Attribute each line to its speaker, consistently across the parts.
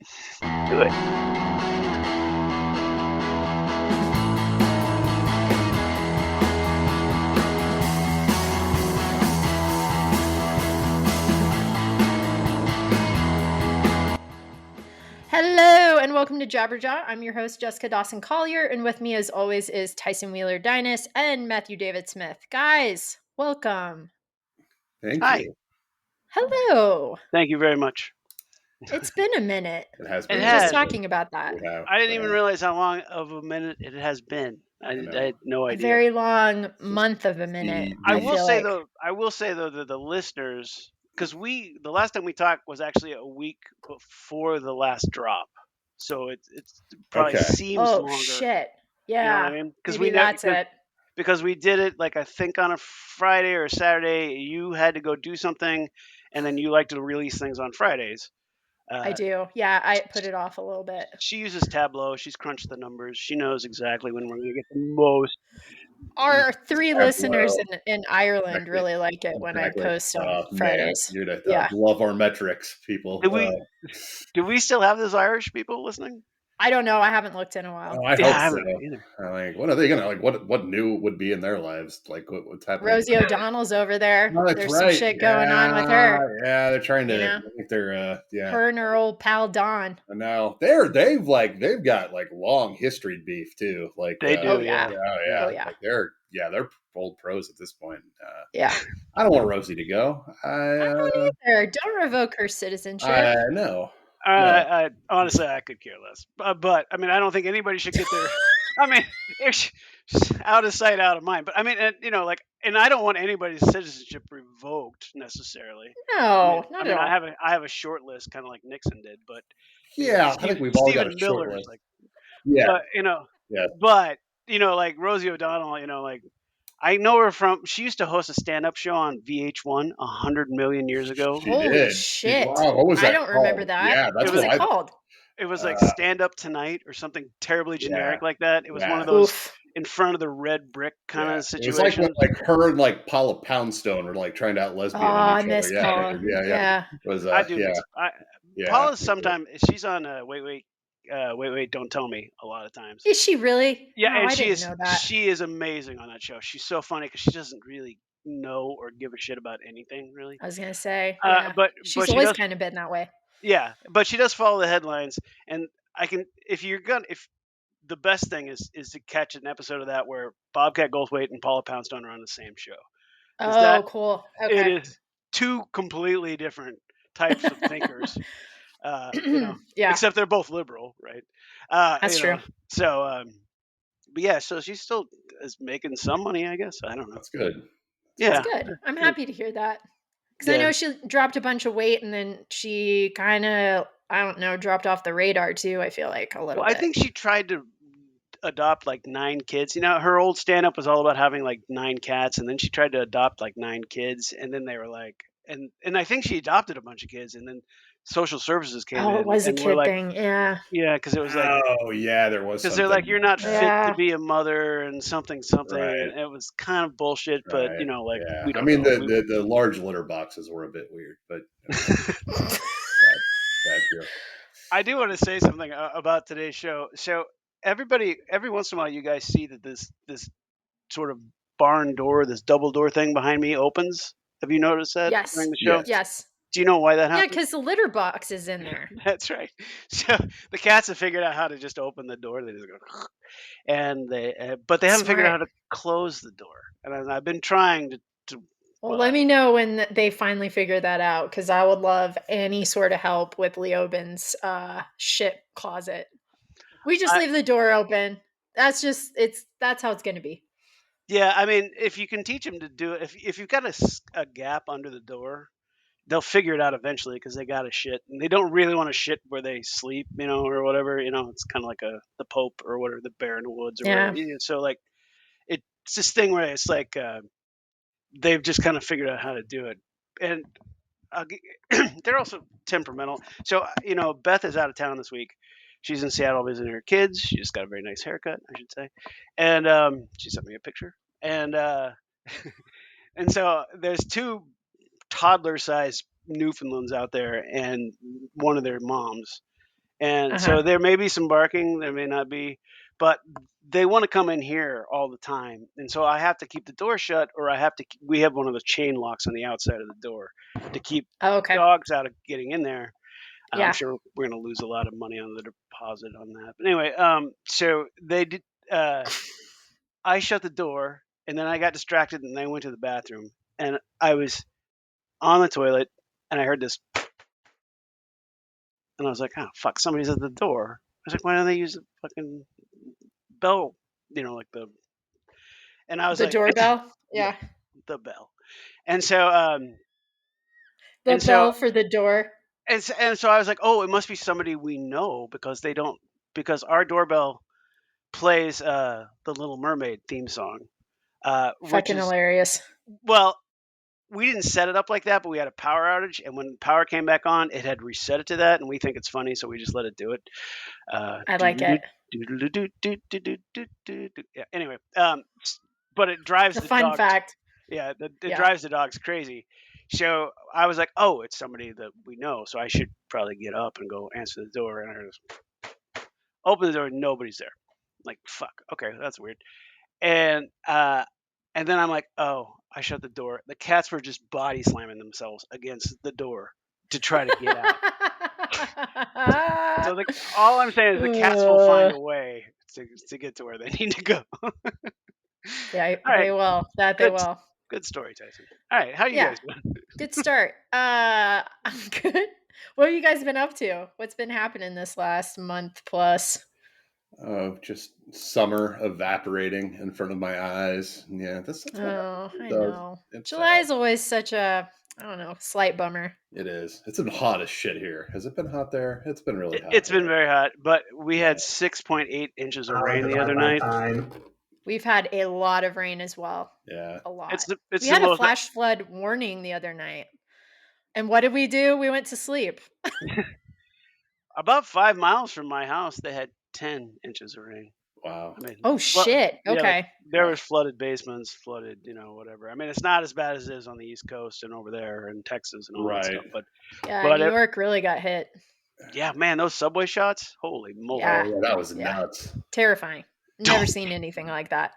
Speaker 1: Do it.
Speaker 2: Hello and welcome to Jabberjaw. I'm your host, Jessica Dawson Collier, and with me as always is Tyson Wheeler Dynas and Matthew David Smith. Guys, welcome.
Speaker 3: Thank
Speaker 1: Hi.
Speaker 3: you.
Speaker 2: Hello.
Speaker 1: Thank you very much.
Speaker 2: It's been a minute.
Speaker 3: It has
Speaker 1: It
Speaker 3: been.
Speaker 2: We were just
Speaker 1: has.
Speaker 2: talking about that.
Speaker 1: I didn't even realize how long of a minute it has been. I had no
Speaker 2: A
Speaker 1: idea.
Speaker 2: very long month of a minute.
Speaker 1: I
Speaker 2: I
Speaker 1: will
Speaker 2: feel
Speaker 1: say
Speaker 2: like.
Speaker 1: though that the listeners, because the last time we talked was actually a week before the last drop, so it probably
Speaker 3: Okay.
Speaker 1: seems
Speaker 2: Oh
Speaker 1: longer.
Speaker 2: shit!
Speaker 1: You know what
Speaker 2: Yeah,
Speaker 1: I mean?
Speaker 2: maybe that's it.
Speaker 1: Because we did it like I think on a Friday or a Saturday. You had to go do something, and then you like to release things on Fridays.
Speaker 2: I do. Yeah, I put it off a little bit.
Speaker 1: She uses Tableau. She's crunched the numbers. She knows exactly when we're going to get the most.
Speaker 2: Our three
Speaker 3: Tableau.
Speaker 2: listeners in Ireland
Speaker 3: Exactly.
Speaker 2: really like it when I post on
Speaker 3: Man,
Speaker 2: Fridays.
Speaker 3: dude,
Speaker 2: Yeah.
Speaker 3: love our metrics, people.
Speaker 1: Do we still have those Irish people listening?
Speaker 2: I don't know. I haven't looked in a while.
Speaker 3: I
Speaker 1: Yeah,
Speaker 3: hope
Speaker 1: I
Speaker 3: so.
Speaker 1: haven't either.
Speaker 3: Like, what are they gonna like? What new would be in their lives? Like, what's happening?
Speaker 2: Rosie O'Donnell's over there.
Speaker 3: Oh, that's
Speaker 2: There's
Speaker 3: right.
Speaker 2: some shit going on with her.
Speaker 3: Yeah, they're trying to.
Speaker 2: You know?
Speaker 3: I think they're. Yeah.
Speaker 2: Her and her old pal Don.
Speaker 3: No, they've got like long history beef too. Like
Speaker 1: They do.
Speaker 2: Oh yeah.
Speaker 3: yeah.
Speaker 2: Oh yeah.
Speaker 3: Like they're old pros at this point.
Speaker 2: Yeah.
Speaker 3: I don't want Rosie to go.
Speaker 2: I don't either. Don't revoke her citizenship.
Speaker 3: No.
Speaker 1: Honestly, I could care less. But I mean, I don't think anybody should get their. I mean, it's out of sight, out of mind. But I mean, and I don't want anybody's citizenship revoked necessarily.
Speaker 2: No, not at all.
Speaker 1: I have a short list, kind of like Nixon did. But
Speaker 3: Yeah, I think we've all got a short
Speaker 1: Miller's
Speaker 3: list.
Speaker 1: like,
Speaker 3: Yeah.
Speaker 1: but
Speaker 3: Yeah.
Speaker 1: but like Rosie O'Donnell, like I know her from. She used to host a stand-up show on VH1 100 million years ago.
Speaker 3: She
Speaker 2: Holy
Speaker 3: did.
Speaker 2: shit!
Speaker 3: Wow, what was that?
Speaker 2: I don't remember that.
Speaker 3: Yeah, that's
Speaker 2: what was it called?
Speaker 1: It was like Stand Up Tonight or something terribly generic like that. It was one of those in front of the red brick kind of situations.
Speaker 3: It was like her and like Paula Poundstone were like trying to out lesbian each
Speaker 2: I
Speaker 3: other.
Speaker 2: miss Paula. Yeah.
Speaker 3: It was,
Speaker 1: I do.
Speaker 3: Yeah.
Speaker 1: Paula's sometimes she's on Wait, Don't Tell Me a lot of times.
Speaker 2: Is she really?
Speaker 1: Yeah,
Speaker 2: oh,
Speaker 1: and
Speaker 2: I didn't know that.
Speaker 1: She is amazing on that show. She's so funny because she doesn't really know or give a shit about anything really.
Speaker 2: I was gonna say, yeah.
Speaker 1: but
Speaker 2: she's always kind of been that way.
Speaker 1: Yeah, but she does follow the headlines, and if the best thing is to catch an episode of that where Bobcat Goldthwait and Paula Poundstone are on the same show.
Speaker 2: Oh, cool. Okay.
Speaker 1: It is two completely different types of thinkers.
Speaker 2: Yeah.
Speaker 1: Except they're both liberal, right?
Speaker 2: That's true.
Speaker 1: So, but yeah, so she still is making some money, I guess. I don't know.
Speaker 3: That's good.
Speaker 1: Yeah,
Speaker 2: that's good. I'm happy to hear that because I know she dropped a bunch of weight and then she kind of, I don't know, dropped off the radar too. I feel like a little bit.
Speaker 1: I think she tried to adopt like 9 kids. Her old stand-up was all about having like 9 cats, and then she tried to adopt like 9 kids, and then they were like, and I think she adopted a bunch of kids, and then social services came in.
Speaker 2: Oh, it was a kid thing. Yeah.
Speaker 1: Yeah, because it was like,
Speaker 3: oh yeah, there was
Speaker 1: because they're like, you're not fit to be a mother and something,
Speaker 3: right.
Speaker 1: and it was kind of bullshit. But we don't.
Speaker 3: I mean, the large litter boxes were a bit weird, but bad joke.
Speaker 1: I do want to say something about today's show. So everybody, every once in a while, you guys see that this sort of barn door, this double door thing behind me opens. Have you noticed that during the show?
Speaker 2: Yes.
Speaker 1: Do you know why that happens?
Speaker 2: Yeah, because the litter box is in there.
Speaker 1: That's right. So the cats have figured out how to just open the door. They just go, and but they haven't figured out how to close the door. And I've been trying to.
Speaker 2: Well, let me know when they finally figure that out, because I would love any sort of help with Leobin's shit closet. We just leave the door open. That's how it's going to be.
Speaker 1: Yeah, I mean, if you can teach them to do it, if you've got a gap under the door, they'll figure it out eventually because they got to shit, and they don't really want to shit where they sleep, or whatever. It's kind of like the Pope or whatever, the bear in the woods or whatever. So like, it's this thing where it's like they've just kind of figured out how to do it, and they're also temperamental. So Beth is out of town this week. She's in Seattle visiting her kids. She just got a very nice haircut, I should say, and she sent me a picture, and and so there's 2 toddler-sized Newfoundlands out there and one of their moms, And
Speaker 2: Uh-huh.
Speaker 1: so there may be some barking, there may not be, but they want to come in here all the time. And so I have to keep the door shut, or we have one of the chain locks on the outside of the door to keep
Speaker 2: Oh, okay.
Speaker 1: dogs out of getting in there. I'm
Speaker 2: Yeah.
Speaker 1: sure we're going to lose a lot of money on the deposit on that. But anyway, so they did. I shut the door, and then I got distracted, and I went to the bathroom, and I was on the toilet, and I heard this, and I was like, "Oh fuck, somebody's at the door." I was like, "Why don't they use the fucking bell?" Like the. And I was
Speaker 2: The
Speaker 1: like,
Speaker 2: doorbell?
Speaker 1: "Yeah,
Speaker 2: Yeah.
Speaker 1: the bell." And so,
Speaker 2: The
Speaker 1: and so,
Speaker 2: bell for the door.
Speaker 1: and so I was like, "Oh, it must be somebody we know because they don't because our doorbell plays the Little Mermaid theme song, which
Speaker 2: Fucking
Speaker 1: is
Speaker 2: hilarious.
Speaker 1: well, we didn't set it up like that, but we had a power outage, and when power came back on, it had reset it to that, and we think it's funny, so we just let it do it.
Speaker 2: I like it.
Speaker 1: Yeah. Anyway, but it drives
Speaker 2: The
Speaker 1: the
Speaker 2: fun
Speaker 1: dog.
Speaker 2: fact.
Speaker 1: Yeah, it
Speaker 2: Yeah.
Speaker 1: drives the dogs crazy. So I was like, "Oh, it's somebody that we know, so I should probably get up and go answer the door." And I just open the door, nobody's there. Like, fuck. Okay, that's weird. And and then I'm like, oh, I shut the door. The cats were just body slamming themselves against the door to try to get out. So all I'm saying is the cats will find a way to get to where they need to go. All
Speaker 2: Yeah,
Speaker 1: right,
Speaker 2: they will. That they
Speaker 1: good
Speaker 2: will.
Speaker 1: good story, Tyson. All right, how you
Speaker 2: Yeah.
Speaker 1: guys doing?
Speaker 2: Good start. I'm good. What have you guys been up to? What's been happening this last month plus?
Speaker 3: Just summer evaporating in front of my eyes. Yeah, that's what
Speaker 2: Oh,
Speaker 3: it
Speaker 2: I
Speaker 3: does.
Speaker 2: know.
Speaker 3: It's sad.
Speaker 2: July is always such a, I don't know, slight bummer.
Speaker 3: It is. It's been hot as shit here. Has it been hot there? It's been really hot.
Speaker 1: It's been
Speaker 3: here.
Speaker 1: very hot, but we had 6.8 inches of rain the other night.
Speaker 2: We've had a lot of rain as well.
Speaker 3: Yeah.
Speaker 2: A lot.
Speaker 1: It's
Speaker 2: We
Speaker 1: the
Speaker 2: had a
Speaker 1: most
Speaker 2: flash flood warning the other night. And what did we do? We went to sleep.
Speaker 1: about 5 miles from my house. They had 10 inches of rain.
Speaker 3: Wow.
Speaker 1: I mean,
Speaker 2: Oh, shit.
Speaker 1: yeah, like
Speaker 2: Okay.
Speaker 1: there was flooded basements, flooded, whatever. I mean, it's not as bad as it is on the East Coast and over there in Texas and all that
Speaker 3: Right.
Speaker 1: stuff. But
Speaker 2: Yeah,
Speaker 1: but
Speaker 2: New York really got hit.
Speaker 1: yeah, man, those subway shots, holy moly!
Speaker 2: Yeah.
Speaker 3: Oh, yeah, that was
Speaker 2: Yeah.
Speaker 3: nuts.
Speaker 2: Terrifying. Never seen anything like that.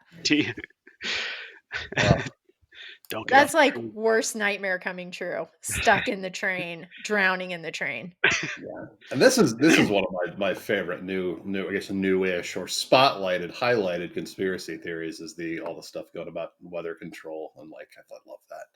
Speaker 1: Don't get
Speaker 2: That's
Speaker 1: off.
Speaker 2: like worst nightmare coming true. Stuck in the train, drowning in the train.
Speaker 3: Yeah. And this is one of my favorite new I guess newish or spotlighted, highlighted conspiracy theories is all the stuff going about weather control and like I love that.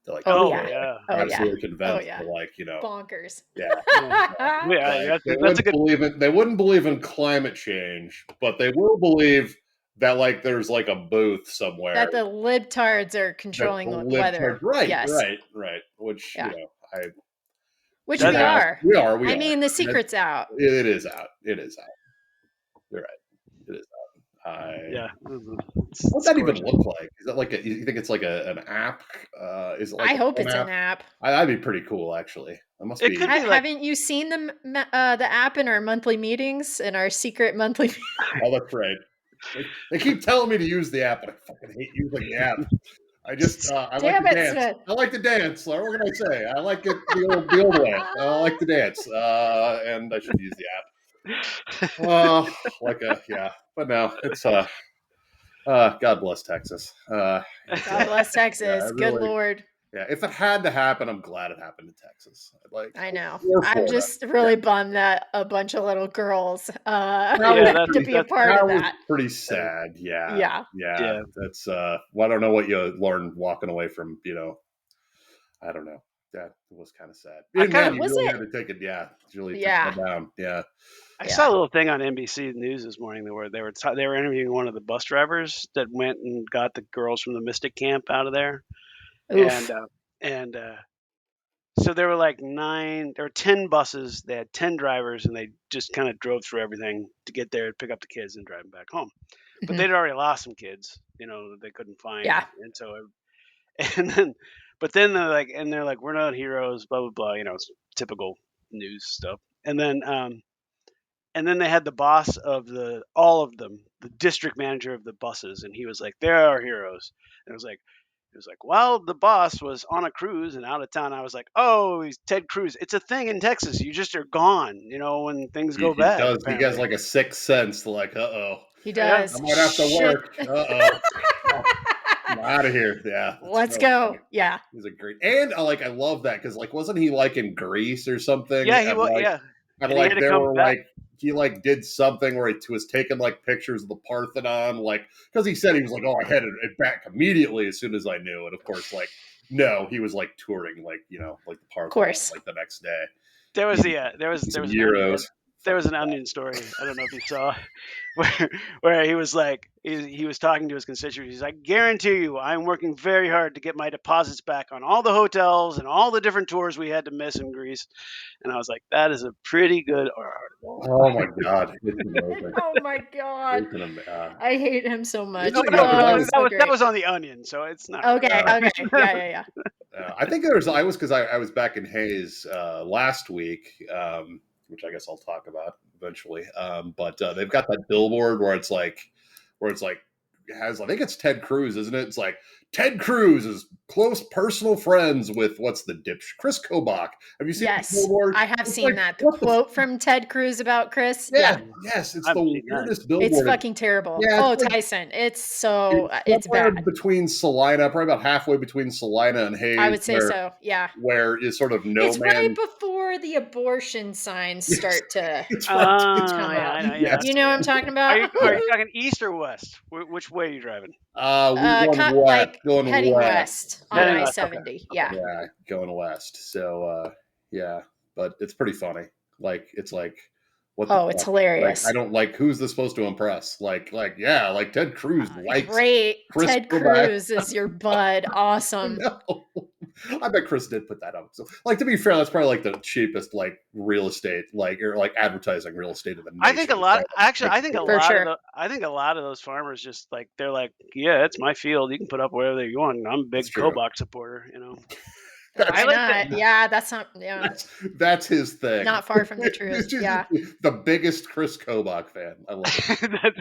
Speaker 3: They're like
Speaker 2: Oh
Speaker 1: Oh
Speaker 2: yeah.
Speaker 1: yeah,
Speaker 2: Oh yeah.
Speaker 3: absolutely
Speaker 2: Oh
Speaker 3: convinced
Speaker 2: yeah.
Speaker 3: they're like,
Speaker 2: Bonkers.
Speaker 3: yeah.
Speaker 1: yeah.
Speaker 3: They
Speaker 1: That's a
Speaker 3: wouldn't
Speaker 1: good.
Speaker 3: believe it. They wouldn't believe in climate change, but they will believe that like there's like a booth somewhere
Speaker 2: That the libtards are
Speaker 3: that
Speaker 2: controlling
Speaker 3: the
Speaker 2: weather.
Speaker 3: libtards. Right,
Speaker 2: Yes.
Speaker 3: right. Which
Speaker 2: Yeah.
Speaker 3: I
Speaker 2: Which
Speaker 1: That
Speaker 2: we
Speaker 1: is,
Speaker 2: are.
Speaker 3: we are.
Speaker 2: I mean, the secret's out.
Speaker 3: It is out. It is out. You're right. It is out.
Speaker 1: yeah.
Speaker 3: What's that even look like? Is that like you think it's like an app? Is it like
Speaker 2: I
Speaker 3: a
Speaker 2: hope
Speaker 3: phone
Speaker 2: it's
Speaker 3: app?
Speaker 2: an app.
Speaker 3: That'd be pretty cool, actually. It must
Speaker 1: It
Speaker 3: be.
Speaker 1: could be like
Speaker 2: Haven't you seen the app in our monthly meetings, in our secret monthly?
Speaker 3: Oh, that's right. They keep telling me to use the app, but I fucking hate using the app. I just I like
Speaker 2: Damn
Speaker 3: to
Speaker 2: it,
Speaker 3: dance.
Speaker 2: Smith.
Speaker 3: I like to dance. What can I say? I like it the old way. I like to dance, and I should use the app. But no, it's God bless Texas.
Speaker 2: God bless Texas. Good
Speaker 3: Really,
Speaker 2: Lord.
Speaker 3: yeah. If it had to happen, I'm glad it happened in Texas.
Speaker 2: I know.
Speaker 3: Or
Speaker 2: I'm
Speaker 3: Florida.
Speaker 2: just really bummed that a bunch of little girls
Speaker 1: Yeah,
Speaker 2: had to be a part
Speaker 3: That
Speaker 2: of
Speaker 3: was
Speaker 2: that.
Speaker 3: pretty sad. Yeah.
Speaker 2: Yeah.
Speaker 3: That's well, I don't know what you learned walking away from. I don't know. That was kind of sad.
Speaker 1: I kind
Speaker 3: Man,
Speaker 1: of
Speaker 3: you
Speaker 2: Was
Speaker 3: really
Speaker 2: it?
Speaker 3: had to take it. Yeah, really took
Speaker 2: Yeah.
Speaker 3: that down. Yeah.
Speaker 1: I
Speaker 2: Yeah.
Speaker 1: saw a little thing on NBC News this morning where they were interviewing one of the bus drivers that went and got the girls from the Mystic Camp out of there,
Speaker 2: Oof.
Speaker 1: and so there were like 10 buses. They had 10 drivers, and they just kind of drove through everything to get there, pick up the kids, and drive them back home. But
Speaker 2: Mhm.
Speaker 1: they'd already lost some kids, that they couldn't find.
Speaker 2: Yeah.
Speaker 1: And so, but then they're like, we're not heroes, blah blah blah. It's typical news stuff. And then they had the boss of all of them, the district manager of the buses, and he was like, "They're our heroes." And it was like, He was like, well, the boss was on a cruise and out of town. I was like, oh, he's Ted Cruz. It's a thing in Texas. You just are gone, when things go
Speaker 3: He
Speaker 1: bad,
Speaker 3: does. He has
Speaker 1: apparently.
Speaker 3: like a sixth sense. Like,
Speaker 2: He
Speaker 1: Yeah.
Speaker 2: does.
Speaker 3: I might have to
Speaker 2: Shit.
Speaker 3: work. I'm out of here. Yeah.
Speaker 2: Let's
Speaker 3: so
Speaker 2: go.
Speaker 3: funny.
Speaker 2: Yeah.
Speaker 3: He's a great, and I love that because wasn't he like in Greece or something?
Speaker 1: Yeah, he
Speaker 3: And
Speaker 1: was. Yeah.
Speaker 3: and
Speaker 1: And he had to
Speaker 3: there
Speaker 1: come
Speaker 3: were
Speaker 1: back.
Speaker 3: he did something where he was taking like pictures of the Parthenon, because he said he was like, oh, I headed it back immediately as soon as I knew, and of course, no, he was like touring, like the Parthenon,
Speaker 2: course.
Speaker 3: like the next day.
Speaker 1: There was an onion story. I don't know if you saw where he was like he was talking to his constituents. He's like, I guarantee you, I'm working very hard to get my deposits back on all the hotels and all the different tours we had to miss in Greece. And I was like, that is a pretty good article.
Speaker 3: Oh my god! It's amazing.
Speaker 2: Oh my god! I hate him so much.
Speaker 3: No,
Speaker 1: that was on the Onion, so it's not.
Speaker 2: Okay. Okay. Yeah.
Speaker 3: I think I was back in Hayes last week, which I guess I'll talk about eventually. But they've got that billboard where it's like has, I think it's Ted Cruz, isn't it? It's like Ted Cruz is close personal friends with Chris Kobach. Have you seen
Speaker 2: Yes,
Speaker 3: the billboard?
Speaker 2: I have seen that. The quote from Ted Cruz about Chris. Yeah.
Speaker 3: Yes, it's the weirdest billboard.
Speaker 2: It's fucking terrible.
Speaker 3: Yeah,
Speaker 2: Tyson. It's bad.
Speaker 3: Between Salina, probably about halfway between Salina and Hayes.
Speaker 2: I would say so. Yeah.
Speaker 3: Where is sort of no
Speaker 2: it's
Speaker 3: man.
Speaker 2: Right before the abortion signs start to come
Speaker 1: up.
Speaker 2: Yes. You know what I'm talking about?
Speaker 1: Are you talking east or west? Which way are you driving?
Speaker 3: Going
Speaker 2: heading
Speaker 3: west
Speaker 2: on I-70. Okay. Yeah.
Speaker 3: Yeah, going west. So but it's pretty funny. It's like, what?
Speaker 2: It's hilarious.
Speaker 3: I don't who's this supposed to impress? Ted Cruz likes
Speaker 2: great. Ted Cruz is your bud. Awesome.
Speaker 3: I bet Chris did put that up. So, to be fair, that's probably the cheapest real estate, or advertising real estate in the nation.
Speaker 1: I think a lot. Actually, I think a lot of those farmers just they're like, yeah, it's my field. You can put up wherever you want. I'm a big Kobach supporter.
Speaker 2: I like that. Yeah, that's not. Yeah,
Speaker 3: that's his thing.
Speaker 2: Not far from the truth. Yeah,
Speaker 3: the biggest Chris Kobach fan. I love it.
Speaker 1: that's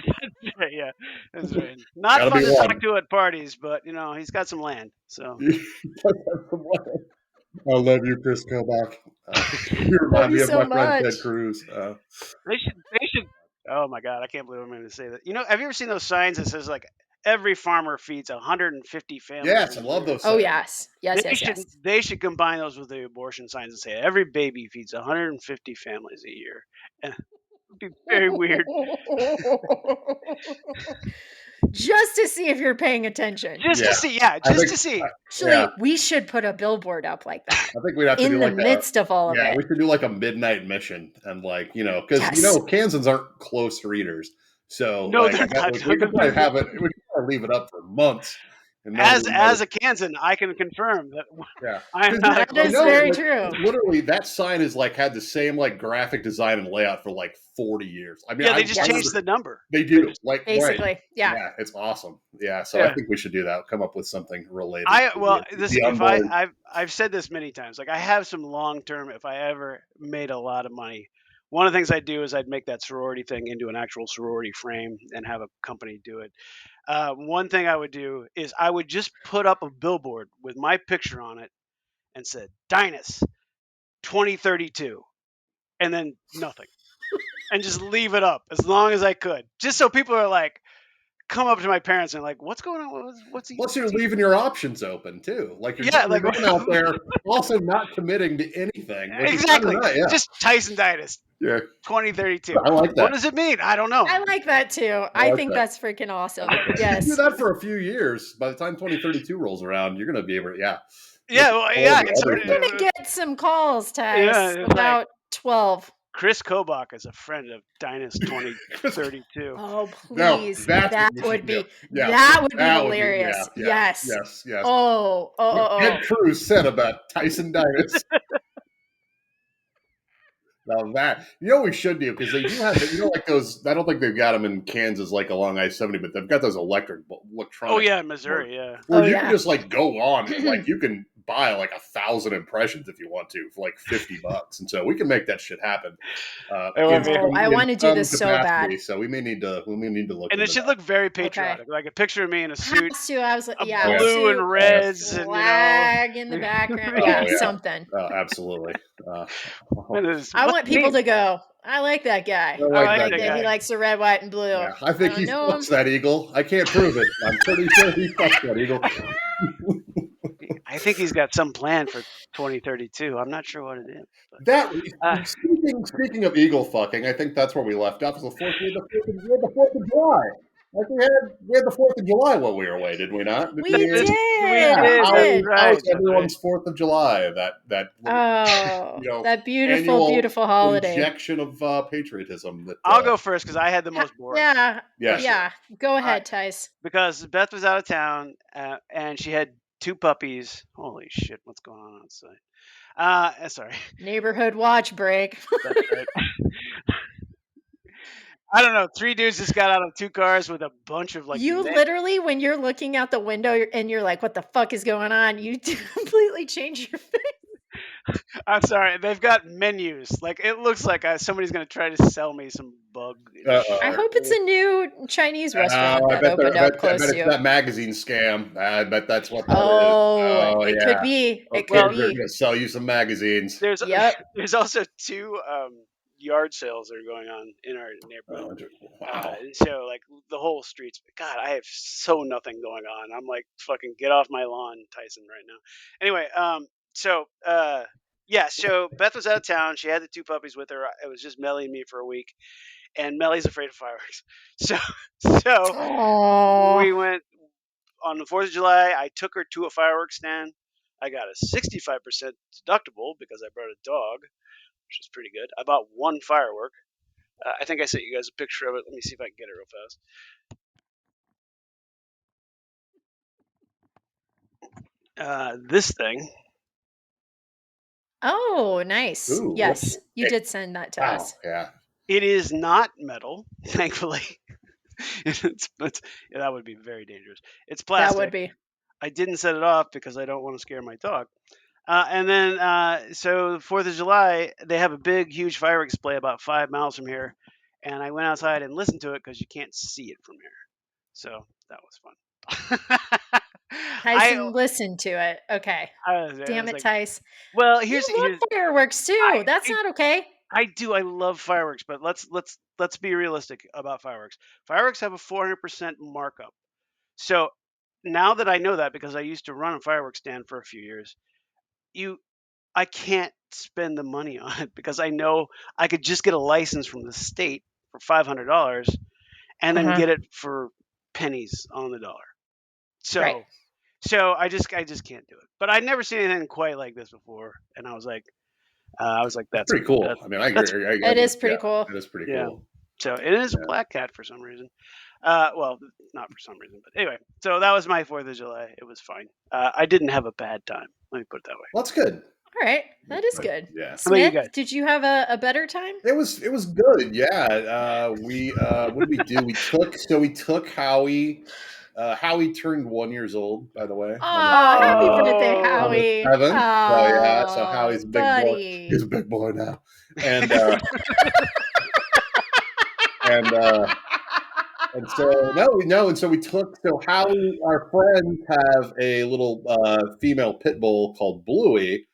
Speaker 1: right. Yeah, that's right. Not fun to talk to at parties, but he's got some land. So
Speaker 3: I love you, Chris Kobach. You remind me of my friend Ted Cruz.
Speaker 1: They should. Oh my God, I can't believe I'm going to say that. Have you ever seen those signs that says every farmer feeds 150 families?
Speaker 3: Yes, I love those signs.
Speaker 2: Oh yes.
Speaker 1: They should combine those with the abortion signs and say every baby feeds 150 families a year. It'd be very weird.
Speaker 2: Just to see if you're paying attention.
Speaker 1: To see.
Speaker 2: Actually, we should put a billboard up like that.
Speaker 3: I think we'd have to
Speaker 2: in
Speaker 3: do
Speaker 2: the midst of all of it.
Speaker 3: Yeah, we could do a midnight mission and because Kansans aren't close readers. So
Speaker 1: no, they're not.
Speaker 3: We could probably have it. We could probably leave it up for months.
Speaker 1: As a Kansan, I can confirm that.
Speaker 3: Yeah,
Speaker 1: I am not.
Speaker 2: That is very true.
Speaker 3: Literally, that sign is had the same graphic design and layout for 40 years. I mean,
Speaker 1: they just changed the number.
Speaker 3: They do,
Speaker 2: basically,
Speaker 3: right.
Speaker 2: Yeah,
Speaker 3: it's awesome. Yeah, so I think we should do that. Come up with something related.
Speaker 1: I've said this many times. I have some long term. If I ever made a lot of money, one of the things I'd do is I'd make that sorority thing into an actual sorority frame and have a company do it. One thing I would do is I would just put up a billboard with my picture on it and said, Dynus 2032, and then nothing. And just leave it up as long as I could. Just so people are come up to my parents and what's going on? What's he?
Speaker 3: Plus, you're leaving your options open too. You're going out there, also not committing to anything.
Speaker 1: Exactly. Just Tyson Dynus.
Speaker 3: Yeah.
Speaker 1: 2032.
Speaker 3: I like that.
Speaker 1: What does it mean? I don't know.
Speaker 2: I like that too. I think that's freaking awesome. Yes.
Speaker 3: You do that for a few years. By the time 2032 rolls around, you're going to be able to,
Speaker 1: Yeah, well,
Speaker 2: we're going to get some calls, Tyson. About 12.
Speaker 1: Chris Kobach is a friend of Dynus 2032.
Speaker 2: Oh, please. That would be hilarious. Yes. Oh.
Speaker 3: Ted Cruz said about Tyson Dynus. Now that we should do, because they do have those. I don't think they've got them in Kansas along I-70, but they've got those electronic.
Speaker 1: Oh yeah, in Missouri, yeah.
Speaker 3: Where you can just go on, you can buy like 1,000 impressions if you want to for like $50, and so we can make that shit happen.
Speaker 2: I want to do this so bad.
Speaker 3: So we may need to look.
Speaker 1: And it
Speaker 3: into
Speaker 1: should
Speaker 3: that.
Speaker 1: look very patriotic, like a picture of me in a suit,
Speaker 2: Has to. I was like,
Speaker 1: a
Speaker 2: yeah,
Speaker 1: blue
Speaker 2: suit,
Speaker 1: and reds, and
Speaker 2: flag in the background. Yeah, something.
Speaker 3: Absolutely.
Speaker 2: I want people to go, I like that guy.
Speaker 3: I
Speaker 2: like
Speaker 3: that
Speaker 2: that
Speaker 3: guy.
Speaker 2: He likes the red, white, and blue.
Speaker 3: Yeah, I think he fucks that eagle. I can't prove it. I'm pretty sure he fucks that eagle.
Speaker 1: I think he's got some plan for 2032. I'm not sure what it is. But,
Speaker 3: that speaking of eagle fucking, I think that's where we left off. The 4th of July. Like we had the 4th of July while we were away, did we not?
Speaker 2: We did.
Speaker 3: How was everyone's 4th of July? That
Speaker 2: that beautiful holiday.
Speaker 3: Injection of patriotism.
Speaker 1: I'll go first because I had the most boring.
Speaker 2: Yeah. Go ahead, Tice.
Speaker 1: Because Beth was out of town and she had 2 puppies. Holy shit, what's going on outside? Sorry.
Speaker 2: Neighborhood watch break.
Speaker 1: That's right. I don't know. 3 dudes just got out of 2 cars with a bunch of
Speaker 2: You literally, when you're looking out the window and you're like, "What the fuck is going on?" You completely change your face.
Speaker 1: I'm sorry. They've got menus. Like it looks like somebody's going to try to sell me some bug.
Speaker 2: I hope it's a new Chinese restaurant that opened up close to you.
Speaker 3: It's that magazine scam. I bet that's what that
Speaker 2: is. It could be. It could be.
Speaker 3: They're going to sell you some magazines.
Speaker 1: There's also 2 yard sales that are going on in our neighborhood.
Speaker 3: Wow.
Speaker 1: So like the whole streets. God, I have so nothing going on. I'm like, fucking get off my lawn, Tyson, right now. Anyway, so Beth was out of town. She had the 2 puppies with her. It was just Melly and me for a week, and Melly's afraid of fireworks. So we went on the 4th of July. I took her to a fireworks stand. I got a 65% deductible because I brought a dog, which is pretty good. I bought 1 firework. I think I sent you guys a picture of it. Let me see if I can get it real fast. This thing.
Speaker 2: Oh, nice. Ooh, yes, you did send that to us.
Speaker 3: Yeah.
Speaker 1: It is not metal, thankfully. That would be very dangerous. It's plastic.
Speaker 2: That would be.
Speaker 1: I didn't set it off because I don't want to scare my dog. And then, so 4th of July, they have a big, huge fireworks display about 5 miles from here. And I went outside and listened to it because you can't see it from here. So that was fun.
Speaker 2: Tyson listened to it. Okay. Damn it, Tice.
Speaker 1: Well, here's
Speaker 2: fireworks too. That's not okay.
Speaker 1: I do. I love fireworks, but let's be realistic about fireworks. Fireworks have a 400% markup. So now that I know that, because I used to run a fireworks stand for a few years, I can't spend the money on it because I know I could just get a license from the state for $500 and then get it for pennies on the dollar. So so I just can't do it. But I'd never seen anything quite like this before, and I was like, that's
Speaker 3: pretty cool. I mean, I agree.
Speaker 2: It is pretty cool.
Speaker 3: It is pretty cool.
Speaker 1: So it is a black cat for some reason. Well, not for some reason, but anyway. So that was my 4th of July. It was fine. I didn't have a bad time. Let me put it that way.
Speaker 3: Well, that's good.
Speaker 2: All right, that is good.
Speaker 3: Yeah.
Speaker 2: Smith, did you have a better time?
Speaker 3: It was good. Yeah. What did we do? We took Howie. Howie turned 1 year old, by the way.
Speaker 2: Oh, happy birthday, Howie!
Speaker 3: So Howie's a big boy. He's a big boy now, and and so we took. So Howie, our friends have a little female pit bull called Bluey.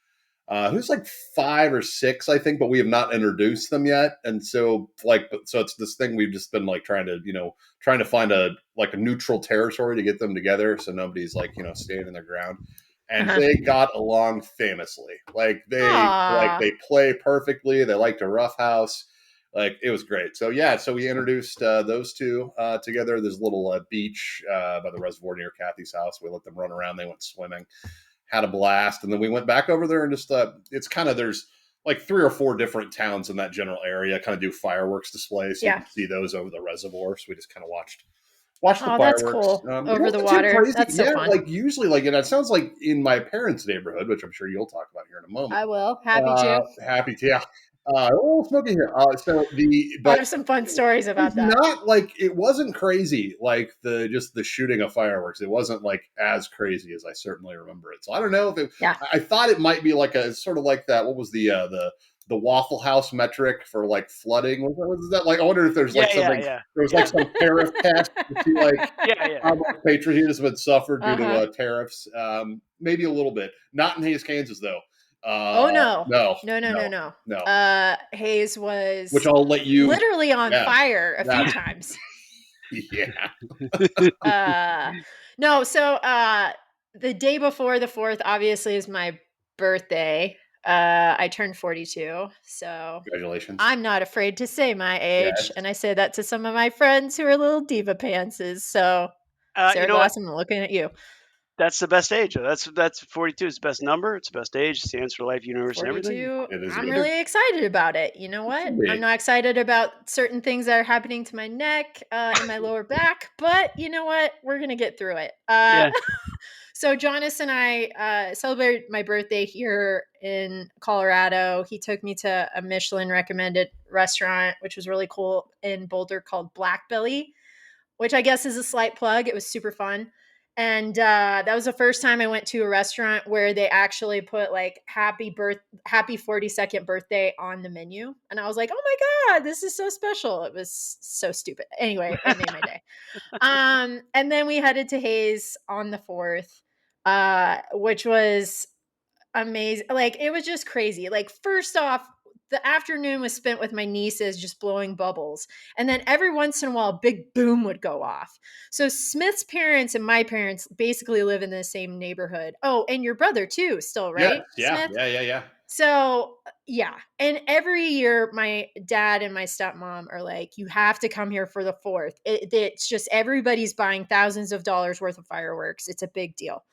Speaker 3: Who's like 5 or 6, I think, but we have not introduced them yet. And so it's this thing we've just been like trying to find a neutral territory to get them together. So nobody's staying in their ground. And they got along famously. They play perfectly. They like to roughhouse. It was great. So so we introduced those 2 together. There's a little beach by the reservoir near Kathy's house. We let them run around. They went swimming. Had a blast, and then we went back over there and just it's kind of, there's like 3 or 4 different towns in that general area kind of do fireworks displays, so you can see those over the reservoir. So we just kind of watched the fireworks.
Speaker 2: That's cool. Over the water. That's so fun.
Speaker 3: Usually, and it sounds like in my parents' neighborhood, which I'm sure you'll talk about here in a moment.
Speaker 2: I will. Happy to.
Speaker 3: Happy to. Yeah. Smoking here.
Speaker 2: I have some fun stories about
Speaker 3: it's
Speaker 2: that.
Speaker 3: not like it wasn't crazy like the shooting of fireworks. It wasn't like as crazy as I certainly remember it. So I don't know if
Speaker 2: Yeah.
Speaker 3: I thought it might be like a sort of like that. What was the Waffle House metric for like flooding? Was that like? I wonder if there's like something.
Speaker 1: Yeah.
Speaker 3: There was like some tariff test to see like
Speaker 1: Yeah.
Speaker 3: how much patriotism had suffered due
Speaker 2: Uh-huh.
Speaker 3: to tariffs. Maybe a little bit. Not in Hayes, Kansas, though.
Speaker 2: Oh no.
Speaker 3: No.
Speaker 2: Hayes was
Speaker 3: Which I'll let you.
Speaker 2: literally on
Speaker 3: Yeah.
Speaker 2: fire a few times.
Speaker 3: Yeah.
Speaker 2: No, so the day before the 4th obviously is my birthday. I turned 42, so
Speaker 3: Congratulations.
Speaker 2: I'm not afraid to say my age,
Speaker 3: Yes.
Speaker 2: and I say that to some of my friends who are little diva pantses. So Sarah
Speaker 1: You know what?
Speaker 2: Glass, I'm looking at you.
Speaker 1: That's the best age. That's 42 is the best number. It's the best age. It stands for life, universe, and everything.
Speaker 2: 42.
Speaker 3: It is
Speaker 2: I'm
Speaker 3: good.
Speaker 2: really excited about it. You know what? I'm not excited about certain things that are happening to my neck and my lower back, but you know what? We're gonna get through it.
Speaker 1: Yeah.
Speaker 2: So Jonas and I celebrated my birthday here in Colorado. He took me to a Michelin recommended restaurant, which was really cool in Boulder called Black Belly, which I guess is a slight plug. It was super fun. And that was the first time I went to a restaurant where they actually put like happy 42nd birthday on the menu. And I was like, oh my God, this is so special. It was so stupid. Anyway, it made my day. And then we headed to Hayes on the 4th, which was amazing. Like it was just crazy. Like first off, the afternoon was spent with my nieces just blowing bubbles. And then every once in a while, a big boom would go off. So Smith's parents and my parents basically live in the same neighborhood. Oh, and your brother too, still, right?
Speaker 3: Yeah.
Speaker 2: Smith?
Speaker 3: Yeah.
Speaker 2: So yeah. And every year my dad and my stepmom are like, you have to come here for the 4th. It's just everybody's buying thousands of dollars worth of fireworks. It's a big deal.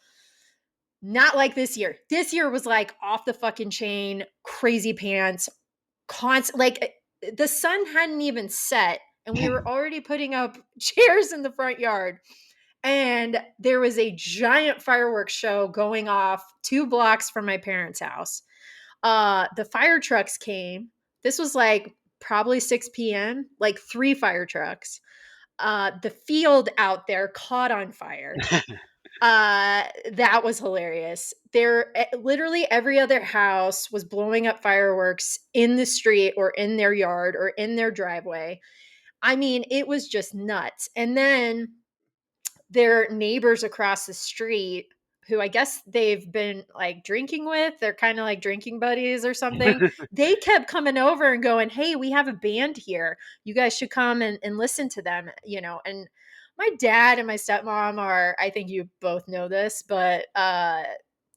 Speaker 2: Not like this year. This year was like off the fucking chain, crazy pants, like the sun hadn't even set and we were already putting up chairs in the front yard. And there was a giant fireworks show going off 2 blocks from my parents' house. The fire trucks came. This was like probably 6 p.m., like 3 fire trucks. The field out there caught on fire. That was hilarious. Literally every other house was blowing up fireworks in the street or in their yard or in their driveway. I mean, it was just nuts. And then their neighbors across the street, who I guess they've been like drinking with, they're kind of like drinking buddies or something. They kept coming over and going, hey, we have a band here. You guys should come and listen to them, you know. And my dad and my stepmom are, I think you both know this, but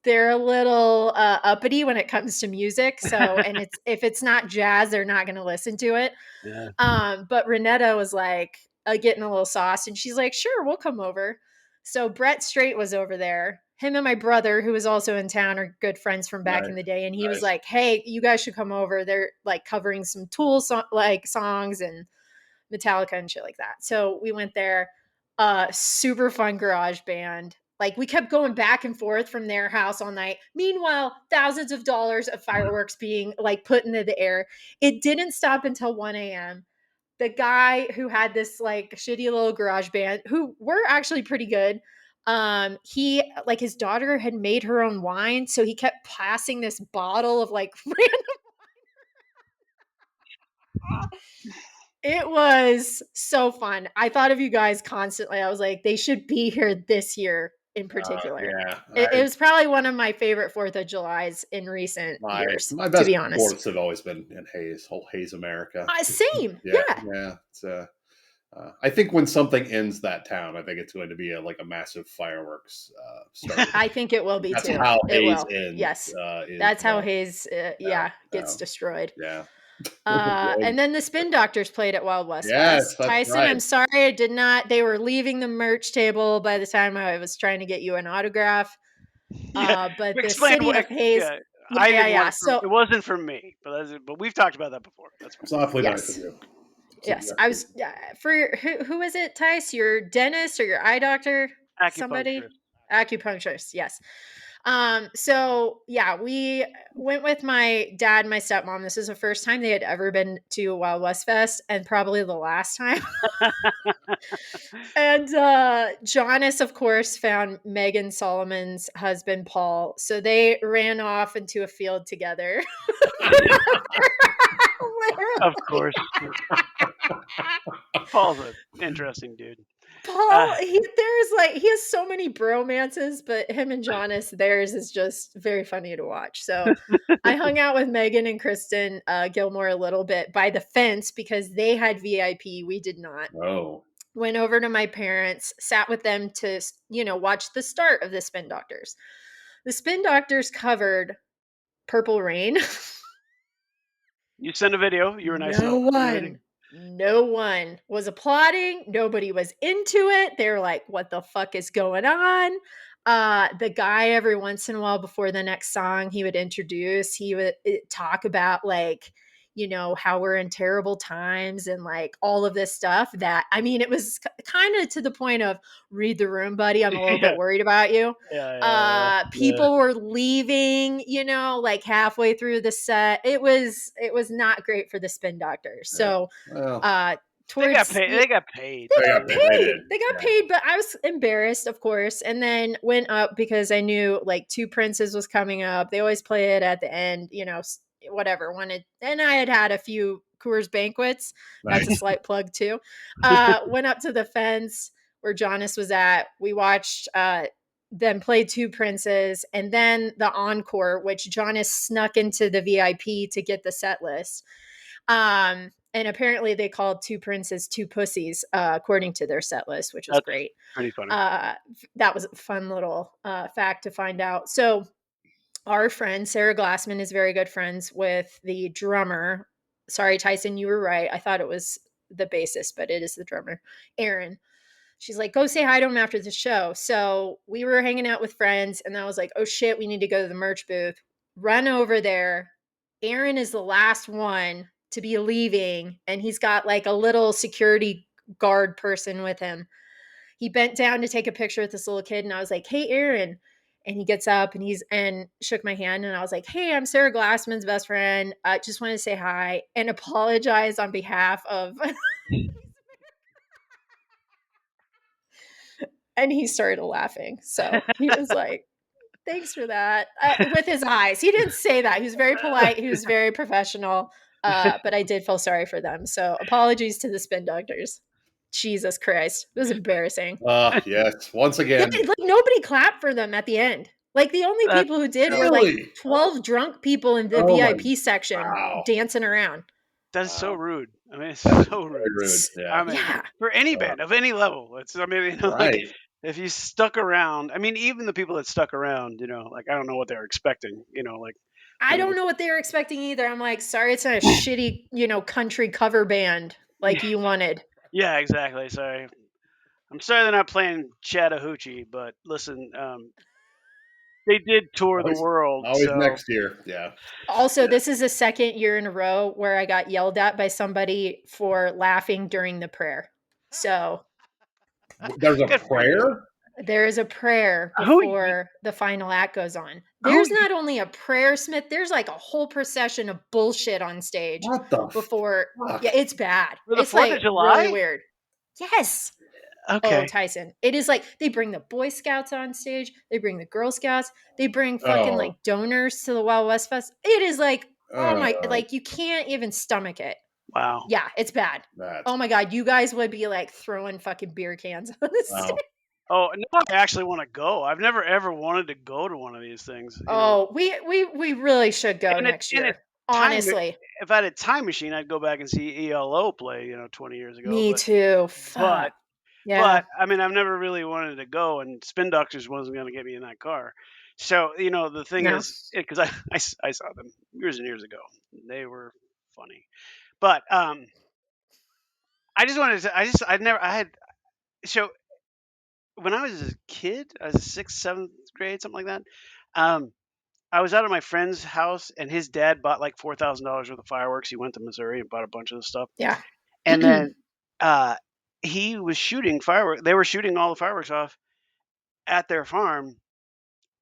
Speaker 2: they're a little uppity when it comes to music. So, and if it's not jazz, they're not going to listen to it.
Speaker 1: Yeah.
Speaker 2: But Renetta was like getting a little sauce, and she's like, sure, we'll come over. So Brett Strait was over there. Him and my brother, who was also in town, are good friends from back in the day. And he was like, hey, you guys should come over. They're like covering some Tool songs and Metallica and shit like that. So we went there. Super fun garage band. Like we kept going back and forth from their house all night. Meanwhile, thousands of dollars of fireworks being like put into the air. It didn't stop until 1 a.m. The guy who had this like shitty little garage band, who were actually pretty good, he like his daughter had made her own wine, so he kept passing this bottle of like random. It was so fun. I thought of you guys constantly. I was like, they should be here this year in particular. It was probably one of my favorite 4th of Julys in recent years,
Speaker 3: my
Speaker 2: to
Speaker 3: best
Speaker 2: be honest.
Speaker 3: sports have always been in Hayes, whole Hayes, America.
Speaker 2: Same. Yeah.
Speaker 3: It's, I think when something ends that town, I think it's going to be a massive fireworks start.
Speaker 2: I think it will be
Speaker 3: That's
Speaker 2: too.
Speaker 3: how
Speaker 2: It
Speaker 3: Hayes
Speaker 2: will.
Speaker 3: ends.
Speaker 2: Yes. That's how Hayes, gets destroyed.
Speaker 3: Yeah.
Speaker 2: And then the Spin Doctors played at Wild West
Speaker 3: Yes,
Speaker 2: Fest. Tyson,
Speaker 3: right.
Speaker 2: I'm sorry I did not. They were leaving the merch table by the time I was trying to get you an autograph. But the city of Hayes.
Speaker 1: So it wasn't for me, but we've talked about that before. That's fine.
Speaker 3: It's awfully nice of you.
Speaker 2: Yes, I was for who is it, Tice? Your dentist or your eye doctor?
Speaker 1: Acupuncturist.
Speaker 2: Somebody? Acupuncturist, yes. So yeah, we went with my dad and my stepmom. This is the first time they had ever been to a Wild West Fest, and probably the last time. And Jonas, of course, found Megan Solomon's husband, Paul. So they ran off into a field together.
Speaker 1: Of course. Paul's an interesting dude.
Speaker 2: Paul, he has so many bromances, but him and Jonas, theirs is just very funny to watch. So I hung out with Megan and Kristen Gilmore a little bit by the fence because they had VIP. We did not.
Speaker 3: Oh.
Speaker 2: Went over to my parents, sat with them to, watch the start of the Spin Doctors. The Spin Doctors covered Purple Rain.
Speaker 1: You sent a video. You were nice enough.
Speaker 2: No one was applauding. Nobody was into it. They were like, what the fuck is going on? The guy, every once in a while before the next song he would introduce, he would talk about like, how we're in terrible times and like all of this stuff that, I mean, it was kind of to the point of read the room, buddy. I'm a little bit worried about you. People were leaving, like halfway through the set. It was not great for the Spin Doctors. So,
Speaker 1: they got paid. They got paid.
Speaker 2: They got paid, but I was embarrassed, of course, and then went up because I knew like Two Princes was coming up. They always play it at the end, whatever. And I had a few Coors Banquets. That's a slight plug too. Went up to the fence where Jonas was at. We watched them play Two Princes, and then the encore, which Jonas snuck into the VIP to get the set list. And apparently they called Two Princes Two Pussies, according to their set list, which was great.
Speaker 1: Pretty funny.
Speaker 2: That was a fun little fact to find out. So our friend Sarah Glassman is very good friends with the drummer. Sorry, Tyson, you were right. I thought it was the bassist, but it is the drummer, Aaron. She's like, go say hi to him after the show. So we were hanging out with friends, and I was like, oh shit, we need to go to the merch booth. Run over there. Aaron is the last one to be leaving, and he's got like a little security guard person with him. He bent down to take a picture with this little kid, and I was like, hey, Aaron. And he gets up and shook my hand, and I was like, hey, I'm Sarah Glassman's best friend. I just wanted to say hi and apologize on behalf of and he started laughing. So he was like, thanks for that. With his eyes. He didn't say that. He was very polite. He was very professional. But I did feel sorry for them. So apologies to the Spin Doctors. Jesus Christ. It was embarrassing.
Speaker 3: Yes. Once again.
Speaker 2: Like nobody clapped for them at the end. Like the only people who did were like 12 drunk people in the VIP section dancing around.
Speaker 1: That's so rude. I mean, it's so rude.
Speaker 3: Yeah.
Speaker 1: I mean, for any band of any level, like if you stuck around, I mean, even the people that stuck around, like I don't know what they were expecting, like.
Speaker 2: I don't know what they were expecting either. I'm like, sorry, it's not a shitty, country cover band like you wanted.
Speaker 1: Yeah, exactly. Sorry. I'm sorry they're not playing Chattahoochee, but listen, they did tour the world.
Speaker 3: Always next year. Yeah.
Speaker 2: Also, this is the second year in a row where I got yelled at by somebody for laughing during the prayer. So
Speaker 3: there's a prayer?
Speaker 2: There is a prayer before the final act goes on. There's not only a prayer, Smith, there's like a whole procession of bullshit on stage.
Speaker 3: What the
Speaker 2: before fuck? Yeah, it's bad.
Speaker 1: For the
Speaker 2: it's
Speaker 1: 4th
Speaker 2: like
Speaker 1: of July?
Speaker 2: Really weird. Yes.
Speaker 1: Okay.
Speaker 2: Oh, Tyson. It is like they bring the Boy Scouts on stage, they bring the Girl Scouts, they bring fucking like donors to the Wild West Fest. It is like, oh my, like you can't even stomach it.
Speaker 1: Wow.
Speaker 2: Yeah, it's bad. Oh my God, you guys would be like throwing fucking beer cans on the stage.
Speaker 1: Oh, now I actually want to go. I've never ever wanted to go to one of these things.
Speaker 2: We really should go next year. Honestly,
Speaker 1: if I had a time machine, I'd go back and see ELO play, 20 years ago.
Speaker 2: Me too. Fuck.
Speaker 1: But I mean, I've never really wanted to go, and Spin Doctors wasn't going to get me in that car. So the thing is, because I saw them years and years ago, they were funny. But I just wanted to. So when I was a kid, I was 6th, 7th grade, something like that. I was out at my friend's house, and his dad bought like $4,000 worth of fireworks. He went to Missouri and bought a bunch of the stuff.
Speaker 2: Yeah.
Speaker 1: And then he was shooting fireworks. They were shooting all the fireworks off at their farm.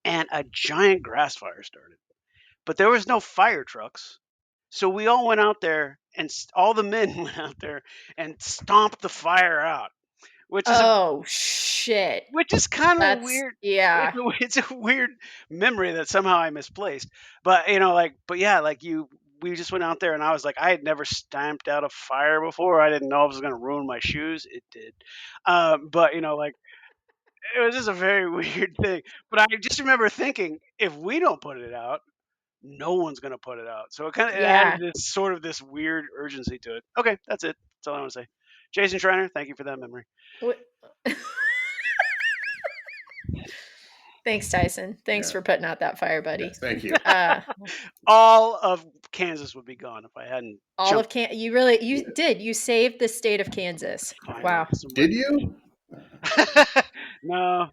Speaker 1: and a giant grass fire started. But there was no fire trucks. So we all went out there and all the men went out there and stomped the fire out, which is a
Speaker 2: Oh shit.
Speaker 1: which is kind of
Speaker 2: That's
Speaker 1: weird.
Speaker 2: yeah.
Speaker 1: It's a weird memory that somehow I misplaced. But you know, like, but yeah, like we just went out there, and I was like, I had never stamped out a fire before. I didn't know it was going to ruin my shoes. It did, but you know, like it was just a very weird thing. But I just remember thinking, if we don't put it out, no one's going to put it out. So it kind of added
Speaker 2: Yeah.
Speaker 1: this sort of this weird urgency to it. Okay, that's it. That's all I want to say. Jason Schreiner, thank you for that memory.
Speaker 2: Wh- Thanks, Tyson. Thanks
Speaker 3: Yeah.
Speaker 2: for putting out that fire, buddy.
Speaker 3: Yes, thank you.
Speaker 1: All of Kansas would be gone if I hadn't.
Speaker 2: All of you did. You saved the state of Kansas. Wow.
Speaker 3: Did you?
Speaker 1: No,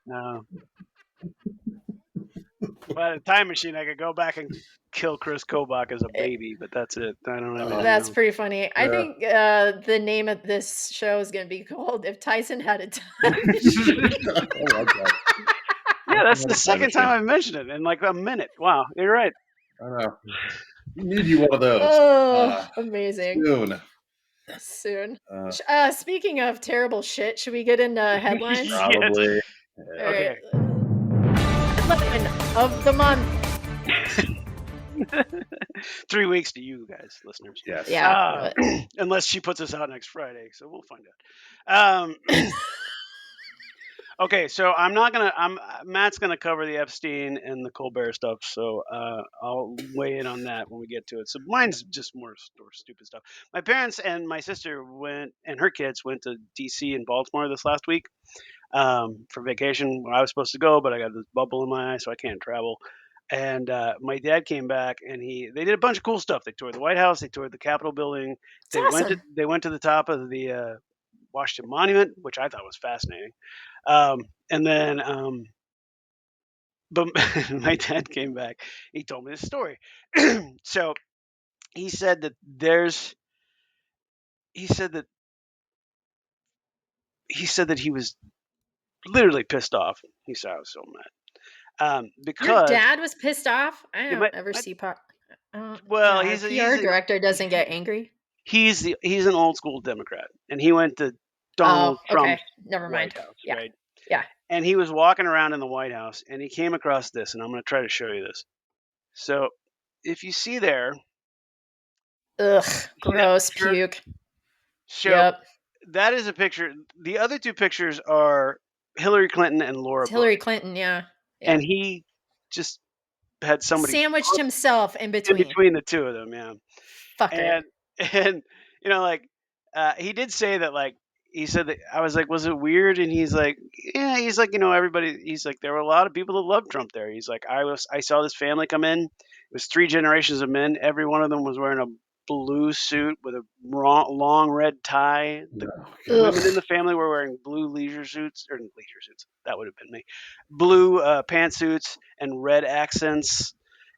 Speaker 1: no. If I had a time machine, I could go back and kill Chris Kobach as a baby, but that's it. I don't have anything
Speaker 2: That's
Speaker 1: else.
Speaker 2: pretty funny. I
Speaker 3: Yeah.
Speaker 2: think the name of this show is going to be called "If Tyson Had a Time."
Speaker 3: I like that.
Speaker 1: Yeah, that's the
Speaker 3: Time
Speaker 1: second
Speaker 3: machine.
Speaker 1: time I've mentioned it in like a minute. Wow, you're right.
Speaker 3: I know. You need you one of those.
Speaker 2: Oh, amazing.
Speaker 3: Soon.
Speaker 2: Soon. Speaking of terrible shit, should we get into headlines?
Speaker 1: Yes.
Speaker 3: Probably.
Speaker 2: All right.
Speaker 1: Okay.
Speaker 2: Headline of the month.
Speaker 1: 3 weeks to you guys, listeners.
Speaker 3: Yes.
Speaker 2: Yeah.
Speaker 1: Unless she puts us out next Friday, so we'll find out. Okay, so Matt's gonna cover the Epstein and the Colbert stuff, so I'll weigh in on that when we get to it. So mine's just more stupid stuff. My parents and my sister and her kids went to D.C. and Baltimore this last week for vacation. I was supposed to go, but I got this bubble in my eye, so I can't travel. And my dad came back, and they did a bunch of cool stuff. They toured the White House, they toured the Capitol building,
Speaker 2: It's awesome.
Speaker 1: they went to the top of the Washington Monument, which I thought was fascinating. And then, but my dad came back. He told me this story. So he said that he said that he was literally pissed off. He said I was so mad.
Speaker 2: Your
Speaker 1: Because
Speaker 2: dad was pissed off. I
Speaker 1: Yeah,
Speaker 2: don't ever see
Speaker 1: well,
Speaker 2: our
Speaker 1: he's
Speaker 2: PR director doesn't get angry.
Speaker 1: he's an old school Democrat, and he went to Donald
Speaker 2: Oh, okay.
Speaker 1: Trump's
Speaker 2: Never mind.
Speaker 1: White House,
Speaker 2: Yeah.
Speaker 1: right?
Speaker 2: Yeah.
Speaker 1: And he was walking around in the White House, and he came across this, and I'm going to try to show you this. So, if you see there,
Speaker 2: Ugh.
Speaker 1: see that
Speaker 2: Gross.
Speaker 1: picture?
Speaker 2: Puke.
Speaker 1: So
Speaker 2: Yep.
Speaker 1: that is a picture. The other two pictures are Hillary Clinton and Laura
Speaker 2: It's Hillary
Speaker 1: Bush,
Speaker 2: Clinton. Yeah. Yeah.
Speaker 1: and he just had somebody
Speaker 2: Sandwiched himself in
Speaker 1: in
Speaker 2: between.
Speaker 1: between the two of them, yeah.
Speaker 2: Fucker.
Speaker 1: And you know, like he did say that, like he said that I was like, was it weird? And he's like, yeah. He's like, you know, everybody. He's like, there were a lot of people that loved Trump there. He's like, I saw this family come in. It was 3 generations of men. Every one of them was wearing a blue suit with a long red tie. The women in the family were wearing blue leisure suits. That would have been me. Blue pantsuits and red accents,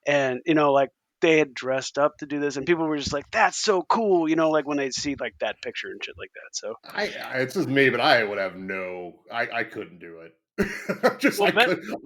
Speaker 1: and you know, like they had dressed up to do this, and people were just like, "That's so cool," you know, like when they'd see like that picture and shit like that. So
Speaker 3: It's just me, but I would have I couldn't do it.
Speaker 1: Well,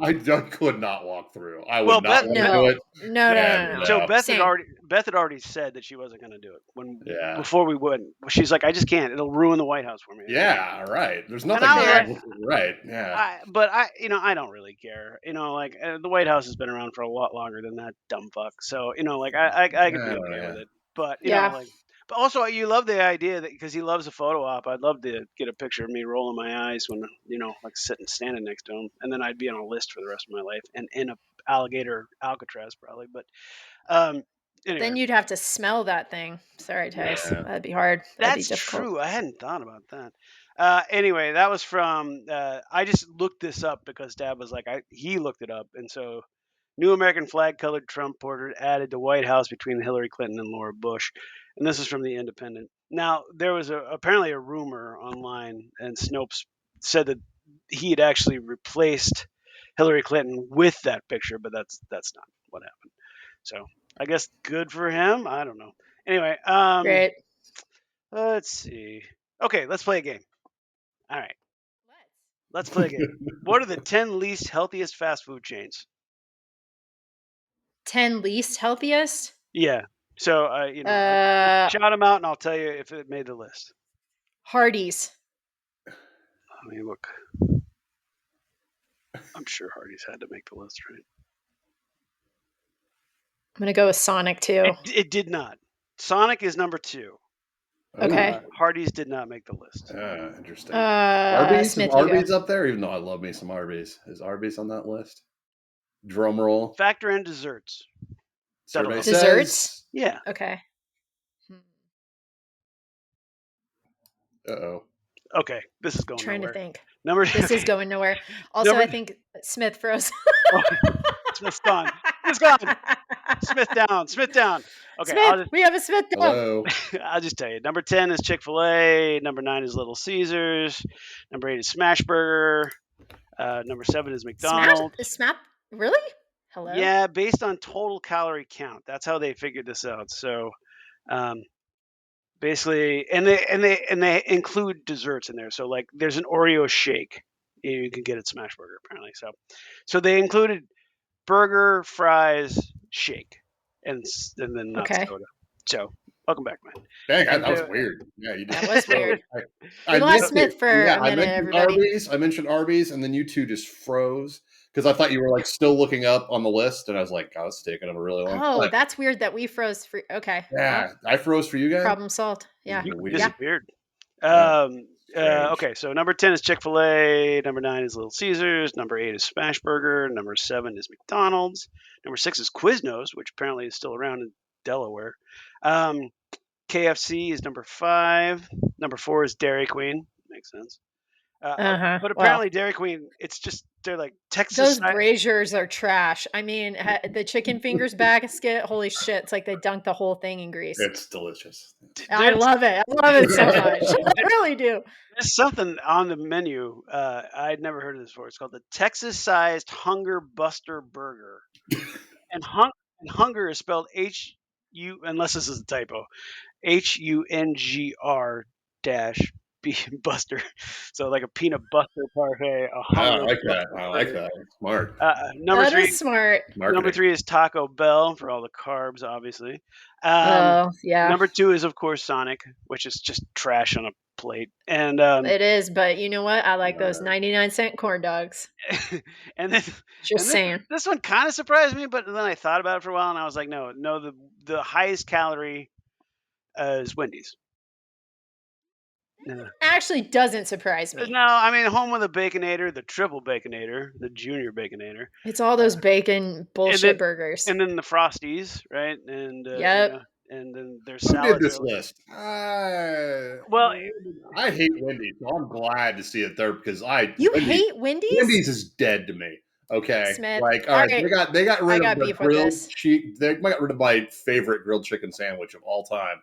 Speaker 3: I could not walk through. I would
Speaker 1: Well,
Speaker 3: not
Speaker 1: Beth-
Speaker 3: want to
Speaker 2: No.
Speaker 3: do it.
Speaker 2: No.
Speaker 3: And,
Speaker 1: So
Speaker 3: no.
Speaker 1: Beth
Speaker 2: Same.
Speaker 1: had already said that she wasn't going to do it
Speaker 3: Yeah.
Speaker 1: before we went. She's like, I just can't. It'll ruin the White House for me.
Speaker 3: Yeah, right. There's nothing
Speaker 1: I was
Speaker 3: bad.
Speaker 2: like-
Speaker 3: Right. Yeah.
Speaker 1: But I don't really care. You know, like the White House has been around for a lot longer than that dumb fuck. So you know, like I could be okay with it. But you know, like, but also you love the idea that because he loves a photo op, I'd love to get a picture of me rolling my eyes when you know, like standing next to him, and then I'd be on a list for the rest of my life and in a alligator Alcatraz probably. But anyway.
Speaker 2: Then you'd have to smell that thing. Sorry, Tice.
Speaker 3: Yeah.
Speaker 2: That'd be hard. That'd be
Speaker 1: That's
Speaker 2: difficult.
Speaker 1: true. I hadn't thought about that. Anyway, that was from. I just looked this up because Dad was like, he looked it up, and so new American flag colored Trump portrait added to White House between Hillary Clinton and Laura Bush, and this is from the Independent. Now there was apparently a rumor online, and Snopes said that he had actually replaced Hillary Clinton with that picture, but that's not what happened. So I guess good for him. I don't know. Anyway,
Speaker 2: Great.
Speaker 1: let's see. Okay, let's play a game. All right. Let's play a game. What are the 10 least healthiest fast food chains?
Speaker 2: 10 least healthiest?
Speaker 1: Yeah. So, shout them out, and I'll tell you if it made the list.
Speaker 2: Hardee's.
Speaker 1: Let me look. I'm sure Hardee's had to make the list, right?
Speaker 2: I'm going to go with Sonic too.
Speaker 1: It did not. Sonic is number 2.
Speaker 2: Okay.
Speaker 1: Hardee's did not make the list.
Speaker 3: Interesting. Arby's?
Speaker 2: Smith,
Speaker 3: Is Arby's up there? Even though I love me some Arby's. Is Arby's on that list? Drum roll.
Speaker 1: Factor in desserts.
Speaker 3: Survey
Speaker 2: Desserts?
Speaker 3: says.
Speaker 1: Yeah.
Speaker 2: Okay.
Speaker 3: Uh-oh.
Speaker 1: Okay. This is going
Speaker 2: Trying
Speaker 1: nowhere.
Speaker 2: to think.
Speaker 1: Number
Speaker 2: This is going nowhere. Also, I think Smith froze.
Speaker 1: Smith's gone. Smith's gone. Smith down. Smith down. Okay.
Speaker 2: Smith, we have a Smith down.
Speaker 3: Hello.
Speaker 1: I'll just tell you. Number 10 is Chick-fil-A. Number 9 is Little Caesars. Number 8 is Smashburger. Number 7 is McDonald's.
Speaker 2: Really? Hello?
Speaker 1: Yeah, based on total calorie count. That's how they figured this out. So, basically, and they include desserts in there. So, like, there's an Oreo shake you can get at Smashburger apparently. So they included burger, fries, shake, and then not soda. So, welcome back, man.
Speaker 3: Dang, that was weird. Yeah, you did.
Speaker 2: That was weird.
Speaker 3: I
Speaker 2: lost Smith for a minute, everybody.
Speaker 3: I mentioned Arby's, and then you two just froze because I thought you were like still looking up on the list, and I was like, "God, it's taking them a really long time."
Speaker 2: Oh, that's weird that we froze for. Okay.
Speaker 3: Yeah, I froze for you guys.
Speaker 2: Problem solved. Yeah.
Speaker 1: You disappeared. Okay, so number 10 is Chick-fil-A. Number 9 is Little Caesars. Number 8 is Smashburger. Number 7 is McDonald's. Number 6 is Quiznos, which apparently is still around in Delaware. KFC is number 5. Number 4 is Dairy Queen. Makes sense. But apparently Dairy Queen, they're like Texas.
Speaker 2: Those braziers are trash. I mean, the chicken fingers basket, holy shit. It's like they dunked the whole thing in grease.
Speaker 3: It's delicious.
Speaker 2: I love it. I love it so much. I really do.
Speaker 1: There's something on the menu. I'd never heard of this before. It's called the Texas-sized Hunger Buster Burger. and hunger is spelled H-U, unless this is a typo, HUNGR dash B Buster. So like a peanut butter parfait.
Speaker 3: I like that. I like that. Smart.
Speaker 1: Number 3
Speaker 2: is smart.
Speaker 3: Marketing.
Speaker 1: Number 3 is Taco Bell for all the carbs, obviously.
Speaker 2: Yeah.
Speaker 1: Number 2 is of course Sonic, which is just trash on a plate. And
Speaker 2: it is, but you know what? I like those 99-cent corn dogs.
Speaker 1: and then
Speaker 2: saying.
Speaker 1: This one kind of surprised me, but then I thought about it for a while, and I was like, no, the highest calorie is Wendy's.
Speaker 2: Actually doesn't surprise me.
Speaker 1: No, I mean, home of the Baconator, the triple Baconator, the junior Baconator.
Speaker 2: It's all those bacon bullshit burgers.
Speaker 1: And then the Frosties, right? And
Speaker 2: yep.
Speaker 1: And then there's
Speaker 3: Who
Speaker 1: salad.
Speaker 3: did this list?
Speaker 1: Well,
Speaker 3: I hate Wendy's, so I'm glad to see it there because
Speaker 2: hate Wendy's?
Speaker 3: Wendy's is dead to me. Okay,
Speaker 2: Smith.
Speaker 3: Like all right, they got rid of the grilled they got rid of my favorite grilled chicken sandwich of all time.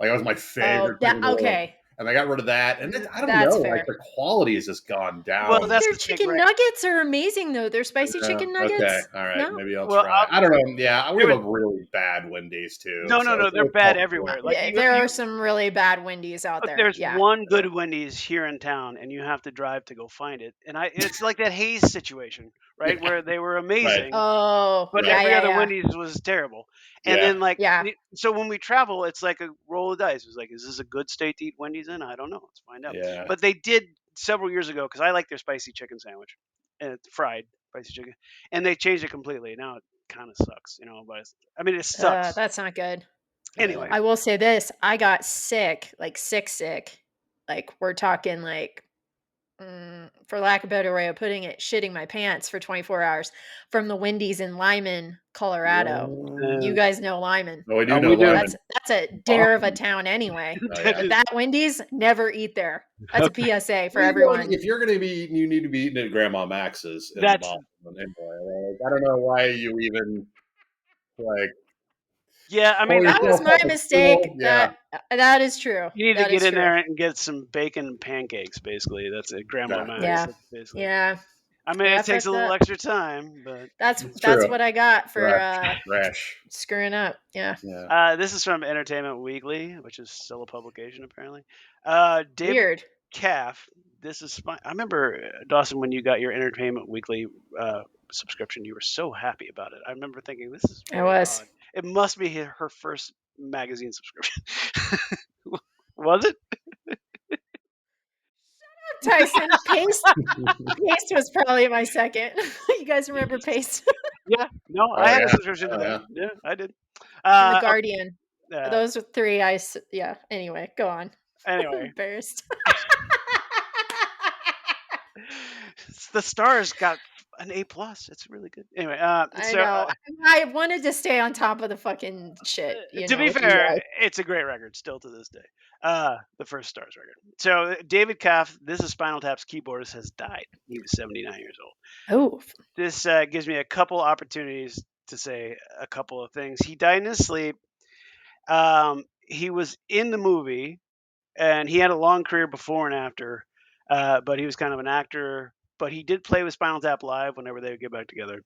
Speaker 3: Like that was my favorite.
Speaker 2: Okay.
Speaker 3: And they got rid of that, and I don't know,
Speaker 2: fair.
Speaker 3: like the quality has just gone down.
Speaker 1: Well,
Speaker 2: their chicken nuggets are amazing, though. Their spicy chicken nuggets.
Speaker 3: Okay, all right, maybe I'll try. I don't know. Yeah, we have a really bad Wendy's too.
Speaker 1: No, they're bad everywhere.
Speaker 2: Like there are some really bad Wendy's out there.
Speaker 1: There's one good Wendy's here in town, and you have to drive to go find it. And it's like that Hayes situation, right, where they were amazing.
Speaker 2: Right.
Speaker 1: But every other Wendy's was terrible. And then so when we travel, it's like a roll of dice. It's like, is this a good state to eat Wendy's in? I don't know. Let's find out.
Speaker 3: Yeah.
Speaker 1: But they did several years ago because I like their spicy chicken sandwich, and it's fried spicy chicken, and they changed it completely. Now it kind of sucks, But it sucks.
Speaker 2: That's not good.
Speaker 1: Anyway,
Speaker 2: I will say this: I got sick, like sick. Like we're talking like. For lack of a better way of putting it, shitting my pants for 24 hours from the Wendy's in Lyman, Colorado. You guys know Lyman.
Speaker 3: Oh, we do know Lyman.
Speaker 2: That's a dare of a town anyway. That Wendy's, never eat there. That's a PSA for everyone.
Speaker 3: If you're going to be, you need to be eating at Grandma Max's. That's anyway. I don't know why you even like.
Speaker 1: Yeah,
Speaker 2: that was my mistake. Yeah. That is true.
Speaker 1: You need to get in there and get some bacon pancakes, basically. That's it, Grandma Max.
Speaker 2: Yeah.
Speaker 1: It takes a little extra time, but
Speaker 2: that's what I got for
Speaker 3: rash
Speaker 2: screwing up. Yeah.
Speaker 1: This is from Entertainment Weekly, which is still a publication apparently.
Speaker 2: Weird.
Speaker 1: Calf. This is fine. I remember Dawson when you got your Entertainment Weekly subscription. You were so happy about it. I remember thinking this is
Speaker 2: I
Speaker 1: very
Speaker 2: was.
Speaker 1: odd. It must be her first magazine subscription. Was it?
Speaker 2: Tyson. Paste was probably my second. You guys remember Paste?
Speaker 1: Yeah. No, I
Speaker 3: Oh
Speaker 1: had a
Speaker 3: yeah.
Speaker 1: subscription to
Speaker 3: Oh
Speaker 1: that.
Speaker 3: yeah.
Speaker 1: Yeah, I did.
Speaker 2: And The
Speaker 1: Okay,
Speaker 2: Guardian. Those are three. Yeah. Anyway, go on. I'm
Speaker 1: anyway,
Speaker 2: embarrassed.
Speaker 1: the Stars got an A+. It's really good. Anyway,
Speaker 2: I
Speaker 1: so
Speaker 2: know. I wanted to stay on top of the fucking shit,
Speaker 1: to be
Speaker 2: with you
Speaker 1: fair,
Speaker 2: guys.
Speaker 1: it's a great record still to this day. The first Stars record. So David Kaff, this is Spinal Tap's keyboardist, has died. He was 79 years old.
Speaker 2: Oh,
Speaker 1: This gives me a couple opportunities to say a couple of things. He died in his sleep. He was in the movie, and he had a long career before and after. But he was kind of an actor. But he did play with Spinal Tap live whenever they would get back together.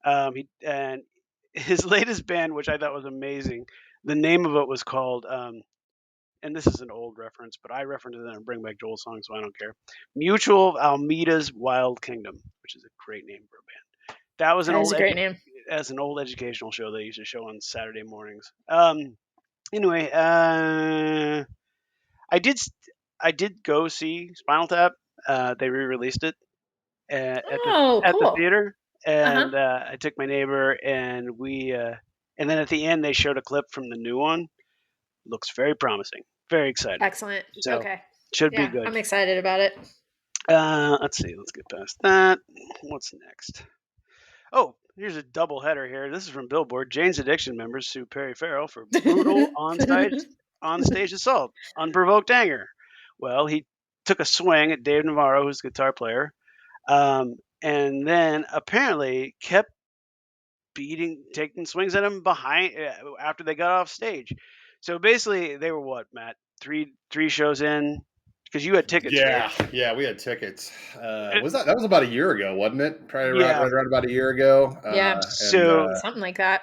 Speaker 1: And his latest band, which I thought was amazing, the name of it was called, and this is an old reference, but I reference it in a Bring Back Joel song, so I don't care. Mutual Almeida's Wild Kingdom, which is a great name for a band. That was
Speaker 2: that is a great name.
Speaker 1: as an old educational show they used to show on Saturday mornings. Anyway, I did I did go see Spinal Tap. They re-released it
Speaker 2: Oh,
Speaker 1: at the
Speaker 2: cool.
Speaker 1: theater,
Speaker 2: Uh-huh.
Speaker 1: and I took my neighbor, and and then at the end they showed a clip from the new one. Looks very promising, very excited.
Speaker 2: Excellent.
Speaker 1: So
Speaker 2: Okay.
Speaker 1: should be
Speaker 2: Yeah,
Speaker 1: good.
Speaker 2: I'm excited about it.
Speaker 1: Let's see. Let's get past that. What's next? Oh, here's a double header here. This is from Billboard. Jane's Addiction members sue Perry Farrell for brutal on-stage assault, unprovoked anger. Well, he took a swing at Dave Navarro, who's the guitar player, and then apparently kept taking swings at him behind after they got off stage. So basically, they were what, Matt? Three shows in because you had tickets, right?
Speaker 3: Yeah, we had tickets. Was that was about a year ago, wasn't it? Probably
Speaker 1: Yeah.
Speaker 3: right around about a year ago.
Speaker 2: Yeah.
Speaker 3: And
Speaker 1: So
Speaker 2: Something like that.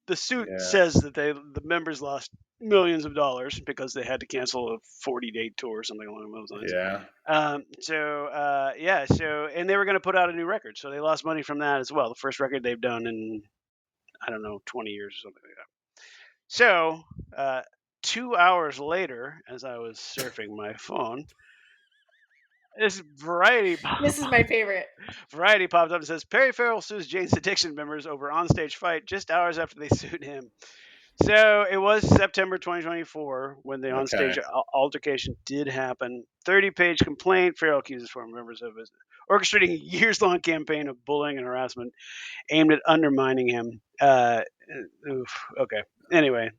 Speaker 1: the suit
Speaker 3: yeah,
Speaker 1: says that the members lost millions of dollars because they had to cancel a 40-day tour or something along those lines.
Speaker 3: yeah,
Speaker 1: And they were going to put out a new record, so they lost money from that as well. The first record they've done in, I don't know, 20 years or something like that. So 2 hours later, as I was surfing my phone, this
Speaker 2: This is my favorite.
Speaker 1: Variety popped up and says Perry Farrell sues Jane's Addiction members over onstage fight just hours after they sued him. So it was September 2024 when the onstage
Speaker 3: okay.
Speaker 1: altercation did happen. 30-page complaint. Farrell accuses former members of orchestrating a years-long campaign of bullying and harassment aimed at undermining him. Okay. Anyway,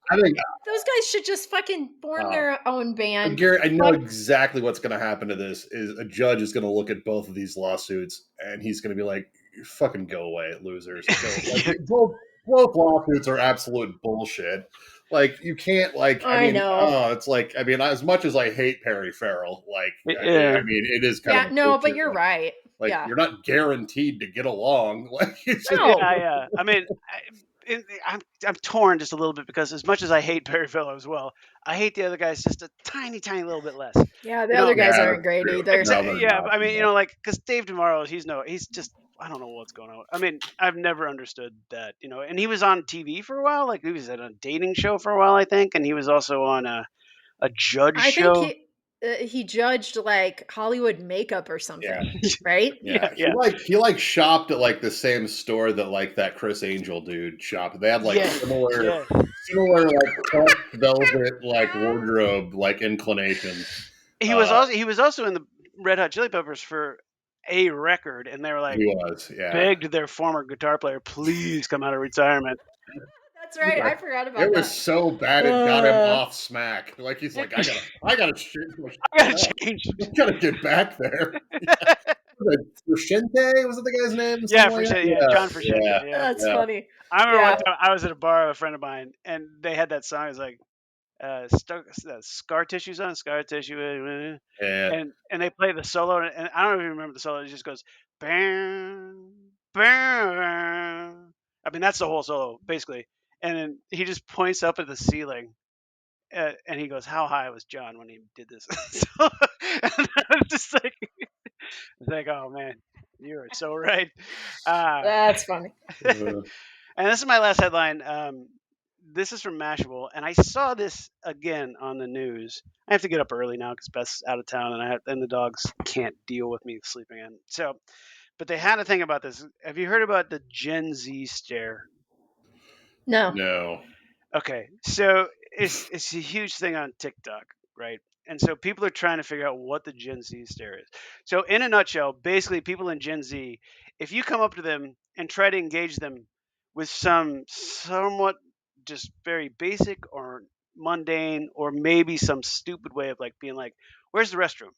Speaker 3: I think
Speaker 2: Those guys should just fucking form
Speaker 3: uh,
Speaker 2: their own band.
Speaker 3: Gary, I know
Speaker 2: Fuck.
Speaker 3: exactly what's going to happen to this. Is a judge is going to look at both of these lawsuits and he's going to be like, "Fucking go away, losers!" Both lawsuits are absolute bullshit. Like you can't
Speaker 2: I know.
Speaker 3: it's like I mean, as much as I hate Perry Farrell,
Speaker 1: yeah.
Speaker 3: I mean, it is kind
Speaker 2: Yeah,
Speaker 3: of a
Speaker 2: no, but
Speaker 3: bullshit.
Speaker 2: you're right.
Speaker 3: Like
Speaker 2: Yeah.
Speaker 3: you're not guaranteed to get along. Like it's just,
Speaker 2: No.
Speaker 1: Yeah. I mean, I'm torn just a little bit because as much as I hate Perry Farrell as well, I hate the other guys just a tiny little bit less.
Speaker 2: Yeah, the
Speaker 1: You know,
Speaker 2: other guys
Speaker 3: yeah,
Speaker 2: aren't
Speaker 3: that's
Speaker 2: great
Speaker 3: true.
Speaker 2: either.
Speaker 3: No, they're
Speaker 1: yeah.
Speaker 3: not.
Speaker 1: I mean,
Speaker 3: No.
Speaker 1: like because Dave DeMauro, he's just I don't know what's going on. I mean, I've never understood that. And he was on TV for a while. Like he was at a dating show for a while, I think, and he was also on a judge
Speaker 2: I think
Speaker 1: show.
Speaker 2: he judged like Hollywood makeup or something,
Speaker 3: Yeah.
Speaker 2: right?
Speaker 3: Yeah,
Speaker 1: Yeah.
Speaker 3: he shopped at like the same store that like that Chris Angel dude shopped. They had like
Speaker 1: Yeah.
Speaker 3: similar
Speaker 1: Yeah.
Speaker 3: like plush velvet like wardrobe like inclinations.
Speaker 1: He was also in the Red Hot Chili Peppers for a record, and they were like
Speaker 3: He was, yeah.
Speaker 1: begged their former guitar player, please come out of retirement.
Speaker 2: That's right. I forgot
Speaker 3: It
Speaker 2: about
Speaker 3: was
Speaker 2: that.
Speaker 3: so bad it got him off smack. Like he's like, I gotta change my
Speaker 1: I gotta
Speaker 3: shit up.
Speaker 1: change.
Speaker 3: I gotta get back there. Frusciante was it the guy's name?
Speaker 1: Yeah,
Speaker 3: Something like that?
Speaker 1: John Frusciante.
Speaker 3: Yeah,
Speaker 1: Yeah,
Speaker 2: That's
Speaker 3: yeah,
Speaker 2: funny.
Speaker 1: I remember one
Speaker 2: Yeah.
Speaker 1: time I was at a bar with a friend of mine, and they had that song. It was like scar tissues on scar tissue,
Speaker 3: yeah.
Speaker 1: and they play the solo, and I don't even remember the solo. It just goes bam, bam. I mean, that's the whole solo basically, and then he just points up at the ceiling, and he goes, "How high was John when he did this?" So, and I was just like, "Oh man, you are so right." Uh,
Speaker 2: That's funny.
Speaker 3: Uh,
Speaker 1: and this is my last headline. This is from Mashable, and I saw this again on the news. I have to get up early now because Beth's out of town, and the dogs can't deal with me sleeping in. So, but they had a thing about this. Have you heard about the Gen Z stare?
Speaker 2: No.
Speaker 3: no.
Speaker 1: Okay, so it's a huge thing on TikTok, right? And so people are trying to figure out what the Gen Z stare is. So in a nutshell, basically people in Gen Z, if you come up to them and try to engage them with some somewhat just very basic or mundane or maybe some stupid way of like being like, "Where's the restroom?"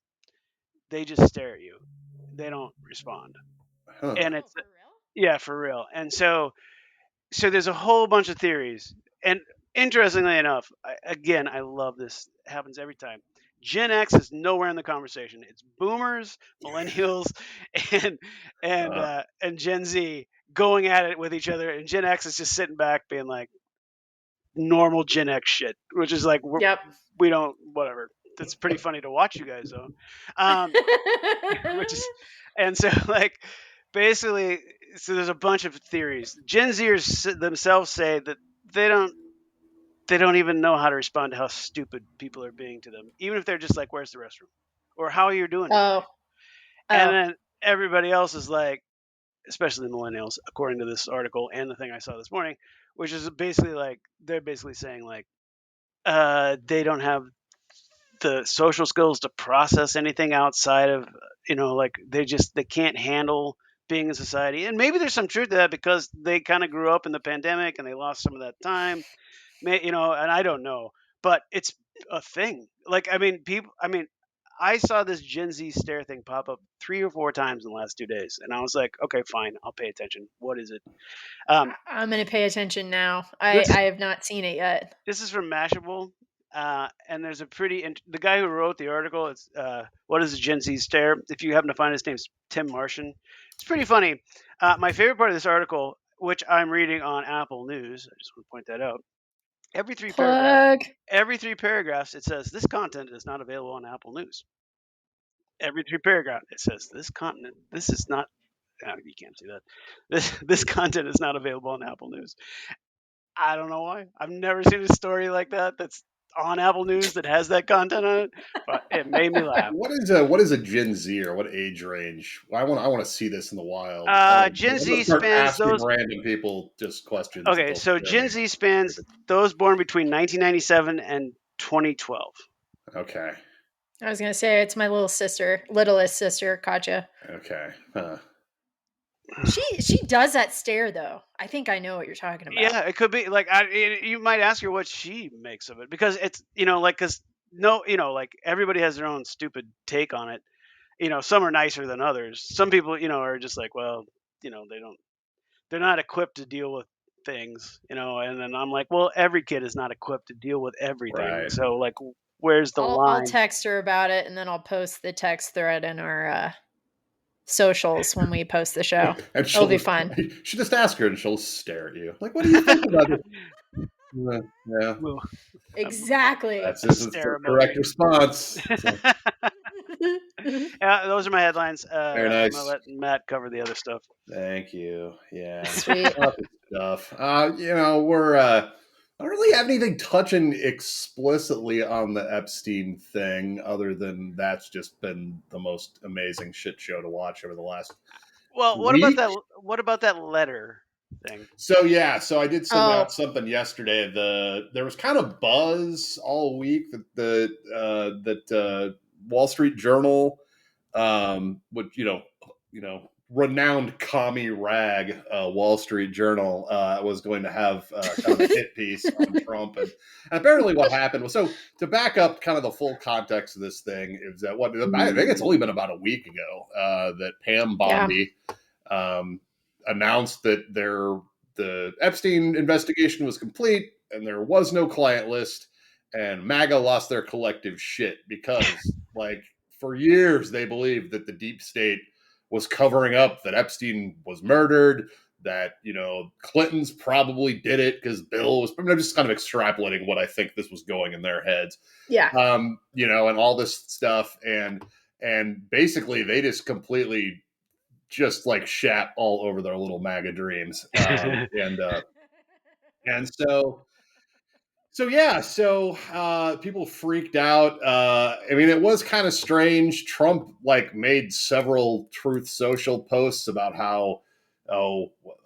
Speaker 1: They just stare at you. They don't respond.
Speaker 3: Huh.
Speaker 1: And it's yeah, for real. And so there's a whole bunch of theories, and interestingly enough, again, I love this. It happens every time. Gen X is nowhere in the conversation. It's Boomers, Millennials, and and Gen Z going at it with each other, and Gen X is just sitting back, being like normal Gen X shit, which is like
Speaker 2: Yep.
Speaker 1: we don't whatever. That's pretty funny to watch you guys though. Um, which is and so like basically so there's a bunch of theories. Gen Zers themselves say that they don't they don't even know how to respond to how stupid people are being to them, even if they're just like, "Where's the restroom?" or "How are you doing today?"
Speaker 2: Oh.
Speaker 1: And
Speaker 2: Oh.
Speaker 1: then everybody else is like, especially the millennials, according to this article and the thing I saw this morning, which is basically like they're basically saying like they don't have the social skills to process anything outside of like they can't handle being in society, and maybe there's some truth to that because they kind of grew up in the pandemic and they lost some of that time, and I don't know, but it's a thing. Like, I mean, people, I mean, I saw this Gen Z stare thing pop up 3 or 4 times in the last 2 days, and I was like, okay, fine, I'll pay attention. What is it? um
Speaker 2: I'm gonna pay attention now. I
Speaker 1: this is
Speaker 2: I have not seen it yet.
Speaker 1: this is from Mashable, and there's a the guy who wrote the article. It's what is a Gen Z stare? If you happen to find his name's Tim Martian. It's pretty funny. My favorite part of this article, which I'm reading on Apple News, I just want to point that out. Every three paragraphs,
Speaker 2: Plug.
Speaker 1: every 3 paragraphs, it says this content is not available on Apple News. Every 3 paragraphs, it says this content. This is not. You can't see that. This content is not available on Apple News. I don't know why. I've never seen a story like that that's on Apple News that has that content on it, but it made me laugh.
Speaker 3: What is a Gen Z or what age range? I want to see this in the wild.
Speaker 1: Gen
Speaker 3: I'm gonna
Speaker 1: Z
Speaker 3: start
Speaker 1: spans
Speaker 3: asking
Speaker 1: those.
Speaker 3: random people just questions
Speaker 1: Okay,
Speaker 3: until
Speaker 1: so
Speaker 3: scare
Speaker 1: Gen
Speaker 3: me.
Speaker 1: Z spans those born between 1997 and 2012.
Speaker 3: Okay.
Speaker 2: I was gonna say it's my littlest sister, Katja.
Speaker 3: Okay. Huh.
Speaker 2: She does that stare though. I think I know what you're talking about.
Speaker 1: Yeah, it could be like you might ask her what she makes of it because it's like because no like everybody has their own stupid take on it. Some are nicer than others. Some people are just like, well, they're not equipped to deal with things, and then I'm like, well, every kid is not equipped to deal with everything.
Speaker 3: Right.
Speaker 1: So like, where's the
Speaker 2: I'll
Speaker 1: line?
Speaker 2: text her about it and then I'll post the text thread in our socials when we post the show.
Speaker 3: And
Speaker 2: It'll
Speaker 3: she'll
Speaker 2: be
Speaker 3: just
Speaker 2: fun.
Speaker 3: she just ask her and she'll stare at you. Like, what do you think about it? Yeah.
Speaker 1: Well,
Speaker 2: Exactly.
Speaker 3: That's the
Speaker 1: stare
Speaker 3: correct
Speaker 1: emoji.
Speaker 3: response. So,
Speaker 1: Those are my headlines.
Speaker 3: very
Speaker 1: I'm gonna
Speaker 3: nice.
Speaker 1: let Matt cover the other stuff.
Speaker 3: Thank you. Yeah.
Speaker 2: Sweet.
Speaker 3: Lots of stuff. We're I don't really have anything touching explicitly on the Epstein thing, other than that's just been the most amazing shit show to watch over the last
Speaker 1: Well, what about
Speaker 3: week.
Speaker 1: that? What about that letter thing?
Speaker 3: So yeah, so I did send
Speaker 2: Oh,
Speaker 3: out something yesterday. There was kind of buzz all week that Wall Street Journal, which renowned commie rag Wall Street Journal was going to have kind of a hit piece on Trump, and apparently what happened was, so to back up kind of the full context of this thing is that I think it's only been about a week ago that Pam
Speaker 2: yeah.
Speaker 3: Bondi um, announced that the Epstein investigation was complete and there was no client list, and MAGA lost their collective shit because, like, for years they believed that the deep state was covering up that Epstein was murdered, that Clinton's probably did it because Bill was. I'm just kind of extrapolating what I think this was going in their heads.
Speaker 2: Yeah.
Speaker 3: And all this stuff, and basically they just completely just like shat all over their little MAGA dreams, and so people freaked out. I mean, it was kind of strange. Trump like made several Truth Social posts about how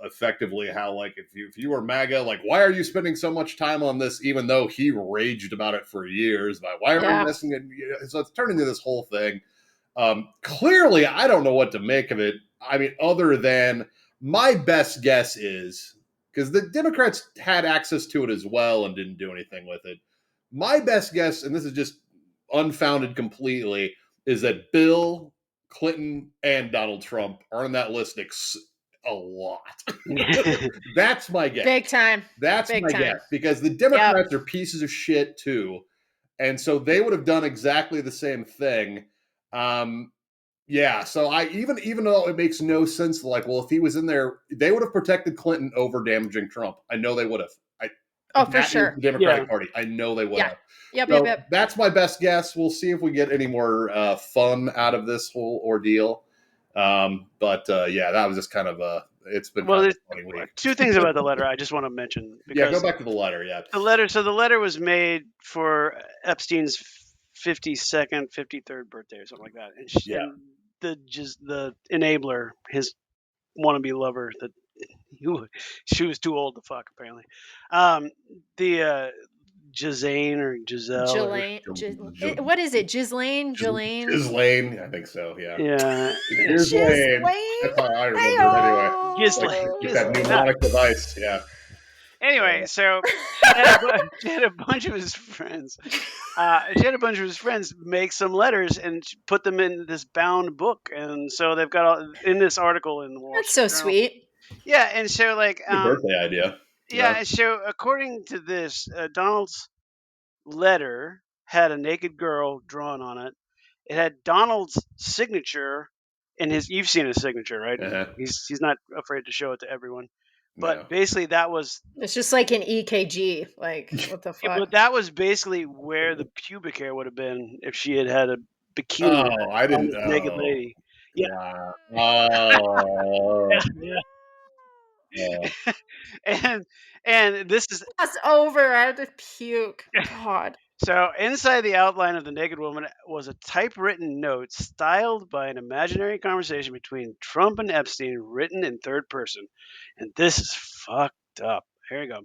Speaker 3: effectively how like if you were MAGA, like why are you spending so much time on this? Even though he raged about it for years, about why are we messing it? So it's turned into this whole thing. Clearly, I don't know what to make of it. I mean, other than my best guess is, because the Democrats had access to it as well and didn't do anything with it. My best guess, and this is just unfounded completely, is that Bill Clinton and Donald Trump are on that list a lot. That's my guess.
Speaker 2: Big time.
Speaker 3: That's
Speaker 2: Big
Speaker 3: my
Speaker 2: time.
Speaker 3: guess. Because the Democrats are pieces of shit too. And so they would have done exactly the same thing. So I even though it makes no sense, like, well, if he was in there, they would have protected Clinton over damaging Trump. I know they would have.
Speaker 2: For sure.
Speaker 3: The Democratic Party. I know they would have.
Speaker 2: Yep.
Speaker 3: That's my best guess. We'll see if we get any more fun out of this whole ordeal. That was just kind of it's been kind of a funny week.
Speaker 1: Two things about the letter I just want to mention.
Speaker 3: Go back to the letter. Yeah.
Speaker 1: The letter was made for Epstein's 52nd, 53rd birthday or something like that. And the enabler, his wannabe lover, that she was too old to fuck apparently. The Gisane or Giselle.
Speaker 2: What is it? Ghislaine?
Speaker 3: Ghislaine, I think so. Yeah.
Speaker 1: Yeah.
Speaker 3: Ghislaine. That's how I remember it anyway.
Speaker 1: Ghislaine.
Speaker 3: Like that mnemonic device. Yeah.
Speaker 1: Anyway, so she had a bunch of his friends. Make some letters and put them in this bound book, and so they've got in this article in the Wall
Speaker 2: That's
Speaker 1: Street
Speaker 2: so
Speaker 1: Journal.
Speaker 2: Sweet.
Speaker 1: Yeah, and so like
Speaker 3: birthday idea.
Speaker 1: Yeah, so according to this, Donald's letter had a naked girl drawn on it. It had Donald's signature in his. You've seen his signature, right?
Speaker 3: Uh-huh.
Speaker 1: He's not afraid to show it to everyone. But basically, that was.
Speaker 2: It's just like an EKG. Like, what the fuck?
Speaker 1: But that was basically where the pubic hair would have been if she had had a bikini.
Speaker 3: Oh, I didn't know.
Speaker 1: Naked lady.
Speaker 3: Yeah.
Speaker 1: And this is.
Speaker 2: That's over. I had to puke. God.
Speaker 1: So inside the outline of the naked woman was a typewritten note styled by an imaginary conversation between Trump and Epstein, written in third person. And this is fucked up. Here you go.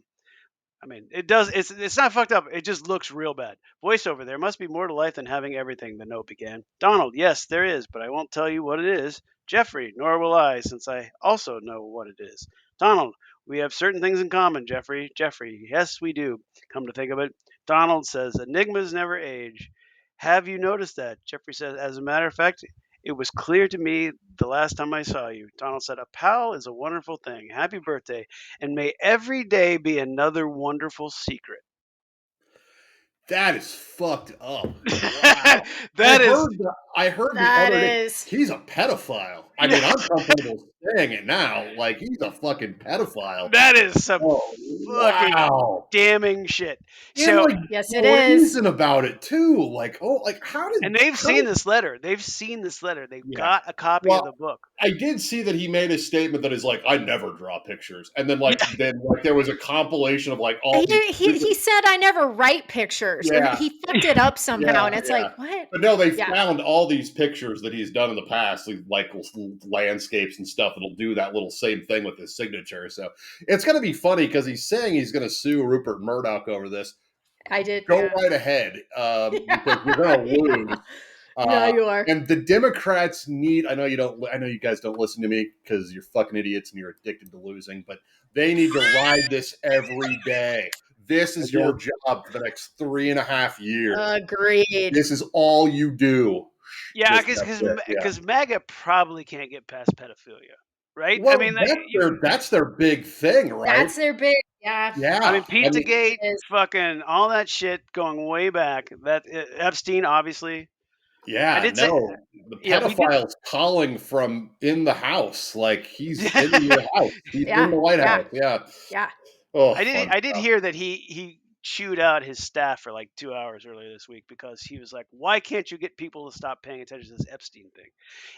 Speaker 1: I mean, it's not fucked up. It just looks real bad. Voiceover, there must be more to life than having everything, the note began. Donald, yes, there is, but I won't tell you what it is. Jeffrey, nor will I, since I also know what it is. Donald, we have certain things in common, Jeffrey. Jeffrey, yes, we do. Come to think of it. Donald says, enigmas never age. Have you noticed that? Jeffrey says, as a matter of fact, it was clear to me the last time I saw you. Donald said, a pal is a wonderful thing. Happy birthday. And may every day be another wonderful secret.
Speaker 3: That is fucked up. Wow. I heard the other day, he's a pedophile. I mean, I'm comfortable saying it now. Like, he's a fucking pedophile.
Speaker 1: That is some fucking damning shit. So,
Speaker 2: yes, it is.
Speaker 3: Reason about it too. Like, how did?
Speaker 1: And they've seen this letter. They've got a copy of the book.
Speaker 3: I did see that he made a statement that is like, I never draw pictures, and then there was a compilation of like all.
Speaker 2: He said, I never write pictures, and he fucked it up somehow, and it's like, what?
Speaker 3: But no, they found all these pictures that he's done in the past, like landscapes and stuff that'll do that little same thing with his signature. So it's going to be funny because he's saying he's going to sue Rupert Murdoch over this.
Speaker 2: I did.
Speaker 3: Go right ahead, because you're going to lose.
Speaker 2: No, you are.
Speaker 3: And the Democrats need. I know you guys don't listen to me because you're fucking idiots and you're addicted to losing. But they need to ride this every day. This is your job for the next 3.5 years.
Speaker 2: Agreed.
Speaker 3: This is all you do.
Speaker 1: Yeah, because MAGA probably can't get past pedophilia, right?
Speaker 3: Well, I mean, that's their big thing, right?
Speaker 2: That's their big, yeah.
Speaker 3: I
Speaker 1: mean, Pizzagate, fucking all that shit going way back. That Epstein, obviously.
Speaker 3: Yeah,
Speaker 1: I did say,
Speaker 3: no, the
Speaker 1: yeah, we did.
Speaker 3: pedophile's calling from in the house, like he's in your house. He's in
Speaker 2: Yeah,
Speaker 3: the White
Speaker 2: yeah,
Speaker 3: House. Yeah.
Speaker 2: yeah.
Speaker 3: Oh,
Speaker 1: I did.
Speaker 3: fun
Speaker 1: I did
Speaker 3: stuff.
Speaker 1: hear that he chewed out his staff for like 2 hours earlier this week because he was like, "Why can't you get people to stop paying attention to this Epstein thing?"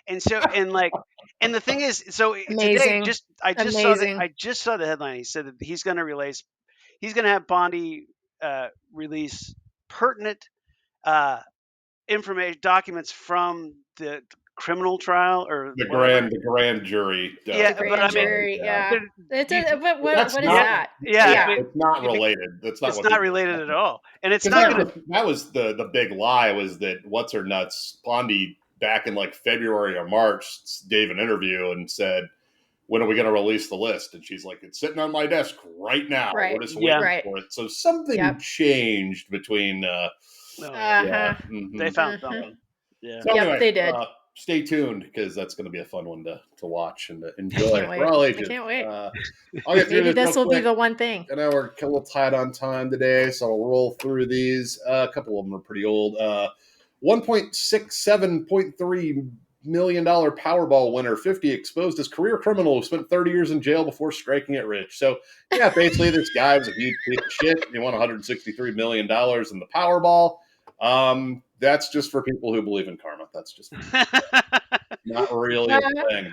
Speaker 1: And so, and the thing is, so today,
Speaker 2: Amazing.
Speaker 1: I
Speaker 2: Amazing.
Speaker 1: just saw the headline. He said that he's going to have Bondi release pertinent uh, information documents from the criminal trial or whatever.
Speaker 3: The grand jury
Speaker 2: The
Speaker 1: Yeah, but
Speaker 2: grand
Speaker 1: I mean,
Speaker 2: jury,
Speaker 3: yeah.
Speaker 2: yeah.
Speaker 1: there-
Speaker 2: It's
Speaker 1: do you,
Speaker 2: but
Speaker 3: That's
Speaker 2: what is
Speaker 3: not
Speaker 1: yeah,
Speaker 2: that?
Speaker 1: yeah. I
Speaker 2: Yeah.
Speaker 1: mean,
Speaker 3: it's not
Speaker 1: if it,
Speaker 3: related. That's not
Speaker 1: it's
Speaker 3: what
Speaker 1: not
Speaker 3: people
Speaker 1: related at all, and it's
Speaker 3: because
Speaker 1: not going to.
Speaker 3: that was the big lie was that what's her nuts Pondy back in like February or March gave an interview and said, when are we going to release the list? And she's like, it's sitting on my desk right now.
Speaker 2: Right.
Speaker 3: We're just
Speaker 1: Yeah.
Speaker 3: waiting
Speaker 2: Right.
Speaker 3: for it. So something
Speaker 2: Yep.
Speaker 3: changed between
Speaker 1: Oh yeah,
Speaker 3: yeah.
Speaker 2: Uh-huh.
Speaker 1: they
Speaker 3: Mm-hmm.
Speaker 1: found
Speaker 2: Mm-hmm.
Speaker 1: something. Yeah.
Speaker 3: So
Speaker 2: Yep,
Speaker 3: anyway,
Speaker 2: they did.
Speaker 3: stay tuned because that's going to be a fun one to watch and to
Speaker 2: I
Speaker 3: enjoy
Speaker 2: can't
Speaker 3: for
Speaker 2: wait.
Speaker 3: all
Speaker 2: I
Speaker 3: ages.
Speaker 2: can't wait.
Speaker 3: I'll get through
Speaker 2: Maybe
Speaker 3: this
Speaker 2: this
Speaker 3: real
Speaker 2: will be
Speaker 3: quick.
Speaker 2: the one thing.
Speaker 3: I know we're a little tight on time today, so I'll roll through these. A couple of them are pretty old. $1.67.3 million Powerball winner, 50, exposed as career criminal who spent 30 years in jail before striking it rich. So, yeah, basically, this guy was a huge piece of shit. He won $163 million in the Powerball. That's just for people who believe in karma. That's just not really a thing.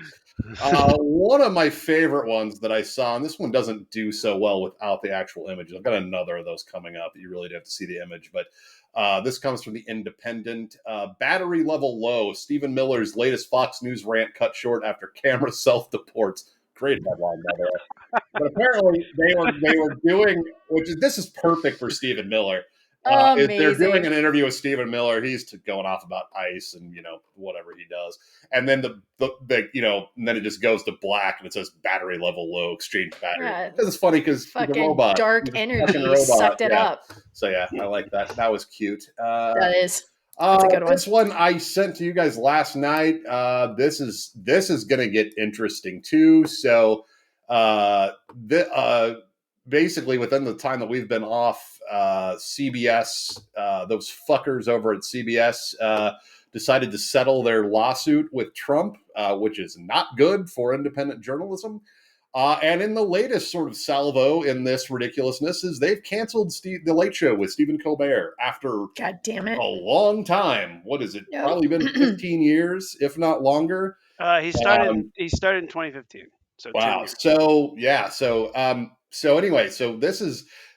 Speaker 3: One of my favorite ones that I saw, and this one doesn't do so well without the actual images. I've got another of those coming up. You really do have to see the image, but this comes from the Independent. Battery level low. Stephen Miller's latest Fox News rant cut short after camera self-deports. Great headline, by the way. But apparently they were doing, this is perfect for Stephen Miller. Is they're doing
Speaker 2: Amazing.
Speaker 3: an interview with Stephen Miller. He's going off about ice and whatever he does, and then the and then it just goes to black and it says battery level low, exchange battery.
Speaker 2: Yeah.
Speaker 3: Because it's funny because he's a
Speaker 2: Fucking
Speaker 3: robot.
Speaker 2: dark
Speaker 3: He's a
Speaker 2: energy
Speaker 3: fucking robot.
Speaker 2: sucked it
Speaker 3: Yeah.
Speaker 2: up.
Speaker 3: So yeah, I like that. That was cute.
Speaker 2: That is. That's a good one.
Speaker 3: This one I sent to you guys last night. This is going to get interesting too. So, basically within the time that we've been off, CBS, those fuckers over at CBS, decided to settle their lawsuit with Trump, which is not good for independent journalism. And in the latest sort of salvo in this ridiculousness is they've canceled the Late Show with Stephen Colbert after
Speaker 2: God damn it.
Speaker 3: a long time. What is it?
Speaker 2: Yep.
Speaker 3: Probably been 15 years, if not longer.
Speaker 1: He started in 2015. So 10
Speaker 3: Wow.
Speaker 1: years.
Speaker 3: So yeah. So anyway, so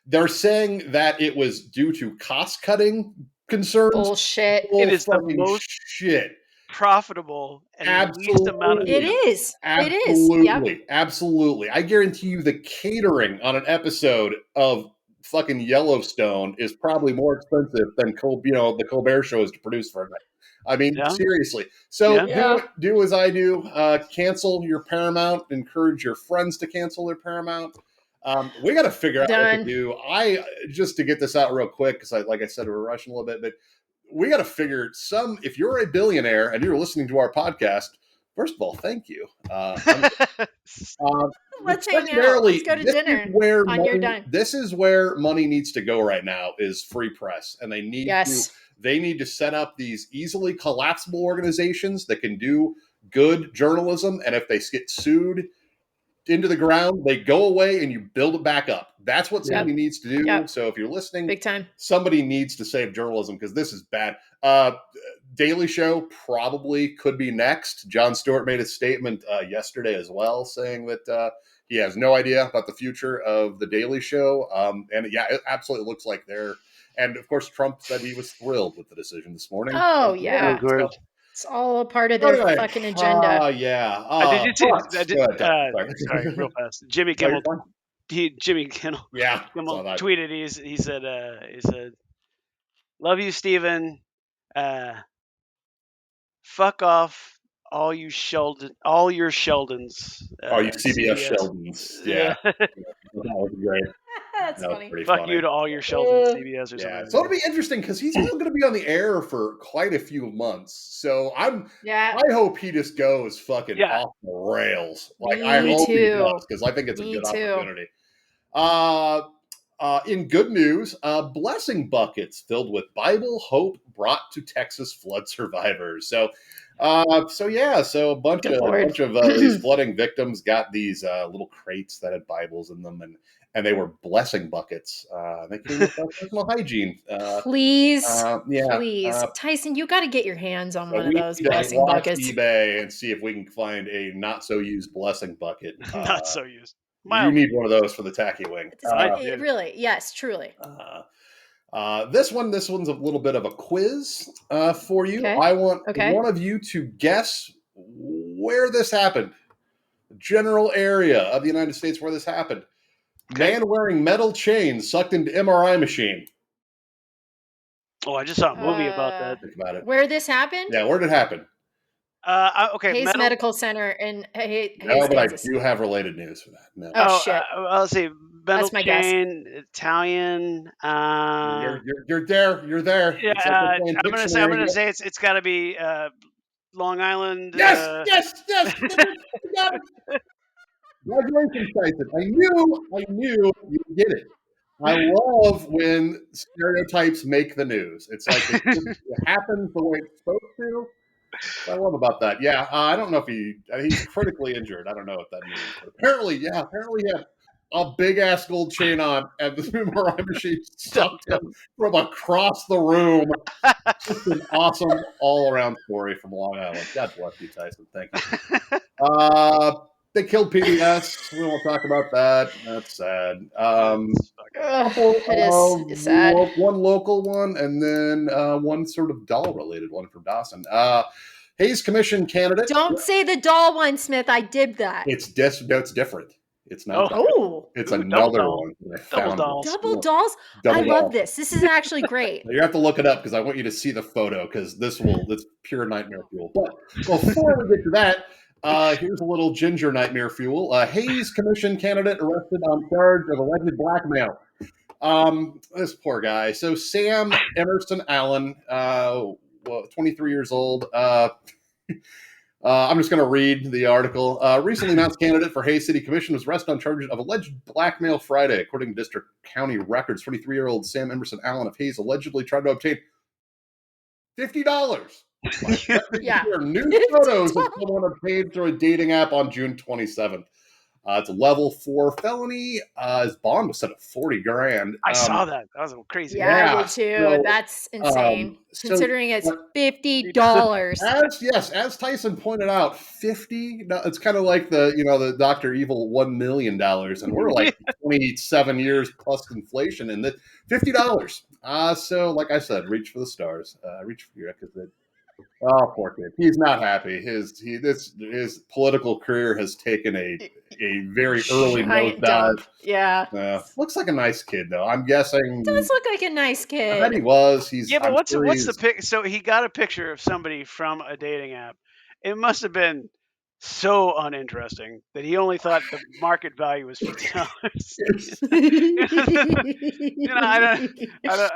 Speaker 3: they're saying that it was due to cost cutting concerns.
Speaker 2: Bullshit.
Speaker 1: It is the
Speaker 3: Fucking
Speaker 1: most
Speaker 3: shit.
Speaker 1: profitable and
Speaker 3: Absolutely.
Speaker 1: least amount of
Speaker 2: It is.
Speaker 3: Absolutely.
Speaker 2: It is. Yep.
Speaker 3: Absolutely. I guarantee you the catering on an episode of fucking Yellowstone is probably more expensive than the Colbert Show is to produce for a night. I mean,
Speaker 1: Yeah.
Speaker 3: seriously. So
Speaker 2: Yeah.
Speaker 3: do as I do. Cancel your Paramount. Encourage your friends to cancel their Paramount. We got to figure out what to do. Just to get this out real quick, because like I said, we're rushing a little bit, but we got to figure if you're a billionaire and you're listening to our podcast, first of all, thank you.
Speaker 2: Let's hang out. Let's go to dinner on your dime.
Speaker 3: This is where money needs to go right now is free press. And they need to set up these easily collapsible organizations that can do good journalism. And if they get sued into the ground, they go away and you build it back up. That's what somebody needs to do.
Speaker 2: Yep.
Speaker 3: So if you're listening,
Speaker 2: big time,
Speaker 3: somebody needs to save journalism because this is bad. Daily Show probably could be next. Jon Stewart made a statement yesterday as well saying that he has no idea about the future of the Daily Show. And yeah, it absolutely looks like they're. And of course, Trump said he was thrilled with the decision this morning.
Speaker 2: Oh yeah.
Speaker 3: So,
Speaker 2: it's all a part of their fucking agenda.
Speaker 3: Oh yeah.
Speaker 1: Did you see? Sorry, real fast. Jimmy Kimmel. Jimmy Kimmel.
Speaker 3: Yeah.
Speaker 1: Kimmel tweeted. He said, "Love you, Stephen. Fuck off, all your Sheldons.
Speaker 3: Oh, you CBS Sheldons. Yeah. That was great.
Speaker 2: That's funny.
Speaker 1: Fuck funny. You to all your Sheldons, CBS or something.
Speaker 3: Yeah, so it'll be interesting because he's still going to be on the air for quite a few months. So I hope he just goes fucking off the rails. Like I hope he does because I think it's a good opportunity. In good news, blessing buckets filled with Bible hope brought to Texas flood survivors. So a bunch
Speaker 2: Good
Speaker 3: of
Speaker 2: Lord.
Speaker 3: these flooding victims got these little crates that had Bibles in them, and they were blessing buckets. They came with personal hygiene.
Speaker 2: Please,
Speaker 3: Yeah.
Speaker 2: please. Tyson, you got to get your hands on
Speaker 3: So
Speaker 2: one of
Speaker 3: we
Speaker 2: those
Speaker 3: need to
Speaker 2: blessing
Speaker 3: watch
Speaker 2: buckets.
Speaker 3: eBay and see if we can find a not so used blessing bucket.
Speaker 1: Not so used.
Speaker 3: You
Speaker 1: Mildly.
Speaker 3: need one of those for the tacky wing.
Speaker 1: I do.
Speaker 2: Really, yes, truly.
Speaker 3: This one's a little bit of a quiz for you.
Speaker 2: Okay.
Speaker 3: I want
Speaker 2: Okay.
Speaker 3: one of you to guess where this happened. The general area of the United States where this happened.
Speaker 1: Okay.
Speaker 3: Man wearing metal chains sucked into MRI machine.
Speaker 1: Oh, I just saw a movie about that.
Speaker 3: Think about it.
Speaker 2: Where this happened?
Speaker 3: Yeah, where did it happen?
Speaker 1: Okay,
Speaker 2: Hayes
Speaker 1: metal.
Speaker 2: Medical Center in Hayes,
Speaker 3: No, but I
Speaker 2: Kansas.
Speaker 3: do have related news for that. No.
Speaker 2: Oh, shit.
Speaker 1: Let's see. Metal
Speaker 2: That's my guess.
Speaker 1: chain, Italian.
Speaker 3: You're there. You're there.
Speaker 1: Yeah,
Speaker 3: It's like we're playing
Speaker 1: I'm
Speaker 3: Pictionary.
Speaker 1: gonna say it's got to be Long Island.
Speaker 3: Yes. You got it. Congratulations, Tyson. I knew you would get it. I love when stereotypes make the news. It's like it happens the way it's supposed to. I love about that. Yeah, I don't know if he's critically injured. I don't know what that means. But apparently he had a big ass gold chain on, and the MRI machine sucked him from across the room. It's an awesome all around story from Long Island. God bless you, Tyson. Thank you. They killed PBS. We won't talk about that. That's sad.
Speaker 2: It is sad.
Speaker 3: One local one, and then one sort of doll-related one from Dawson. Hayes Commission candidate.
Speaker 2: Don't say the doll one, Smith. I did that.
Speaker 3: It's different. It's not.
Speaker 2: Oh,
Speaker 3: it's
Speaker 1: Ooh,
Speaker 3: another
Speaker 1: double
Speaker 3: one.
Speaker 1: Double dolls.
Speaker 2: double dolls. I love this. This is actually great.
Speaker 3: You have to look it up because I want you to see the photo because it's pure nightmare fuel. But before we get to that, here's a little ginger nightmare fuel. Hayes Commission candidate arrested on charge of alleged blackmail. This poor guy. So Sam Emerson Allen, 23 years old. I'm just going to read the article. Recently announced candidate for Hayes City Commission was arrested on charges of alleged blackmail Friday. According to District County records, 23-year-old Sam Emerson Allen of Hayes allegedly tried to obtain $50.
Speaker 2: Yeah.
Speaker 3: New photos of someone obtained through a dating app on June 27th. It's a level 4 felony. His bond was set at $40,000.
Speaker 1: I saw that. That was crazy.
Speaker 2: Yeah, I did too.
Speaker 3: So,
Speaker 2: that's insane. Considering it's $50.
Speaker 3: As Tyson pointed out, 50. It's kind of like the Dr. Evil $1 million, and we're like 27 years plus inflation, and $50. So like I said, reach for the stars. Reach for your because oh, poor kid. He's not happy. His political career has taken a very early nosedive.
Speaker 2: Yeah.
Speaker 3: Looks like a nice kid, though. I'm guessing.
Speaker 2: Does look like a nice kid.
Speaker 3: I bet he was.
Speaker 1: But what's the pic? So he got a picture of somebody from a dating app. It must have been so uninteresting that he only thought the market value was $50. I don't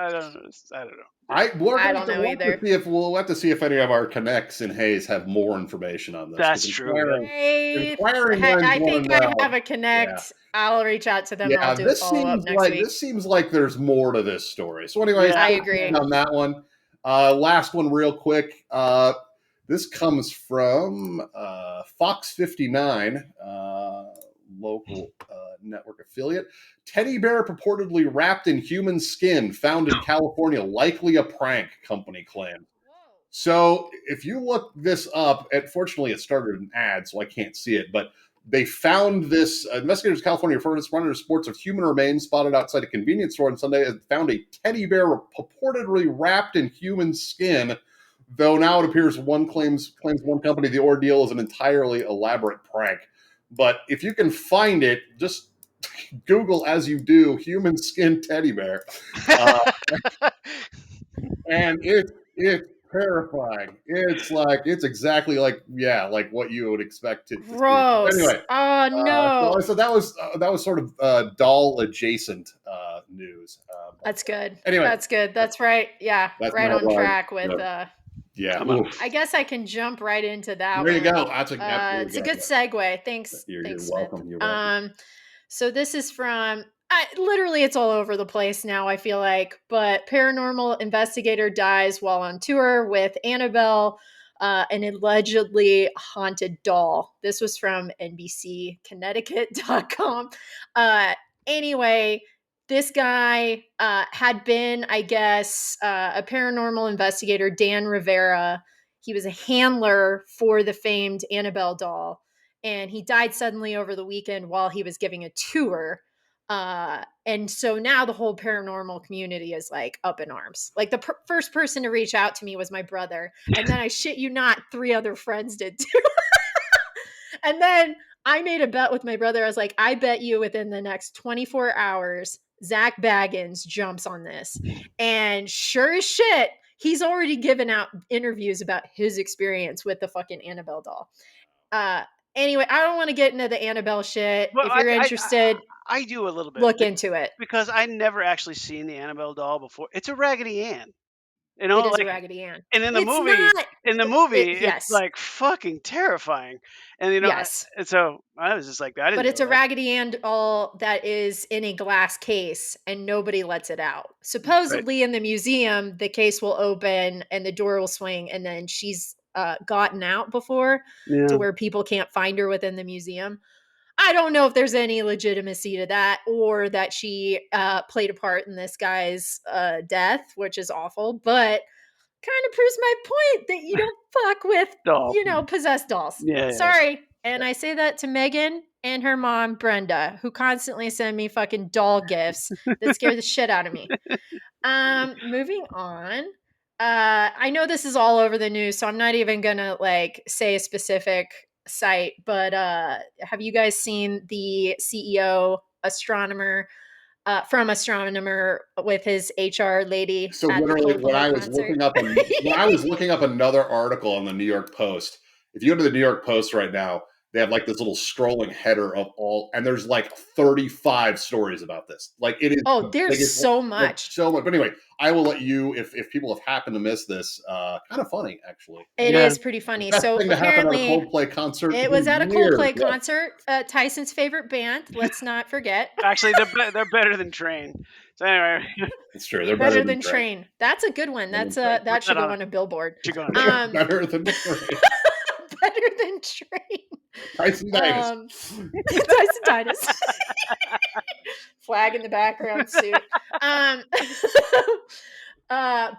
Speaker 1: know.
Speaker 2: I don't know either.
Speaker 3: We'll have to see if any of our connects in Hayes have more information on this.
Speaker 1: That's true.
Speaker 2: I think I have a connect. Yeah. I'll reach out to them. And I'll do a follow-up next week.
Speaker 3: This seems like there's more to this story. So anyways,
Speaker 2: I agree
Speaker 3: on that one. Last one real quick. This comes from Fox 59, local network affiliate. Teddy bear purportedly wrapped in human skin found in California, likely a prank, company claimed. So if you look this up, fortunately it started an ad, so I can't see it, but they found this. Investigators in California responded to reports of human remains spotted outside a convenience store on Sunday and found a teddy bear purportedly wrapped in human skin, though now it appears one claims one company the ordeal is an entirely elaborate prank. But if you can find it, just Google as you do human skin teddy bear. And it's terrifying. It's exactly like what you would expect to
Speaker 2: gross.
Speaker 3: Anyway,
Speaker 2: oh no.
Speaker 3: So that was sort of doll adjacent news.
Speaker 2: That's good.
Speaker 3: Anyway,
Speaker 2: that's good. That's right. Yeah, that's right on track with.
Speaker 3: Yeah.
Speaker 2: I guess I can jump right into that.
Speaker 3: There you
Speaker 2: one.
Speaker 3: go. That's
Speaker 2: it's a good segue. Thanks.
Speaker 3: You're
Speaker 2: Thanks,
Speaker 3: welcome.
Speaker 2: Smith.
Speaker 3: You're welcome.
Speaker 2: So this is from Literally, it's all over the place now, I feel like. But paranormal investigator dies while on tour with Annabelle, an allegedly haunted doll. This was from NBCConnecticut.com. Anyway, this guy had been, I guess, a paranormal investigator, Dan Rivera. He was a handler for the famed Annabelle doll. And he died suddenly over the weekend while he was giving a tour. And so now the whole paranormal community is like up in arms. Like the first person to reach out to me was my brother. And then I shit you not, 3 other friends did too. And then I made a bet with my brother. I was like, I bet you within the next 24 hours, Zach Baggins jumps on this. And sure as shit, he's already given out interviews about his experience with the fucking Annabelle doll. Anyway, I don't want to get into the Annabelle shit.
Speaker 1: Well,
Speaker 2: If you're interested,
Speaker 1: I do a little bit
Speaker 2: look into it.
Speaker 1: because I never actually seen the Annabelle doll before. It's a Raggedy Ann,
Speaker 2: It is a
Speaker 1: like,
Speaker 2: Raggedy Ann.
Speaker 1: and in
Speaker 2: It's not.
Speaker 1: the movie, it's
Speaker 2: Yes.
Speaker 1: like fucking terrifying, and
Speaker 2: Yes.
Speaker 1: and so I was just like, I didn't
Speaker 2: But
Speaker 1: know
Speaker 2: it's a
Speaker 1: that.
Speaker 2: Raggedy Ann doll that is in a glass case and nobody lets it out. Supposedly in the museum, the case will open and the door will swing, and then she's gotten out before to
Speaker 1: Yeah,
Speaker 2: where people can't find her within the museum. I don't know if there's any legitimacy to that or that she played a part in this guy's death, which is awful, but kind of proves my point that you don't fuck with,
Speaker 1: doll.
Speaker 2: possessed dolls.
Speaker 1: Yeah,
Speaker 2: Sorry. And I say that to Megan and her mom, Brenda, who constantly send me fucking doll gifts that scare the shit out of me. Moving on. I know this is all over the news, so I'm not even gonna like say a specific site, but have you guys seen the CEO astronomer from Astronomer with his HR lady
Speaker 3: So
Speaker 2: at the
Speaker 3: literally, when
Speaker 2: Coldplay
Speaker 3: I was
Speaker 2: concert?
Speaker 3: looking up when I was looking up another article on the New York Post, if you go to the New York Post right now, they have like this little scrolling header of all, and there's like 35 stories about this. Like it is
Speaker 2: Oh,
Speaker 3: the
Speaker 2: there's
Speaker 3: biggest,
Speaker 2: so
Speaker 3: like
Speaker 2: much.
Speaker 3: so much. But anyway, I will let you, if people have happened to miss this, kind of funny actually.
Speaker 2: It
Speaker 1: yeah.
Speaker 2: is pretty funny.
Speaker 3: Best
Speaker 2: So
Speaker 3: thing to happen at a
Speaker 2: apparently,
Speaker 3: Coldplay concert
Speaker 2: it was at a
Speaker 3: in years.
Speaker 2: Coldplay
Speaker 3: Yeah,
Speaker 2: concert, Tyson's favorite band. Let's not forget.
Speaker 1: Actually, they're better than Train. So anyway,
Speaker 3: it's true. They're better
Speaker 2: Better
Speaker 3: than
Speaker 2: than
Speaker 3: Train.
Speaker 2: Train. That's a good one.
Speaker 3: Better than
Speaker 2: That's
Speaker 3: Train.
Speaker 1: put
Speaker 2: that
Speaker 1: that
Speaker 2: should go
Speaker 1: on.
Speaker 2: on a billboard.
Speaker 1: Should go on.
Speaker 3: They're
Speaker 2: Um,
Speaker 3: better than Train.
Speaker 2: better than Train.
Speaker 3: Tyson Titus.
Speaker 2: Tyson Titus. Flag in the background suit. Um,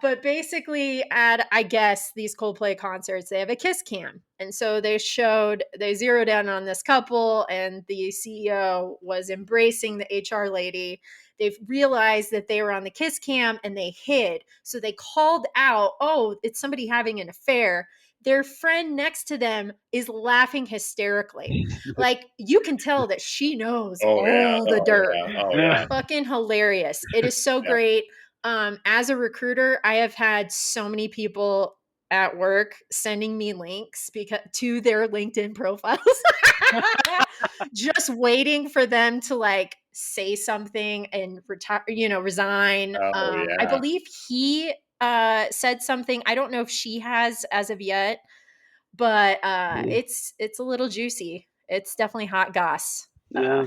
Speaker 2: but basically, at I guess these Coldplay concerts, they have a kiss cam, and so they zeroed in on this couple, and the CEO was embracing the HR lady. They've realized that they were on the kiss cam and they hid, so they called out, "Oh, it's somebody having an affair." Their friend next to them is laughing hysterically. Like you can tell that she knows
Speaker 3: Oh yeah.
Speaker 2: all the
Speaker 3: Oh
Speaker 2: dirt.
Speaker 3: yeah. Oh
Speaker 1: Yeah.
Speaker 3: yeah.
Speaker 2: Fucking hilarious. It is so
Speaker 3: Yeah.
Speaker 2: great. As a recruiter, I have had so many people at work sending me links to their LinkedIn profiles, just waiting for them to like say something and retire, resign.
Speaker 3: Oh
Speaker 2: I
Speaker 3: yeah.
Speaker 2: believe he said something. I don't know if she has as of yet, but it's a little juicy. It's definitely hot goss,
Speaker 1: Yeah.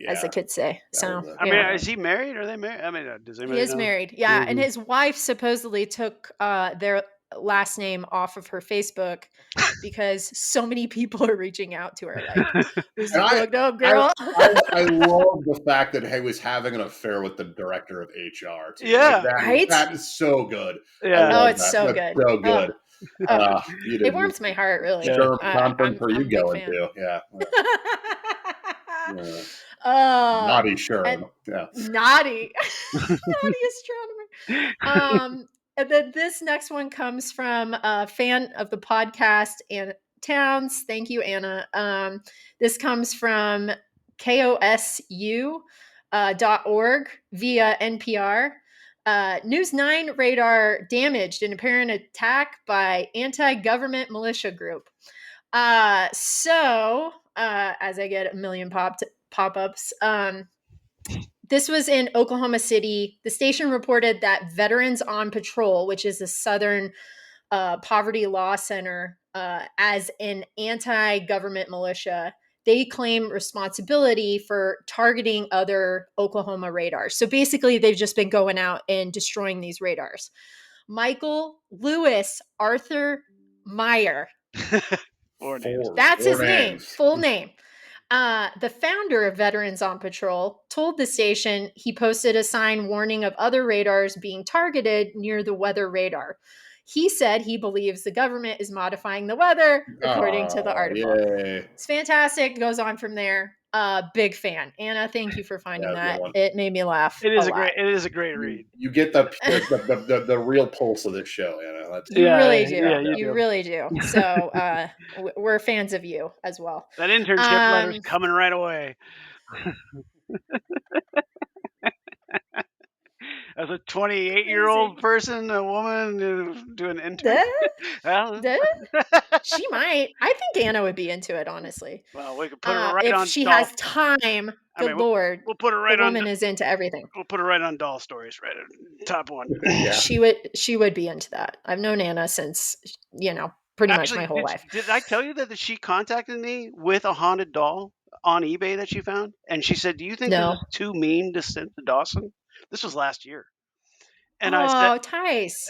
Speaker 2: as the
Speaker 3: Yeah.
Speaker 2: kids say.
Speaker 3: That
Speaker 2: So
Speaker 3: was a,
Speaker 1: I mean,
Speaker 2: yeah.
Speaker 3: yeah.
Speaker 1: is he married? Are they married? I mean, does
Speaker 2: He
Speaker 1: anybody
Speaker 2: is
Speaker 1: know?
Speaker 2: married. Yeah. And
Speaker 1: Mhm.
Speaker 2: his wife supposedly took their last name off of her Facebook because so many people are reaching out to her. Like, this
Speaker 3: And
Speaker 2: is fucked up,
Speaker 3: I,
Speaker 2: girl.
Speaker 3: I love the fact that he was having an affair with the director of HR too. Like
Speaker 1: Yeah.
Speaker 2: Right?
Speaker 3: that is so good. I
Speaker 1: Yeah.
Speaker 2: Oh,
Speaker 3: love
Speaker 2: it's
Speaker 3: that.
Speaker 2: so
Speaker 3: That's
Speaker 2: good.
Speaker 3: so
Speaker 2: Oh,
Speaker 3: good.
Speaker 2: oh.
Speaker 3: You
Speaker 2: It
Speaker 3: did
Speaker 2: warms my heart, really.
Speaker 1: Yeah.
Speaker 3: Sherm conference where you
Speaker 2: I'm a big
Speaker 3: going
Speaker 2: fan.
Speaker 3: to? Yeah. Yeah.
Speaker 2: uh,
Speaker 3: Naughty
Speaker 2: and
Speaker 3: Sherm. Yeah.
Speaker 2: naughty, naughty astronomer. And then this next one comes from a fan of the podcast, Anna Towns. Thank you, Anna. This comes from kosu.org via NPR. News 9 radar damaged in apparent attack by anti-government militia group. As I get a million pop-ups, this was in Oklahoma City. The station reported that Veterans on Patrol, which is a Southern poverty law center, as an anti-government militia, they claim responsibility for targeting other Oklahoma radars. So basically, they've just been going out and destroying these radars. Michael Lewis Arthur Meyer.
Speaker 1: Four names.
Speaker 2: That's his name,
Speaker 3: names.
Speaker 2: full name. The founder of Veterans on Patrol told the station he posted a sign warning of other radars being targeted near the weather radar. He said he believes the government is modifying the weather, according to the article.
Speaker 3: Yay.
Speaker 2: It's fantastic. Goes on from there. Big fan. Anna, thank you for finding that. It made me laugh.
Speaker 1: It is
Speaker 2: a lot.
Speaker 1: It is a great read.
Speaker 3: You get the real pulse of this show, Anna.
Speaker 2: You really do.
Speaker 1: Yeah,
Speaker 2: you really do. So we're fans of you as well.
Speaker 1: That internship letter's coming right away. As a 28-year-old person, a woman doing internship.
Speaker 2: She might. I think Anna would be into it, honestly.
Speaker 1: Well, we could put her right
Speaker 2: if
Speaker 1: on.
Speaker 2: If she has time, good Lord,
Speaker 1: we'll put her right
Speaker 2: the
Speaker 1: on.
Speaker 2: Woman is into everything.
Speaker 1: We'll put her right on Doll Stories, right at top one.
Speaker 3: Yeah.
Speaker 2: She would be into that. I've known Anna since pretty much my whole life.
Speaker 1: Did I tell you that she contacted me with a haunted doll on eBay that she found? And she said, "Do you think this is too mean to send to Dawson?" This was last year. And I said,
Speaker 2: Tice.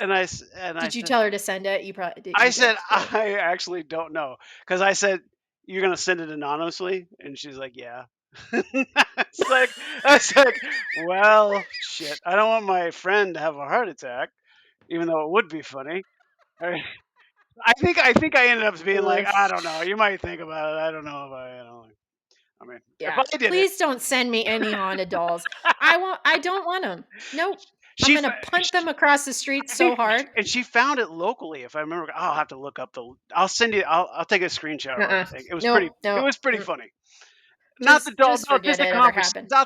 Speaker 1: Did
Speaker 2: you tell her to send it? You probably did.
Speaker 1: I said, I actually don't know. Because I said, "You're going to send it anonymously?" And she's like, "Yeah." I was like, well, shit. I don't want my friend to have a heart attack, even though it would be funny. I think I ended up being like, I don't know. You might think about it. I don't know if I mean,
Speaker 2: yeah.
Speaker 1: If I did
Speaker 2: Please don't send me any haunted dolls. I don't want them. Nope. I'm gonna punt them across the street so hard.
Speaker 1: And she found it locally, if I remember. I'll have to look up I'll send you. I'll take a screenshot. It was pretty. It was pretty funny. Not the doll. Not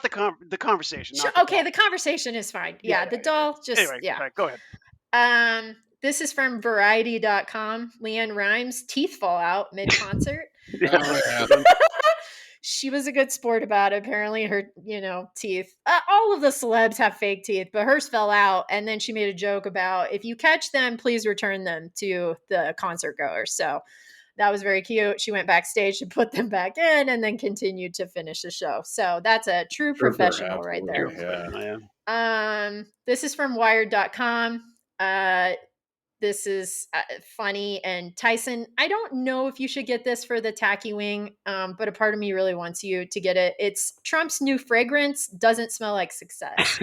Speaker 1: the conversation.
Speaker 2: Okay, the conversation is fine. Yeah, the doll. Just
Speaker 1: anyway.
Speaker 2: Yeah.
Speaker 1: Right, go ahead.
Speaker 2: This is from Variety.com. Leanne Rimes' teeth fall out mid-concert. She was a good sport about it. Apparently her, teeth. All of the celebs have fake teeth, but hers fell out. And then she made a joke about, if you catch them, please return them to the concert goers. So that was very cute. She went backstage to put them back in and then continued to finish the show. So that's a true professional right there.
Speaker 3: Yeah.
Speaker 2: This is from Wired.com. This is funny. And Tyson, I don't know if you should get this for the tacky wing, but a part of me really wants you to get it. It's Trump's new fragrance doesn't smell like success.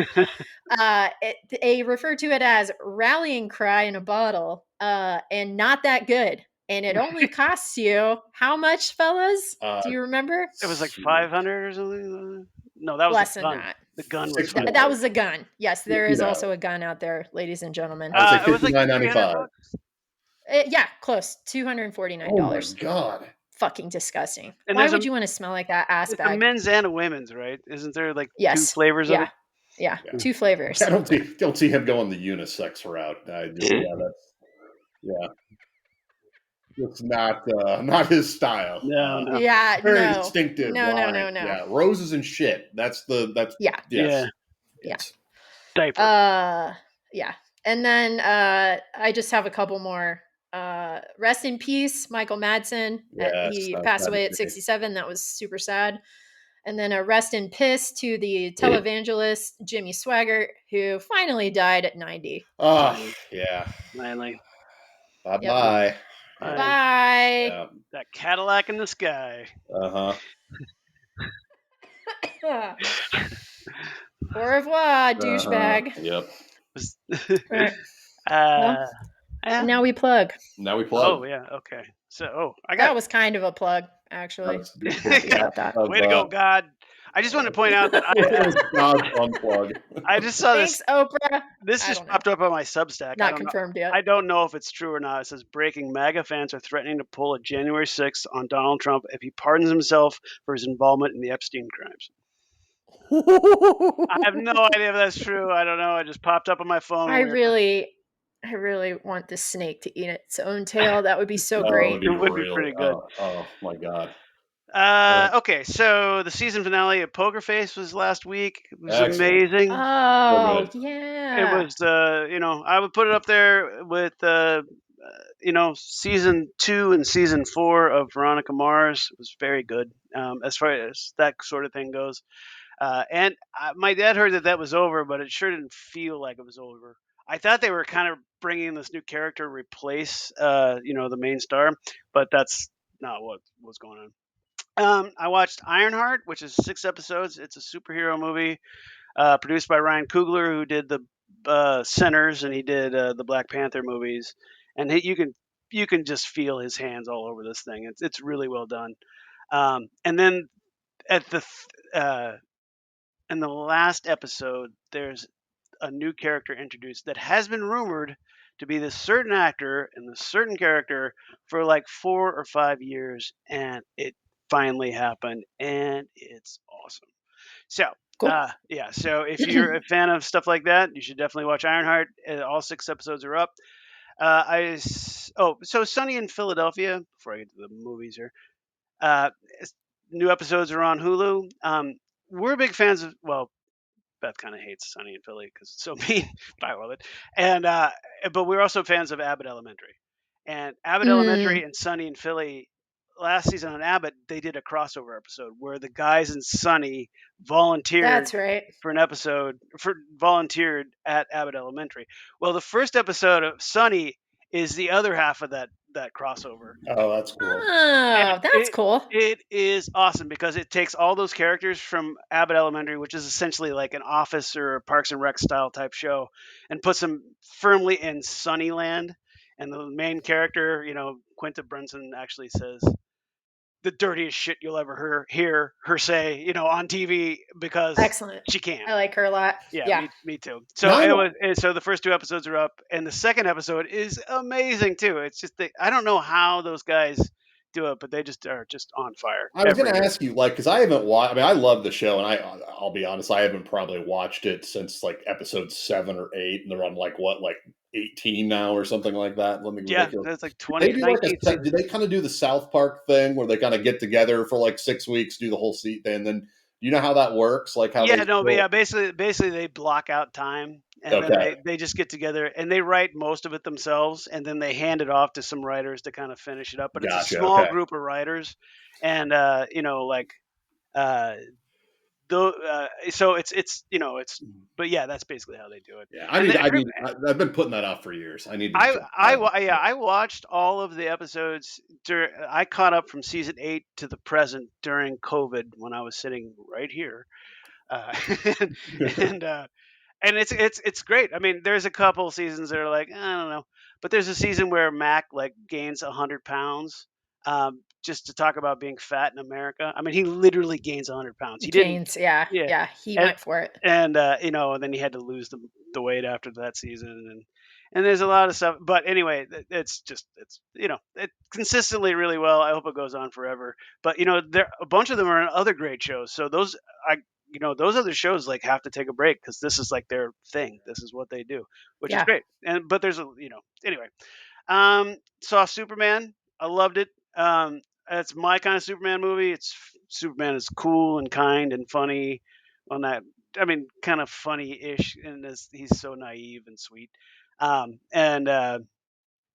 Speaker 2: They refer to it as rallying cry in a bottle, and not that good. And it only costs you how much, fellas? Do you remember?
Speaker 1: It was like 500 or something. No, that was
Speaker 2: less than that.
Speaker 1: The gun was
Speaker 2: that was the gun. Yes, there is also a gun out there, ladies and gentlemen.
Speaker 3: It was like $59.95.
Speaker 2: Yeah, close. $249.
Speaker 3: Oh my god!
Speaker 2: Fucking disgusting. And why would you want to smell like that ass bag?
Speaker 1: A men's and a women's, right? Isn't there like two flavors of it?
Speaker 2: Yeah, 2 flavors.
Speaker 3: I don't see him going the unisex route. It's not his style.
Speaker 1: No.
Speaker 2: Yeah,
Speaker 3: very distinctive.
Speaker 2: No.
Speaker 3: Yeah, roses and shit. That's
Speaker 2: yes. Yeah.
Speaker 1: Diaper.
Speaker 2: Yeah. And then I just have a couple more. Rest in peace, Michael Madsen. He passed away at 67. That was super sad. And then a rest in piss to the televangelist Jimmy Swaggart, who finally died at 90.
Speaker 3: Oh, yeah.
Speaker 1: Finally.
Speaker 3: Bye-bye.
Speaker 2: Yep. Bye.
Speaker 3: Yeah.
Speaker 1: That Cadillac in the sky.
Speaker 3: Uh-huh.
Speaker 2: Au revoir, douchebag.
Speaker 3: Yep.
Speaker 2: Now we plug.
Speaker 1: Oh, yeah. Okay. So,
Speaker 2: that was kind of a plug, actually.
Speaker 1: Way to go, God. I just wanted to point out that I just saw
Speaker 2: this. Thanks, Oprah.
Speaker 1: This just popped up on my Substack.
Speaker 2: Not confirmed yet.
Speaker 1: I don't know if it's true or not. It says breaking MAGA fans are threatening to pull a January 6th on Donald Trump if he pardons himself for his involvement in the Epstein crimes. I have no idea if that's true. I don't know. It just popped up on my phone.
Speaker 2: I really want this snake to eat its own tail. That would be so great.
Speaker 1: It would be pretty good.
Speaker 3: Oh my God.
Speaker 1: Okay, so the season finale of Poker Face was last week. It was amazing.
Speaker 2: Oh, yeah.
Speaker 1: It was, I would put it up there with season 2 and season 4 of Veronica Mars was very good, as far as that sort of thing goes. And my dad heard that was over, but it sure didn't feel like it was over. I thought they were kind of bringing this new character to replace, the main star, but that's not what was going on. I watched Ironheart, which is 6 episodes. It's a superhero movie produced by Ryan Coogler, who did the Sinners, and he did the Black Panther movies. And you can just feel his hands all over this thing. It's really well done. And then at the in the last episode, there's a new character introduced that has been rumored to be this certain actor and this certain character for like 4 or 5 years, and it finally happened, and it's awesome. So,
Speaker 2: Cool.
Speaker 1: yeah. So if you're a fan of stuff like that, you should definitely watch Ironheart. All 6 episodes are up. So Sunny in Philadelphia. Before I get to the movies here, uh, new episodes are on Hulu. We're big fans of. Well, Beth kind of hates Sunny in Philly because it's so mean, but I love it. And but we're also fans of Abbott Elementary, and Abbott
Speaker 2: Mm,
Speaker 1: Elementary and Sunny in Philly. Last season on Abbott, they did a crossover episode where the guys in Sunny volunteered
Speaker 2: that's right.
Speaker 1: for an episode for volunteered at Abbott Elementary. Well, the first episode of Sunny is the other half of that crossover,
Speaker 3: Oh, that's cool.
Speaker 1: and
Speaker 2: Oh, that's cool.
Speaker 1: it is awesome because it takes all those characters from Abbott Elementary, which is essentially like an Office or a Parks and Rec style type show, and puts them firmly in Sunnyland. And the main character, Quinta Brunson, actually says the dirtiest shit you'll ever hear her say, on TV because
Speaker 2: Excellent.
Speaker 1: she can.
Speaker 2: I like her a lot.
Speaker 1: Yeah,
Speaker 2: Yeah.
Speaker 1: me too.
Speaker 3: Now
Speaker 1: So
Speaker 3: I
Speaker 1: it
Speaker 3: wa-
Speaker 1: was. So the first 2 episodes are up, and the second episode is amazing too. It's just I don't know how those guys do it, but they just are just on fire
Speaker 3: I was going
Speaker 1: every
Speaker 3: to
Speaker 1: year.
Speaker 3: ask you, like, because I haven't watched. I mean, I love the show, and I'll be honest, I haven't probably watched it since like episode 7 or 8, and they're on like what, like 18 now or something like that. Something
Speaker 1: Yeah,
Speaker 3: ridiculous.
Speaker 1: that's like
Speaker 3: They
Speaker 1: 20,
Speaker 3: do like
Speaker 1: 19th
Speaker 3: do
Speaker 1: season.
Speaker 3: they kind of do the South Park thing where they kind of get together for like 6 weeks, do the whole seat, and then you know how that works, like how they
Speaker 1: Yeah, no, but
Speaker 3: still
Speaker 1: yeah, basically they block out time, and then
Speaker 3: okay,
Speaker 1: they just get together and they write most of it themselves, and then they hand it off to some writers to kind of finish it up. But it's a
Speaker 3: gotcha,
Speaker 1: small
Speaker 3: okay,
Speaker 1: group of writers, and like uh, though so it's but yeah, that's basically how they do it.
Speaker 3: yeah.
Speaker 1: And
Speaker 3: I've been putting that off for years. I need to check that out.
Speaker 1: yeah, I watched all of the episodes I caught up from season 8 to the present during COVID when I was sitting right here. uh, and and, uh, and it's great. I mean, there's a couple seasons that are like, I don't know, but there's a season where Mac like gains 100 pounds, just to talk about being fat in America. I mean, he literally gains 100 pounds. He didn't,
Speaker 2: Gaines. Yeah.
Speaker 1: yeah,
Speaker 2: Yeah. He
Speaker 1: and
Speaker 2: went for it.
Speaker 1: and then he had to lose the weight after that season, and there's a lot of stuff. But anyway, it's just it consistently really well. I hope it goes on forever. But there a bunch of them are in other great shows. So I those other shows like have to take a break because this is like their thing. This is what they do, which is
Speaker 2: Yeah.
Speaker 1: great. And but there's a anyway. Saw Superman. I loved it. It's my kind of Superman movie. Superman is cool and kind and funny on that. I mean, kind of funny-ish, and he's so naive and sweet. Um, and uh,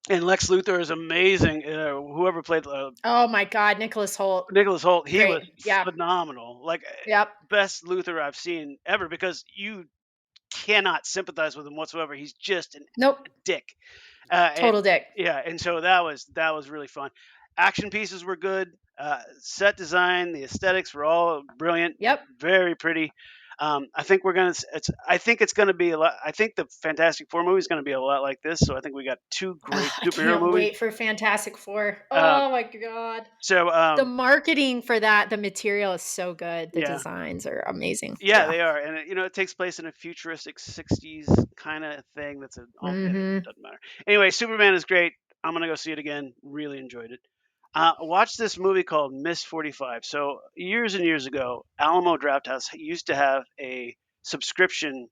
Speaker 1: and Lex Luthor is amazing. Whoever played
Speaker 2: Oh my God. Nicholas Holt.
Speaker 1: Nicholas Holt, he
Speaker 2: Great.
Speaker 1: was
Speaker 2: Yeah.
Speaker 1: phenomenal. Like
Speaker 2: Yep.
Speaker 1: best Luthor I've seen ever because you cannot sympathize with him whatsoever. He's just a
Speaker 2: Nope.
Speaker 1: dick. And
Speaker 2: Total dick.
Speaker 1: yeah, and so that was really fun. Action pieces were good. Set design, the aesthetics were all brilliant,
Speaker 2: Yep.
Speaker 1: very pretty. I think we're gonna. I think it's gonna be a lot. I think the Fantastic Four movie is gonna be a lot like this. So I think we got two
Speaker 2: Ugh,
Speaker 1: great
Speaker 2: I
Speaker 1: superhero
Speaker 2: can't
Speaker 1: movies.
Speaker 2: wait for Fantastic Four.
Speaker 1: Uh,
Speaker 2: Oh my God.
Speaker 1: so
Speaker 2: The marketing for that, the material is so good. The
Speaker 1: yeah,
Speaker 2: designs are amazing.
Speaker 1: yeah,
Speaker 2: Yeah.
Speaker 1: they are, and it takes place in a futuristic '60s kind of thing. Anyway,
Speaker 2: Mm-hmm.
Speaker 1: doesn't matter. Anyway, Superman is great. I'm gonna go see it again. Really enjoyed it. Watch this movie called Miss 45. So years and years ago, Alamo Drafthouse used to have a subscription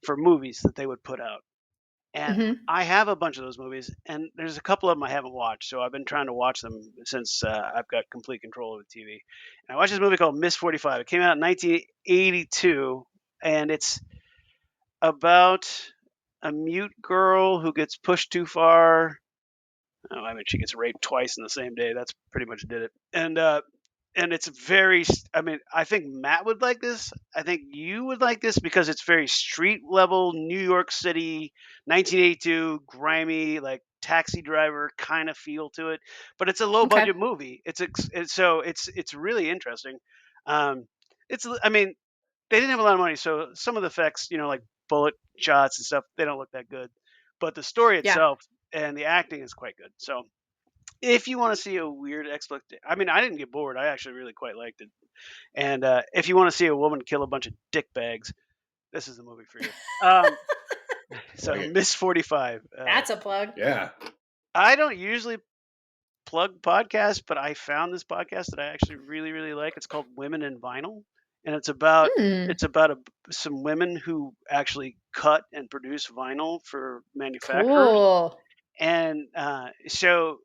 Speaker 1: for movies that they would put out, and
Speaker 2: Mm-hmm.
Speaker 1: I have a bunch of those movies, and there's a couple of them I haven't watched. So I've been trying to watch them since I've got complete control of the TV. And I watched this movie called Miss 45. It came out in 1982, and it's about a mute girl who gets pushed too far I mean, she gets raped twice in the same day. That's pretty much did it. And it's very. I mean, I think Matt would like this. I think you would like this because it's very street level, New York City, 1982, grimy, like Taxi Driver kind of feel to it. But it's a low
Speaker 2: Okay.
Speaker 1: budget movie. It's really interesting. It's I mean they didn't have a lot of money, so some of the effects, like bullet shots and stuff, they don't look that good. But the story
Speaker 2: Yeah.
Speaker 1: itself and the acting is quite good. So if you want to see a weird exploitation, I mean, I didn't get bored. I actually really quite liked it. And if you want to see a woman kill a bunch of dick bags, this is the movie for you. So
Speaker 3: Like it.
Speaker 1: Miss 45.
Speaker 2: That's a plug.
Speaker 3: Yeah.
Speaker 1: I don't usually plug podcasts, but I found this podcast that I actually really, really like. It's called Women in Vinyl, and it's about some women who actually cut and produce vinyl for manufacturers.
Speaker 2: Cool.
Speaker 1: And so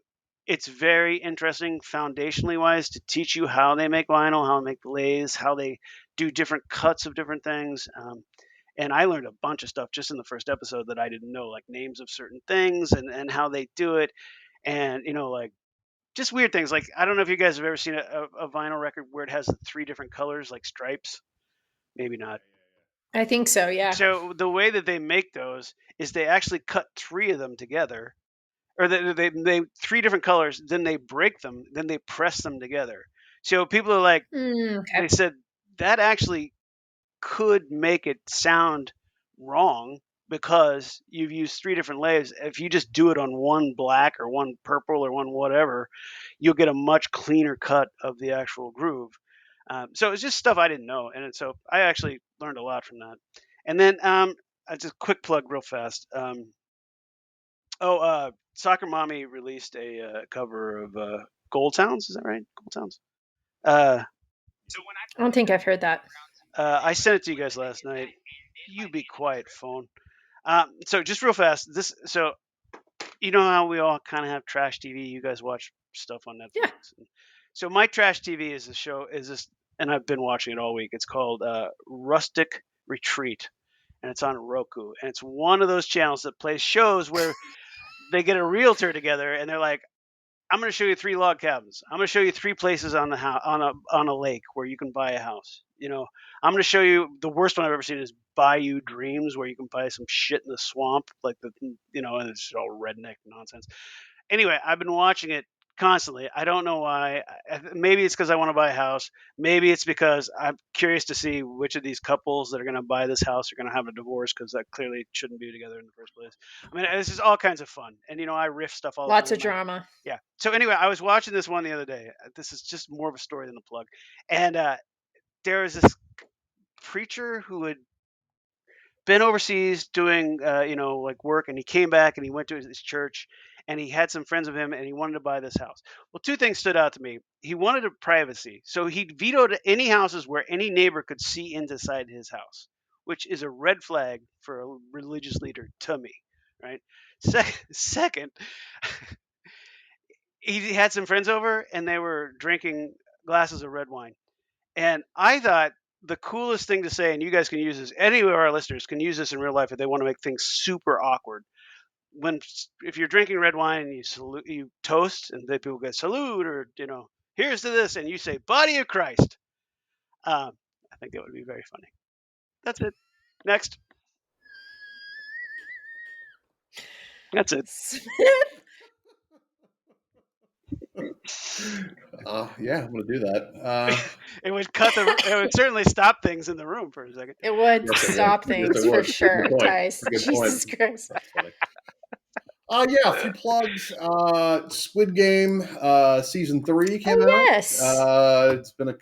Speaker 1: it's very interesting foundationally wise to teach you how they make vinyl, how they make lathes, how they do different cuts of different things. And I learned a bunch of stuff just in the first episode that I didn't know, like names of certain things and how they do it. And, like just weird things. Like, I don't know if you guys have ever seen a vinyl record where it has 3 different colors, like stripes. Maybe not.
Speaker 2: I think so, yeah.
Speaker 1: So the way that they make those is they actually cut 3 of them together, or they 3 different colors, then they break them, then they press them together. So people are like,
Speaker 2: Okay.
Speaker 1: they said that actually could make it sound wrong because you've used 3 different layers. If you just do it on one black or one purple or one whatever, you'll get a much cleaner cut of the actual groove. So it's just stuff I didn't know, and so I actually learned a lot from that. And then just quick plug real fast. Soccer Mommy released a cover of Gold Towns. Is that right? Gold Towns.
Speaker 2: I don't think I've heard that.
Speaker 1: I sent it to you guys last night. You be quiet, phone. So just real fast. So you know how we all kind of have trash TV. You guys watch stuff on Netflix.
Speaker 2: Yeah.
Speaker 1: So my trash TV is this, and I've been watching it all week. It's called Rustic Retreat, and it's on Roku. And it's one of those channels that plays shows where they get a realtor together and they're like, I'm going to show you 3 log cabins. I'm going to show you 3 places on the on a lake where you can buy a house. I'm going to show you the worst one I've ever seen is Bayou Dreams, where you can buy some shit in the swamp, like and it's all redneck nonsense. Anyway, I've been watching it constantly. I don't know why. Maybe it's because I want to buy a house. Maybe it's because I'm curious to see which of these couples that are going to buy this house are going to have a divorce, because that clearly shouldn't be together in the first place. I mean, this is all kinds of fun. And, I riff stuff all the time.
Speaker 2: Lots of drama.
Speaker 1: Yeah. So anyway, I was watching this one the other day. This is just more of a story than a plug. And there was this preacher who had been overseas doing, like work, and he came back and he went to his church and he had some friends of him and he wanted to buy this house. Well, 2 things stood out to me. He wanted a privacy. So he vetoed any houses where any neighbor could see inside his house, which is a red flag for a religious leader to me, right? Second, he had some friends over and they were drinking glasses of red wine. And I thought the coolest thing to say, and you guys can use this, any of our listeners can use this in real life if they want to make things super awkward. If you're drinking red wine and you salute, you toast, and then people go salute, or here's to this, and you say body of Christ. I think that would be very funny. That's it. Next. That's it.
Speaker 3: Yeah, I'm gonna do that.
Speaker 1: It would certainly stop things in the room for a second.
Speaker 2: It would stop things for sure, Tyson. Jesus Christ.
Speaker 3: Yeah, a few plugs. Squid Game season 3 came out.
Speaker 2: Yes.
Speaker 3: It's been a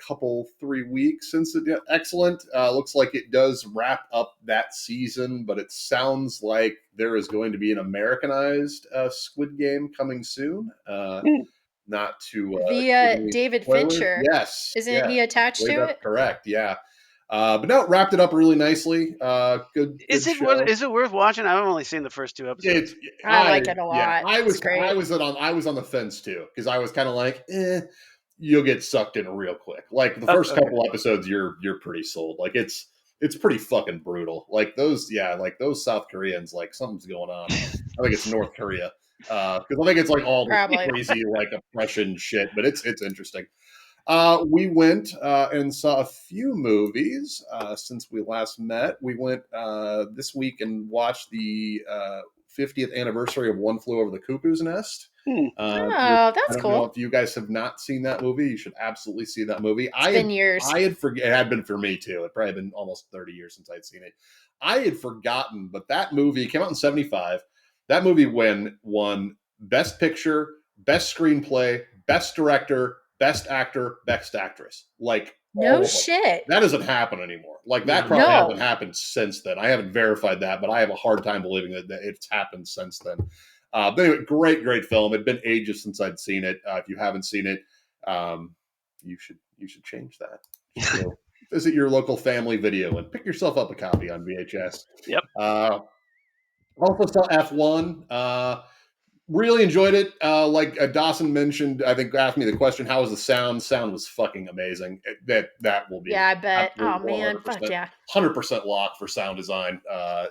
Speaker 3: 3 weeks since it. Excellent. Looks like it does wrap up that season, but it sounds like there is going to be an Americanized Squid Game coming soon. Not to
Speaker 2: via David
Speaker 3: spoilers.
Speaker 2: Fincher.
Speaker 3: Yes.
Speaker 2: Isn't he attached to it?
Speaker 3: Correct. Yeah. But no, wrapped it up really nicely. Good.
Speaker 1: Is it worth watching? I've only seen the first 2 episodes.
Speaker 2: I like it a lot.
Speaker 3: Yeah, I was on the fence too, because I was kind of like, you'll get sucked in real quick. Like the first couple episodes, you're pretty sold. Like it's pretty fucking brutal. Like those South Koreans, like something's going on. I think it's North Korea. because I think it's like all this
Speaker 2: Probably.
Speaker 3: crazy like oppression shit, but it's interesting. We went and saw a few movies since we last met. We went this week and watched the 50th anniversary of One Flew Over the Cuckoo's Nest.
Speaker 1: Hmm.
Speaker 2: Oh,
Speaker 3: I
Speaker 2: that's
Speaker 3: don't know
Speaker 2: cool.
Speaker 3: if you guys have not seen that movie. You should absolutely see that movie.
Speaker 2: It's been years.
Speaker 3: I had forget. It had been for me too. It probably been almost 30 years since I'd seen it. I had forgotten, but that movie came out in '75. That movie won Best Picture, Best Screenplay, Best Director, Best Actor, Best Actress. Like all
Speaker 2: No
Speaker 3: of them.
Speaker 2: shit.
Speaker 3: That doesn't happen anymore. Like that
Speaker 1: No.
Speaker 3: probably
Speaker 2: No.
Speaker 3: hasn't happened since then. I haven't verified that, but I have a hard time believing that it's happened since then. But anyway, great film. It'd been ages since I'd seen it. If you haven't seen it, you should change that. You should go visit your local family video and pick yourself up a copy on VHS.
Speaker 1: Yep.
Speaker 3: Also saw F1. Really enjoyed it. Like Dawson mentioned, I think asked me the question, "How was the sound?" Sound was fucking amazing. That will be
Speaker 2: Yeah, I bet. Oh
Speaker 3: absolutely
Speaker 2: man,
Speaker 3: 100%,
Speaker 2: fuck yeah.
Speaker 3: 100% lock for sound design.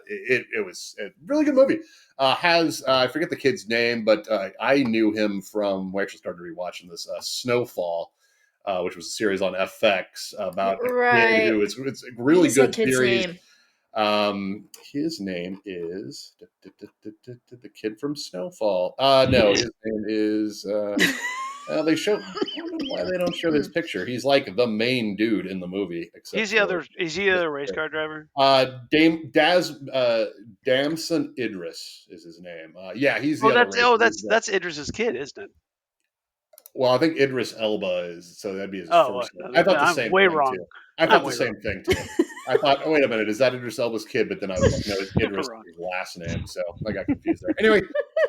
Speaker 3: It was a really good movie. Has I forget the kid's name, but I knew him from. We actually started rewatching this Snowfall, which was a series on FX about a kid
Speaker 2: Right.
Speaker 3: who is it's a really
Speaker 2: What's that
Speaker 3: good
Speaker 2: kid's
Speaker 3: series.
Speaker 2: name?
Speaker 3: His name is the kid from Snowfall. No, his name is. They show. I don't know why they don't show his picture. He's like the main dude in the movie, except
Speaker 1: He's the other. Is he the other race car driver?
Speaker 3: Damson Idris is his name. Yeah, he's the
Speaker 1: Oh,
Speaker 3: other
Speaker 1: that's
Speaker 3: racer.
Speaker 1: that's Idris's kid, isn't it?
Speaker 3: Well, I think Idris Elba is, so that'd be his
Speaker 1: Oh,
Speaker 3: first name.
Speaker 1: no,
Speaker 3: I thought the
Speaker 1: I'm
Speaker 3: same
Speaker 1: way
Speaker 3: thing
Speaker 1: wong.
Speaker 3: too. I
Speaker 1: I'm
Speaker 3: thought the
Speaker 1: way
Speaker 3: same thing too. I thought, oh, wait a minute, is that Idris Elba's kid? But then I was like, no, it's Idris
Speaker 1: wrong.
Speaker 3: is his last name. So I got confused there. Anyway,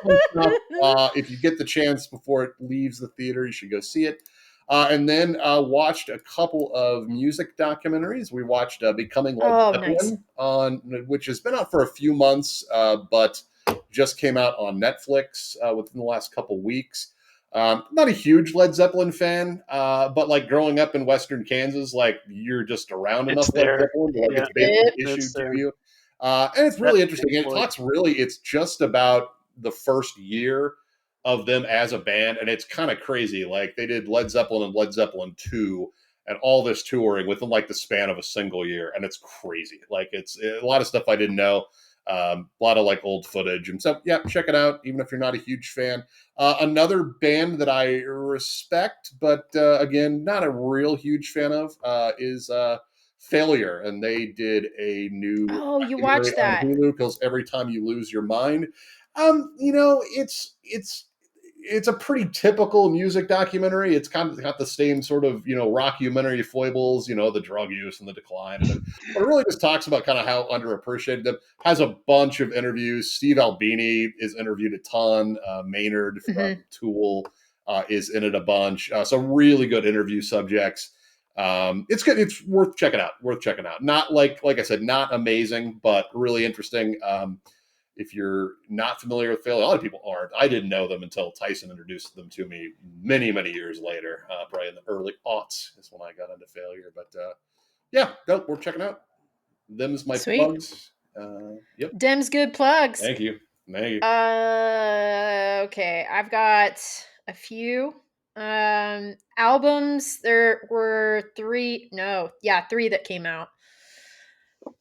Speaker 3: fun stuff. If you get the chance before it leaves the theater, you should go see it. And then watched a couple of music documentaries. We watched Becoming Led
Speaker 2: Oh, nice.
Speaker 3: Zeppelin, which has been out for a few months, but just came out on Netflix within the last couple weeks. Not a huge Led Zeppelin fan, but like growing up in Western Kansas, like you're just around
Speaker 1: It's
Speaker 3: enough Led
Speaker 1: there.
Speaker 3: Zeppelin, like
Speaker 1: Yeah,
Speaker 3: it's basically
Speaker 1: it's
Speaker 3: issued to
Speaker 1: there.
Speaker 3: you. And it's really
Speaker 1: That's
Speaker 3: interesting.
Speaker 1: Pink
Speaker 3: It
Speaker 1: Floyd.
Speaker 3: talks really, it's just about the first year of them as a band, and it's kind of crazy. Like they did Led Zeppelin and Led Zeppelin 2 and all this touring within like the span of a single year, and it's crazy. Like it's a lot of stuff I didn't know. A lot of like old footage, and so yeah, check it out. Even if you're not a huge fan, another band that I respect, but again, not a real huge fan of, is Failure, and they did a new
Speaker 2: Oh, you
Speaker 3: documentary
Speaker 2: watched
Speaker 3: on
Speaker 2: that.
Speaker 3: Hulu called "Every Time You Lose Your Mind." It's a pretty typical music documentary. It's kind of got the same sort of rockumentary foibles, the drug use and the decline, but it really just talks about kind of how underappreciated them. Has a bunch of interviews. Steve Albini is interviewed a ton. Maynard
Speaker 2: Mhm.
Speaker 3: from Tool is in it a bunch. So really good interview subjects. It's good. It's worth checking out. Not like I said, not amazing, but really interesting. If you're not familiar with Failure, a lot of people aren't. I didn't know them until Tyson introduced them to me many, many years later. Probably in the early aughts is when I got into Failure. But yeah, no, we're checking out. Them's my
Speaker 2: Sweet.
Speaker 3: plugs. Yep.
Speaker 2: Dem's good plugs.
Speaker 3: Thank you.
Speaker 2: Okay, I've got a few albums. There were three that came out.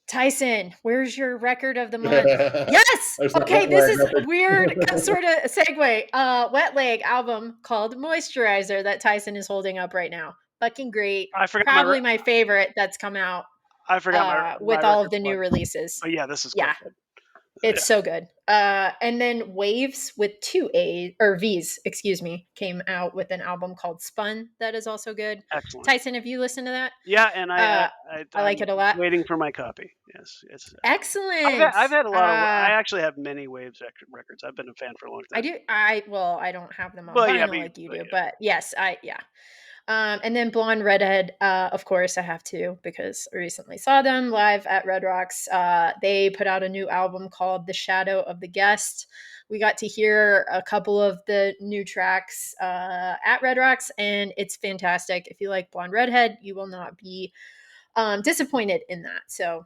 Speaker 2: Tyson, where's your record of the month? Yes.
Speaker 3: There's that
Speaker 2: Okay,
Speaker 3: wet
Speaker 2: this
Speaker 3: leg
Speaker 2: is
Speaker 3: record.
Speaker 2: weird sort of segue. Wet Leg album called Moisturizer that Tyson is holding up right now. Fucking great.
Speaker 1: I forgot
Speaker 2: Probably my favorite that's come out
Speaker 1: my
Speaker 2: with all of
Speaker 1: record
Speaker 2: the new
Speaker 1: plug.
Speaker 2: releases.
Speaker 1: But yeah, this is
Speaker 2: Yeah.
Speaker 1: quite good.
Speaker 2: It's so good. And then Waves with two A's or V's, excuse me, came out with an album called Spun that is also good.
Speaker 1: Excellent.
Speaker 2: Tyson, have you listened to that?
Speaker 1: Yeah, and
Speaker 2: I like it a lot.
Speaker 1: Waiting for my copy. Yes, it's
Speaker 2: Excellent.
Speaker 1: I've had a lot of. I actually have many Waves records. I've been a fan for a long time.
Speaker 2: I do. I don't have them on
Speaker 1: Well,
Speaker 2: vinyl
Speaker 1: yeah,
Speaker 2: like you do,
Speaker 1: yeah.
Speaker 2: but yes, yeah. And then Blonde Redhead, of course, I have to because I recently saw them live at Red Rocks. They put out a new album called The Shadow of the Guest. We got to hear a couple of the new tracks at Red Rocks, and it's fantastic. If you like Blonde Redhead, you will not be disappointed in that. So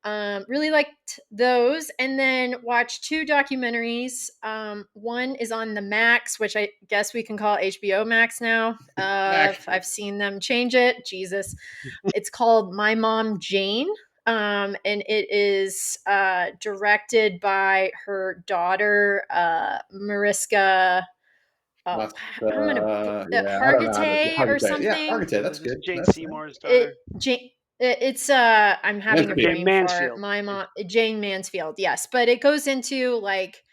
Speaker 2: Really liked those, and then watched 2 documentaries. One is on the Max, which I guess we can call HBO Max now. I've seen them change it. Jesus. It's called My Mom Jane. And it is directed by her daughter, Mariska. Oh,
Speaker 3: That's,
Speaker 2: I'm gonna
Speaker 3: yeah, I don't know.
Speaker 2: Hargitay or
Speaker 3: Hargitay. Yeah,
Speaker 2: something.
Speaker 3: Hargitay.
Speaker 1: What
Speaker 3: That's
Speaker 1: is this?
Speaker 3: good.
Speaker 1: Jane
Speaker 3: That's
Speaker 1: Seymour's
Speaker 2: It,
Speaker 1: daughter.
Speaker 2: it's I'm having a
Speaker 3: Mansfield.
Speaker 1: Jane
Speaker 2: brain fart.
Speaker 1: Mansfield.
Speaker 2: My mom, Jane Mansfield. Yes, but it goes into like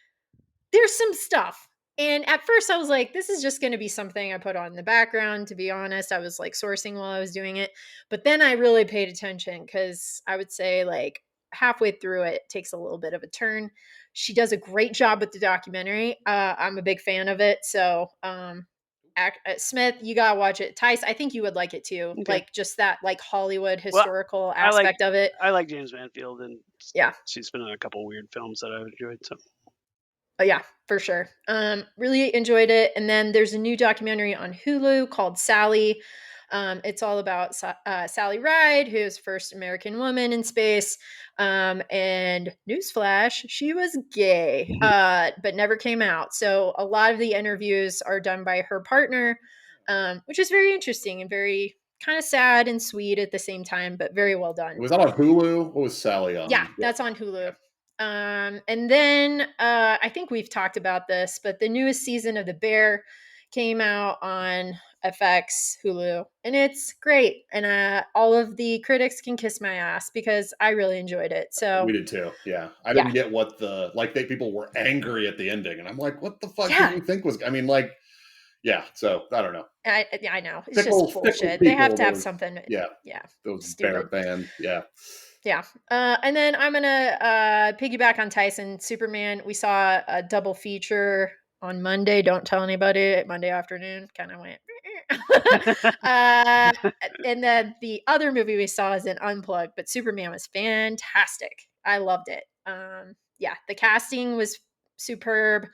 Speaker 2: there's some stuff. And at first I was like, this is just going to be something I put on in the background. To be honest, I was like sourcing while I was doing it. But then I really paid attention because I would say like halfway through it takes a little bit of a turn. She does a great job with the documentary. I'm a big fan of it. So, Smith, you gotta watch it. Tice, I think you would like it too.
Speaker 1: Okay.
Speaker 2: Like just that like Hollywood
Speaker 1: Well,
Speaker 2: historical
Speaker 1: I like
Speaker 2: aspect of it.
Speaker 1: James Manfield, and
Speaker 2: Yeah.
Speaker 1: she's been in a couple weird films that I've enjoyed. So
Speaker 2: Yeah, for sure. Really enjoyed it. And then there's a new documentary on Hulu called Sally. It's all about Sally Ride, who's first American woman in space. And newsflash, she was gay, but never came out. So a lot of the interviews are done by her partner, which is very interesting and very kind of sad and sweet at the same time, but very well done.
Speaker 3: Was that on Hulu? What was Sally on?
Speaker 2: Yeah, that's on Hulu. And then I think we've talked about this, but the newest season of The Bear came out on FX Hulu, and it's great. And all of the critics can kiss my ass because I really enjoyed it. So
Speaker 3: We did too. Yeah, I
Speaker 2: Yeah.
Speaker 3: didn't get what the people were angry at the ending, and I'm like, what the fuck
Speaker 2: Yeah.
Speaker 3: did you think was? I mean, like, yeah. So I don't know.
Speaker 2: I know it's
Speaker 3: Fickle-
Speaker 2: just
Speaker 3: fickle
Speaker 2: bullshit. They have
Speaker 3: people,
Speaker 2: to have
Speaker 3: those-
Speaker 2: something.
Speaker 3: Yeah,
Speaker 2: Yeah.
Speaker 3: those
Speaker 2: Stupid.
Speaker 3: Bear fans. Yeah.
Speaker 2: Yeah. And then I'm going to piggyback on Tyson. Superman. We saw a double feature on Monday. Don't tell anybody. Monday afternoon. Kind of went. And then the other movie we saw is an Unplugged, but Superman was fantastic. I loved it. Yeah. The casting was superb.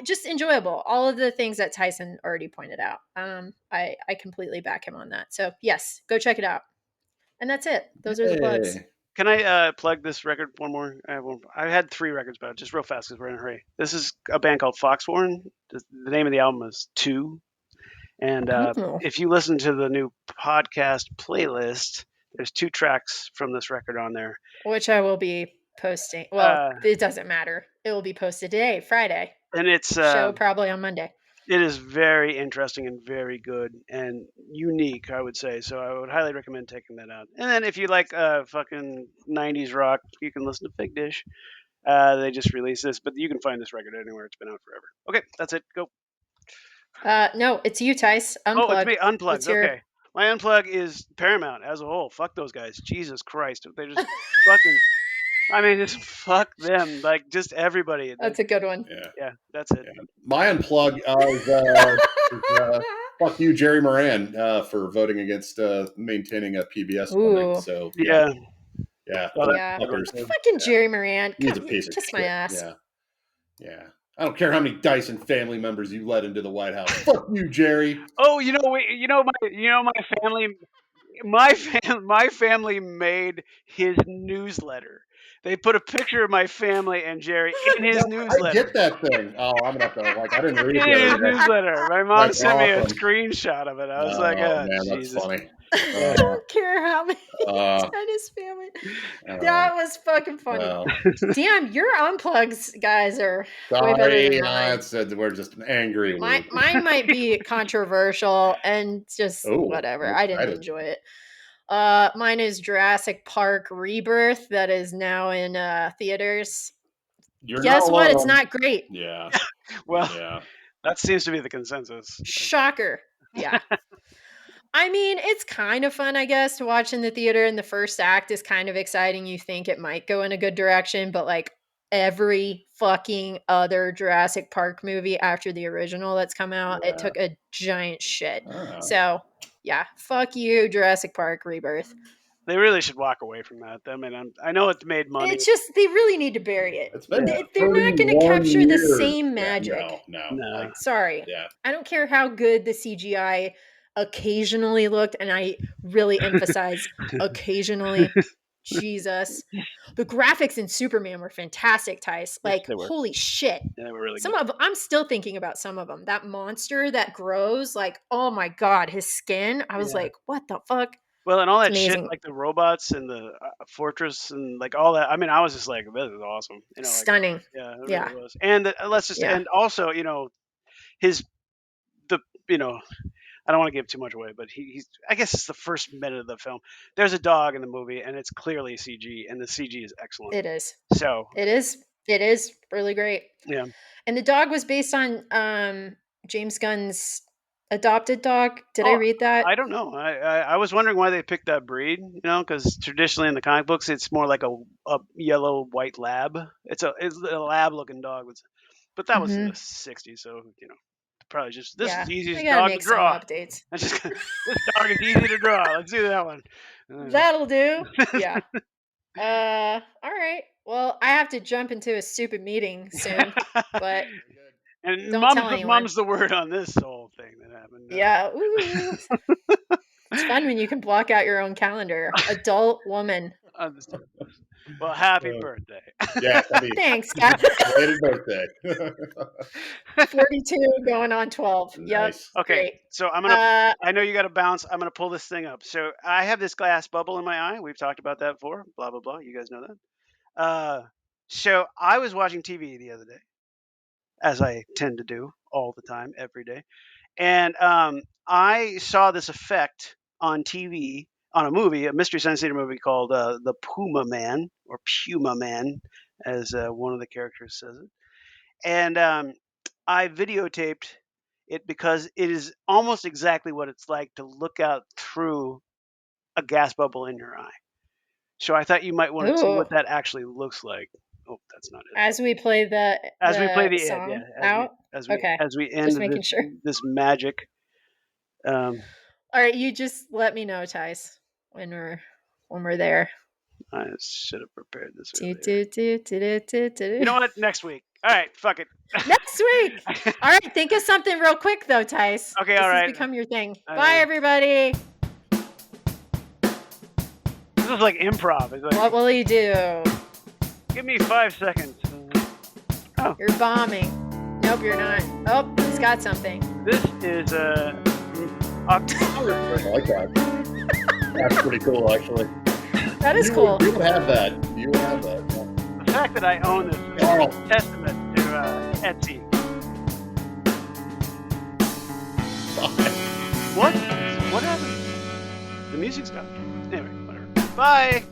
Speaker 2: Just enjoyable. All of the things that Tyson already pointed out. I completely back him on that. So yes, go check it out. And that's it. Those are the plugs.
Speaker 3: Hey.
Speaker 1: can I plug this record one more? I had 3 records, but just real fast because we're in a hurry. This is a band called Foxhorn. The name of the album is Two. And
Speaker 2: Oh.
Speaker 1: if you listen to the new podcast playlist, there's 2 tracks from this record on there.
Speaker 2: Which I will be posting. Well, it doesn't matter. It will be posted today, Friday.
Speaker 1: And it's
Speaker 2: Show probably on Monday.
Speaker 1: it is very interesting and very good and unique, I would say. So I would highly recommend taking that out. And then if you like fucking 90s rock, you can listen to Fig Dish. They just released this, but you can find this record anywhere. It's been out forever. Okay, that's it. Go.
Speaker 2: No, it's you, Tice. Unplug.
Speaker 1: Oh, it's me. Unplugged.
Speaker 2: What's your-
Speaker 1: Okay. My unplug is Paramount as a whole. Fuck those guys. Jesus Christ. They just fucking. I mean, just fuck them. Like, just everybody.
Speaker 2: That's a good one.
Speaker 3: Yeah.
Speaker 1: Yeah, that's it.
Speaker 3: Yeah. My unplug is fuck you, Jerry Moran, for voting against maintaining a PBS funding.
Speaker 2: Ooh.
Speaker 3: So
Speaker 1: Yeah.
Speaker 3: yeah.
Speaker 1: Oh,
Speaker 2: Yeah.
Speaker 3: Fuckers.
Speaker 2: Fucking Jerry Moran.
Speaker 3: He's a
Speaker 2: God,
Speaker 3: piece of
Speaker 2: kiss my
Speaker 3: shit.
Speaker 2: ass.
Speaker 3: Yeah. Yeah. I don't care how many Dyson family members you let into the White House. Fuck you, Jerry.
Speaker 1: Oh, my family. My family made his newsletter. They put a picture of my family and Jerry in his
Speaker 3: I
Speaker 1: newsletter.
Speaker 3: get that thing. Oh, I'm gonna have to I didn't read
Speaker 1: In his
Speaker 3: it.
Speaker 1: newsletter. My mom
Speaker 3: That's
Speaker 1: sent me a
Speaker 3: awesome.
Speaker 1: screenshot of it. I was like,
Speaker 3: Oh man,
Speaker 1: Jesus.
Speaker 3: that's funny.
Speaker 2: I don't care how many
Speaker 3: Uh,
Speaker 2: tied his family.
Speaker 3: uh,
Speaker 2: That was fucking funny.
Speaker 3: well,
Speaker 2: Damn, your unplugs guys are way better
Speaker 3: sorry,
Speaker 2: than mine.
Speaker 3: we're just an angry.
Speaker 2: Mine might be controversial and just
Speaker 3: Oh,
Speaker 2: whatever.
Speaker 3: I'm
Speaker 2: I didn't
Speaker 3: excited.
Speaker 2: enjoy it. Mine is Jurassic Park Rebirth that is now in theaters.
Speaker 3: You're
Speaker 2: Guess
Speaker 3: not
Speaker 2: what? It's
Speaker 3: alone.
Speaker 2: not great.
Speaker 3: Yeah,
Speaker 1: Well,
Speaker 3: yeah.
Speaker 1: that seems to be the consensus.
Speaker 2: Shocker. Yeah. I mean, it's kind of fun, I guess, to watch in the theater. And the first act is kind of exciting. You think it might go in a good direction, but like every fucking other Jurassic Park movie after the original that's come out,
Speaker 3: Yeah.
Speaker 2: it took a giant shit.
Speaker 3: Oh.
Speaker 2: So, yeah, fuck you, Jurassic Park Rebirth.
Speaker 1: They really should walk away from that. I mean, I know it's made money.
Speaker 2: It's just, they really need to bury it.
Speaker 3: It's been
Speaker 2: They're not going to
Speaker 3: 31
Speaker 2: capture the
Speaker 3: years.
Speaker 2: same
Speaker 3: Yeah,
Speaker 2: magic.
Speaker 3: no.
Speaker 1: No.
Speaker 3: Like,
Speaker 2: Sorry.
Speaker 3: yeah.
Speaker 2: I don't care how good the CGI occasionally looked, and I really emphasize occasionally. Jesus. The graphics in Superman were fantastic, Tice.
Speaker 1: Yes,
Speaker 2: Like,
Speaker 1: they were.
Speaker 2: holy shit.
Speaker 1: Yeah, they were really
Speaker 2: Some
Speaker 1: good.
Speaker 2: of I'm still thinking about some of them. That monster that grows, like, oh my god, his skin. I was
Speaker 1: Yeah.
Speaker 2: like, what the fuck?
Speaker 1: Well, and all
Speaker 2: It's
Speaker 1: that shit,
Speaker 2: amazing.
Speaker 1: like the robots and the fortress and like all that. I mean, I was just like, this is awesome. You know, like,
Speaker 2: Stunning.
Speaker 1: yeah, it
Speaker 2: Yeah.
Speaker 1: really was. And let's just,
Speaker 2: Yeah.
Speaker 1: and also, his, the, I don't want to give too much away, but he's, I guess it's the first minute of the film. There's a dog in the movie and it's clearly CG and the CG is excellent.
Speaker 2: It is.
Speaker 1: So,
Speaker 2: It is. It is really great.
Speaker 1: yeah.
Speaker 2: And the dog was based on James Gunn's adopted dog. Did I
Speaker 1: Oh,
Speaker 2: read that?
Speaker 1: I don't know. I was wondering why they picked that breed, because traditionally in the comic books, it's more like a yellow white lab. It's a lab looking dog. But that was in the
Speaker 2: Mm-hmm.
Speaker 1: 60s, so probably just this is
Speaker 2: Yeah.
Speaker 1: the
Speaker 2: I
Speaker 1: easiest
Speaker 2: gotta
Speaker 1: dog to
Speaker 2: make some
Speaker 1: draw.
Speaker 2: updates.
Speaker 1: I just this dog is easy to draw. Let's do that one.
Speaker 2: That'll do. Yeah. All right. Well, I have to jump into a stupid meeting soon, but
Speaker 1: And
Speaker 2: don't tell anyone.
Speaker 1: mum's the word on this whole thing that happened.
Speaker 2: Yeah. Ooh. It's fun when you can block out your own calendar. Adult woman.
Speaker 1: Well, happy
Speaker 3: Uh,
Speaker 1: birthday.
Speaker 3: Yes, I mean,
Speaker 2: Thanks, guys.
Speaker 3: belated birthday.
Speaker 2: 42 going on 12. Yep.
Speaker 3: Nice.
Speaker 1: Okay,
Speaker 2: Great.
Speaker 1: so I know you got to bounce. I'm gonna pull this thing up. So I have this glass bubble in my eye. We've talked about that before. Blah blah blah. You guys know that. So I was watching TV the other day, as I tend to do all the time, every day, and I saw this effect on TV on a movie, a Mystery Science Theater movie called the Puma Man or Puma Man, as one of the characters says it, and I videotaped it because it is almost exactly what it's like to look out through a gas bubble in your eye. So I thought you might want to see
Speaker 2: Ooh.
Speaker 1: what that actually looks like. Oh, that's not it.
Speaker 2: As we play
Speaker 1: As we play
Speaker 2: the
Speaker 1: the end,
Speaker 2: song
Speaker 1: yeah.
Speaker 2: out. Okay.
Speaker 1: As we end
Speaker 2: Just making sure.
Speaker 1: this magic.
Speaker 2: All right, you just let me know, Tice, when we're there.
Speaker 1: I should have prepared this
Speaker 2: Do,
Speaker 1: earlier.
Speaker 2: do, do, do, do, do.
Speaker 1: You know what? Next week. All right, fuck it.
Speaker 2: Next week. All right, think of something real quick though, Tice.
Speaker 1: Okay,
Speaker 2: this
Speaker 1: all right.
Speaker 2: has become your thing.
Speaker 1: I
Speaker 2: Bye,
Speaker 1: know.
Speaker 2: everybody.
Speaker 1: This is like improv. It's like,
Speaker 2: What will he do?
Speaker 1: give me 5 seconds. Oh,
Speaker 2: You're bombing. Nope, you're not. Oh, he's got something.
Speaker 1: this is October.
Speaker 3: I like that. That's pretty cool, actually.
Speaker 2: That is cool.
Speaker 3: You would have that. You would have that. Yeah.
Speaker 1: The fact that I own this is
Speaker 3: Oh.
Speaker 1: a testament to Etsy. What? What happened? The music's gone. Anyway, whatever. Bye.